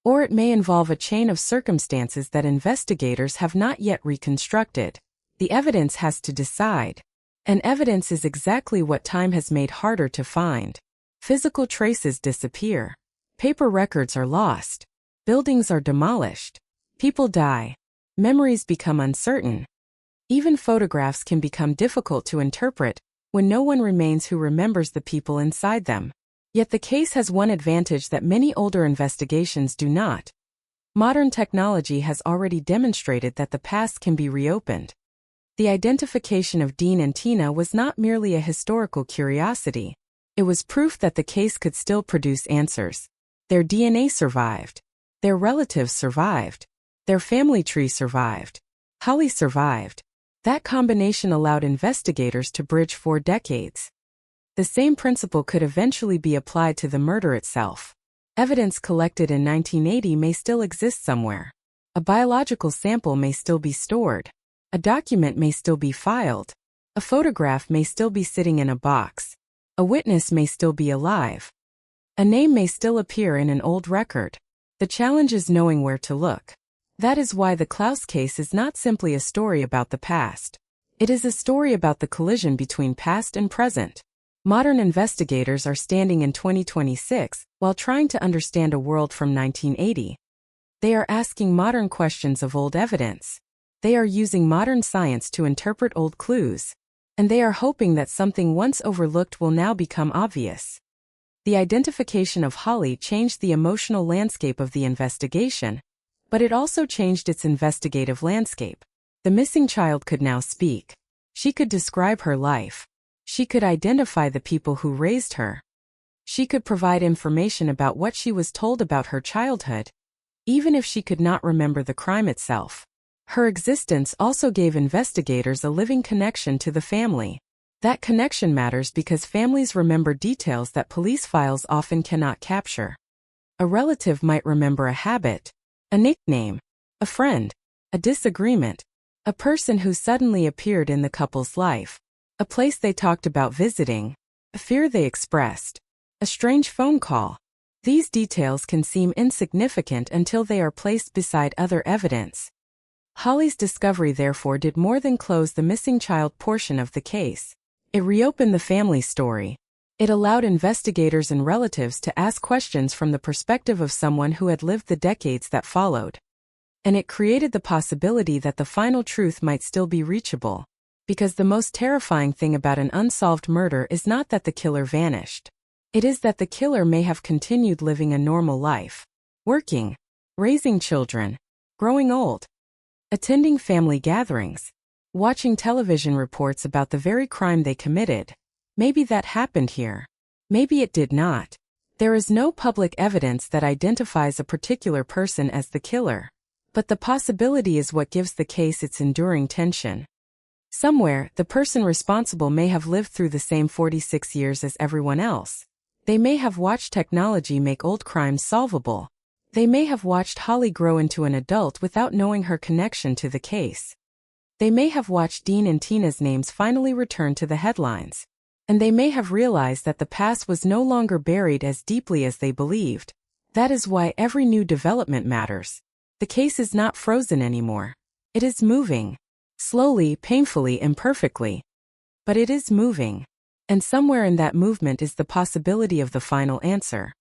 Or it may involve a chain of circumstances that investigators have not yet reconstructed. The evidence has to decide. And evidence is exactly what time has made harder to find. Physical traces disappear. Paper records are lost. Buildings are demolished. People die. Memories become uncertain. Even photographs can become difficult to interpret when no one remains who remembers the people inside them. Yet the case has one advantage that many older investigations do not. Modern technology has already demonstrated that the past can be reopened. The identification of Dean and Tina was not merely a historical curiosity. It was proof that the case could still produce answers. Their DNA survived. Their relatives survived. Their family tree survived. Holly survived. That combination allowed investigators to bridge 4 decades. The same principle could eventually be applied to the murder itself. Evidence collected in 1980 may still exist somewhere. A biological sample may still be stored. A document may still be filed. A photograph may still be sitting in a box. A witness may still be alive. A name may still appear in an old record. The challenge is knowing where to look. That is why the Klaus case is not simply a story about the past. It is a story about the collision between past and present. Modern investigators are standing in 2026 while trying to understand a world from 1980. They are asking modern questions of old evidence. They are using modern science to interpret old clues. and they are hoping that something once overlooked will now become obvious. The identification of Holly changed the emotional landscape of the investigation, but it also changed its investigative landscape. The missing child could now speak. She could describe her life. She could identify the people who raised her. She could provide information about what she was told about her childhood, even if she could not remember the crime itself. Her existence also gave investigators a living connection to the family. That connection matters because families remember details that police files often cannot capture. A relative might remember a habit, a nickname, a friend, a disagreement, a person who suddenly appeared in the couple's life, a place they talked about visiting, a fear they expressed, a strange phone call. These details can seem insignificant until they are placed beside other evidence. Holly's discovery therefore did more than close the missing child portion of the case. It reopened the family story. It allowed investigators and relatives to ask questions from the perspective of someone who had lived the decades that followed. And it created the possibility that the final truth might still be reachable. Because the most terrifying thing about an unsolved murder is not that the killer vanished. It is that the killer may have continued living a normal life, working, raising children, growing old, attending family gatherings, watching television reports about the very crime they committed. Maybe that happened here. Maybe it did not. There is no public evidence that identifies a particular person as the killer. But the possibility is what gives the case its enduring tension. Somewhere, the person responsible may have lived through the same 46 years as everyone else. They may have watched technology make old crimes solvable. They may have watched Holly grow into an adult without knowing her connection to the case. They may have watched Dean and Tina's names finally return to the headlines. And they may have realized that the past was no longer buried as deeply as they believed. That is why every new development matters. The case is not frozen anymore. It is moving. Slowly, painfully, imperfectly. But it is moving. And somewhere in that movement is the possibility of the final answer.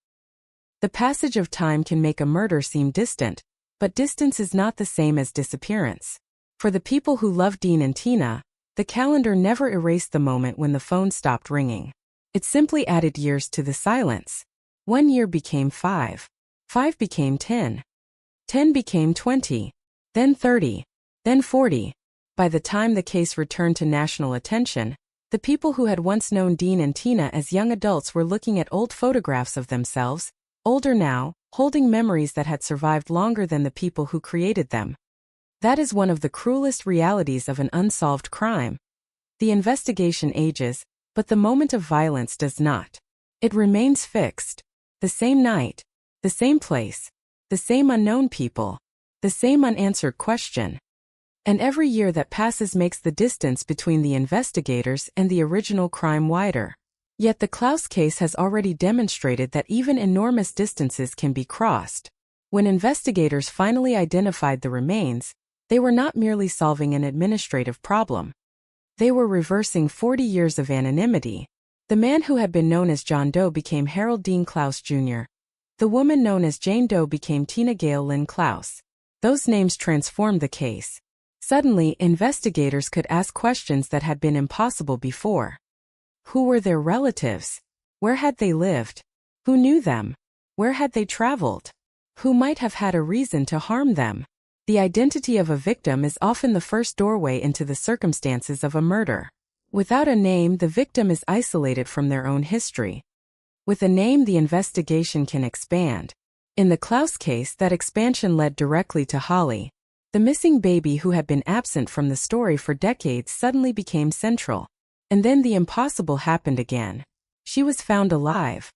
The passage of time can make a murder seem distant, but distance is not the same as disappearance. For the people who love Dean and Tina, the calendar never erased the moment when the phone stopped ringing. It simply added years to the silence. 1 year became 5. 5 became 10. 10 became 20. Then 30. Then 40. By the time the case returned to national attention, the people who had once known Dean and Tina as young adults were looking at old photographs of themselves, older now, holding memories that had survived longer than the people who created them. That is one of the cruelest realities of an unsolved crime. The investigation ages, but the moment of violence does not. It remains fixed. The same night, the same place, the same unknown people, the same unanswered question. And every year that passes makes the distance between the investigators and the original crime wider. Yet the Klaus case has already demonstrated that even enormous distances can be crossed. When investigators finally identified the remains, they were not merely solving an administrative problem. They were reversing 40 years of anonymity. The man who had been known as John Doe became Harold Dean Klaus Jr. The woman known as Jane Doe became Tina Gail Lynn Klaus. Those names transformed the case. Suddenly, investigators could ask questions that had been impossible before. Who were their relatives? Where had they lived? Who knew them? Where had they traveled? Who might have had a reason to harm them? The identity of a victim is often the first doorway into the circumstances of a murder. Without a name, the victim is isolated from their own history. With a name, the investigation can expand. In the Klaus case, that expansion led directly to Holly. The missing baby who had been absent from the story for decades suddenly became central. And then the impossible happened again. She was found alive.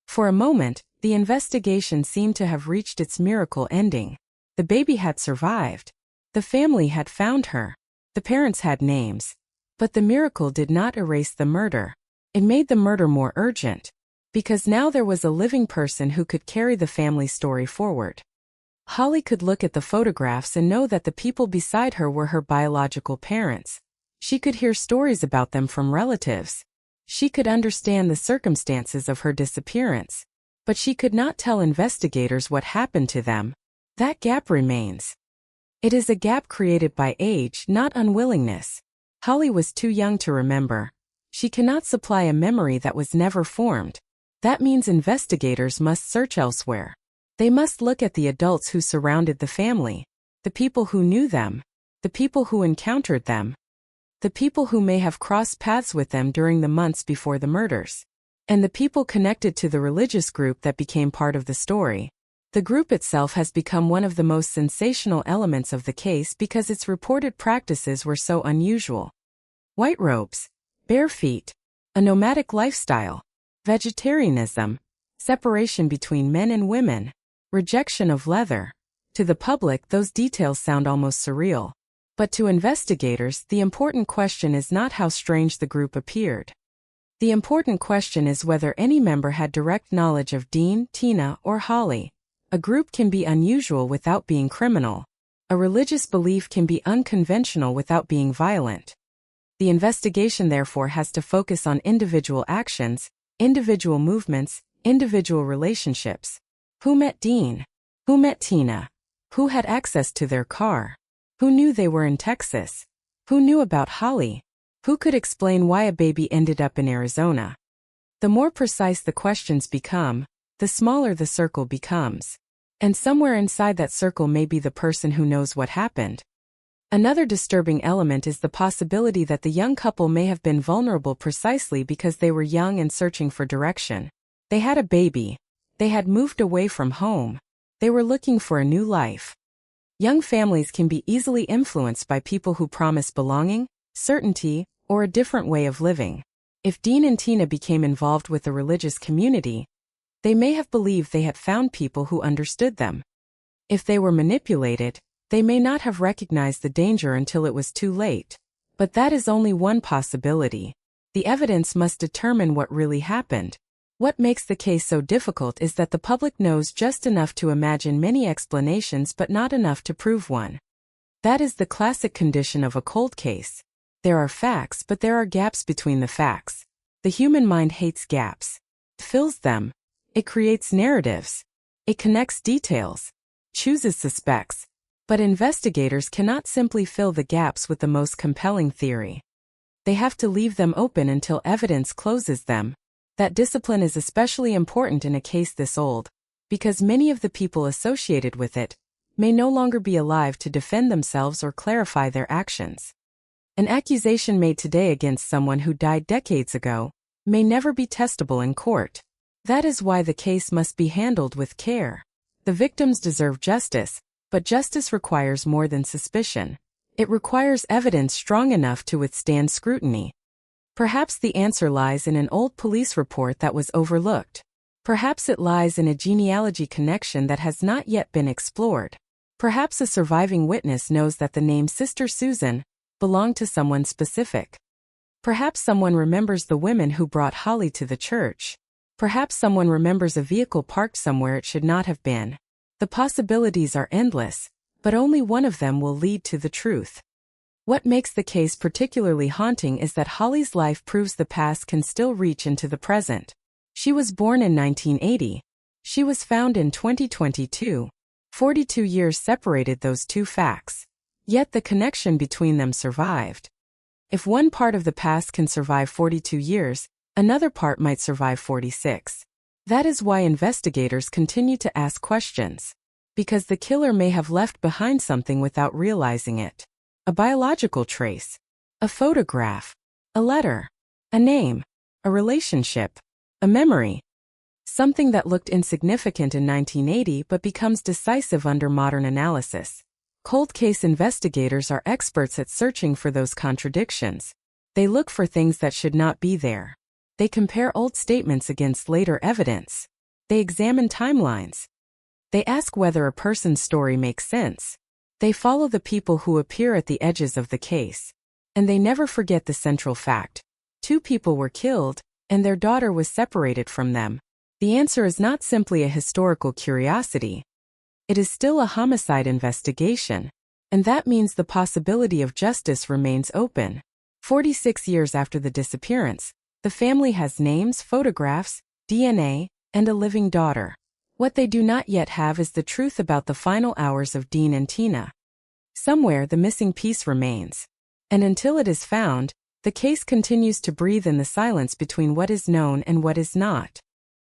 For a moment, the investigation seemed to have reached its miracle ending. The baby had survived. The family had found her. The parents had names. But the miracle did not erase the murder. It made the murder more urgent. Because now there was a living person who could carry the family story forward. Holly could look at the photographs and know that the people beside her were her biological parents. She could hear stories about them from relatives. She could understand the circumstances of her disappearance. But she could not tell investigators what happened to them. That gap remains. It is a gap created by age, not unwillingness. Holly was too young to remember. She cannot supply a memory that was never formed. That means investigators must search elsewhere. They must look at the adults who surrounded the family, the people who knew them, the people who encountered them, the people who may have crossed paths with them during the months before the murders, and the people connected to the religious group that became part of the story. The group itself has become one of the most sensational elements of the case because its reported practices were so unusual. White robes, bare feet, a nomadic lifestyle, vegetarianism, separation between men and women, rejection of leather. To the public, those details sound almost surreal. But to investigators, the important question is not how strange the group appeared. The important question is whether any member had direct knowledge of Dean, Tina, or Holly. A group can be unusual without being criminal. A religious belief can be unconventional without being violent. The investigation therefore has to focus on individual actions, individual movements, individual relationships. Who met Dean? Who met Tina? Who had access to their car? Who knew they were in Texas? Who knew about Holly? Who could explain why a baby ended up in Arizona? The more precise the questions become, the smaller the circle becomes. And somewhere inside that circle may be the person who knows what happened. Another disturbing element is the possibility that the young couple may have been vulnerable precisely because they were young and searching for direction. They had a baby. They had moved away from home. They were looking for a new life. Young families can be easily influenced by people who promise belonging, certainty, or a different way of living. If Dean and Tina became involved with the religious community, they may have believed they had found people who understood them. If they were manipulated, they may not have recognized the danger until it was too late. But that is only one possibility. The evidence must determine what really happened. What makes the case so difficult is that the public knows just enough to imagine many explanations but not enough to prove one. That is the classic condition of a cold case. There are facts, but there are gaps between the facts. The human mind hates gaps. It fills them. It creates narratives. It connects details. Chooses suspects. But investigators cannot simply fill the gaps with the most compelling theory. They have to leave them open until evidence closes them. That discipline is especially important in a case this old, because many of the people associated with it may no longer be alive to defend themselves or clarify their actions. An accusation made today against someone who died decades ago may never be testable in court. That is why the case must be handled with care. The victims deserve justice, but justice requires more than suspicion. It requires evidence strong enough to withstand scrutiny. Perhaps the answer lies in an old police report that was overlooked. Perhaps it lies in a genealogy connection that has not yet been explored. Perhaps a surviving witness knows that the name Sister Susan belonged to someone specific. Perhaps someone remembers the women who brought Holly to the church. Perhaps someone remembers a vehicle parked somewhere it should not have been. The possibilities are endless, but only one of them will lead to the truth. What makes the case particularly haunting is that Holly's life proves the past can still reach into the present. She was born in 1980. She was found in 2022. 42 years separated those two facts. Yet the connection between them survived. If one part of the past can survive 42 years, another part might survive 46. That is why investigators continue to ask questions. Because the killer may have left behind something without realizing it. A biological trace. A photograph. A letter. A name. A relationship. A memory. Something that looked insignificant in 1980 but becomes decisive under modern analysis. Cold case investigators are experts at searching for those contradictions. They look for things that should not be there. They compare old statements against later evidence. They examine timelines. They ask whether a person's story makes sense. They follow the people who appear at the edges of the case. And they never forget the central fact. 2 people were killed, and their daughter was separated from them. The answer is not simply a historical curiosity. It is still a homicide investigation. And that means the possibility of justice remains open. 46 years after the disappearance, the family has names, photographs, DNA, and a living daughter. What they do not yet have is the truth about the final hours of Dean and Tina. Somewhere the missing piece remains. And until it is found, the case continues to breathe in the silence between what is known and what is not.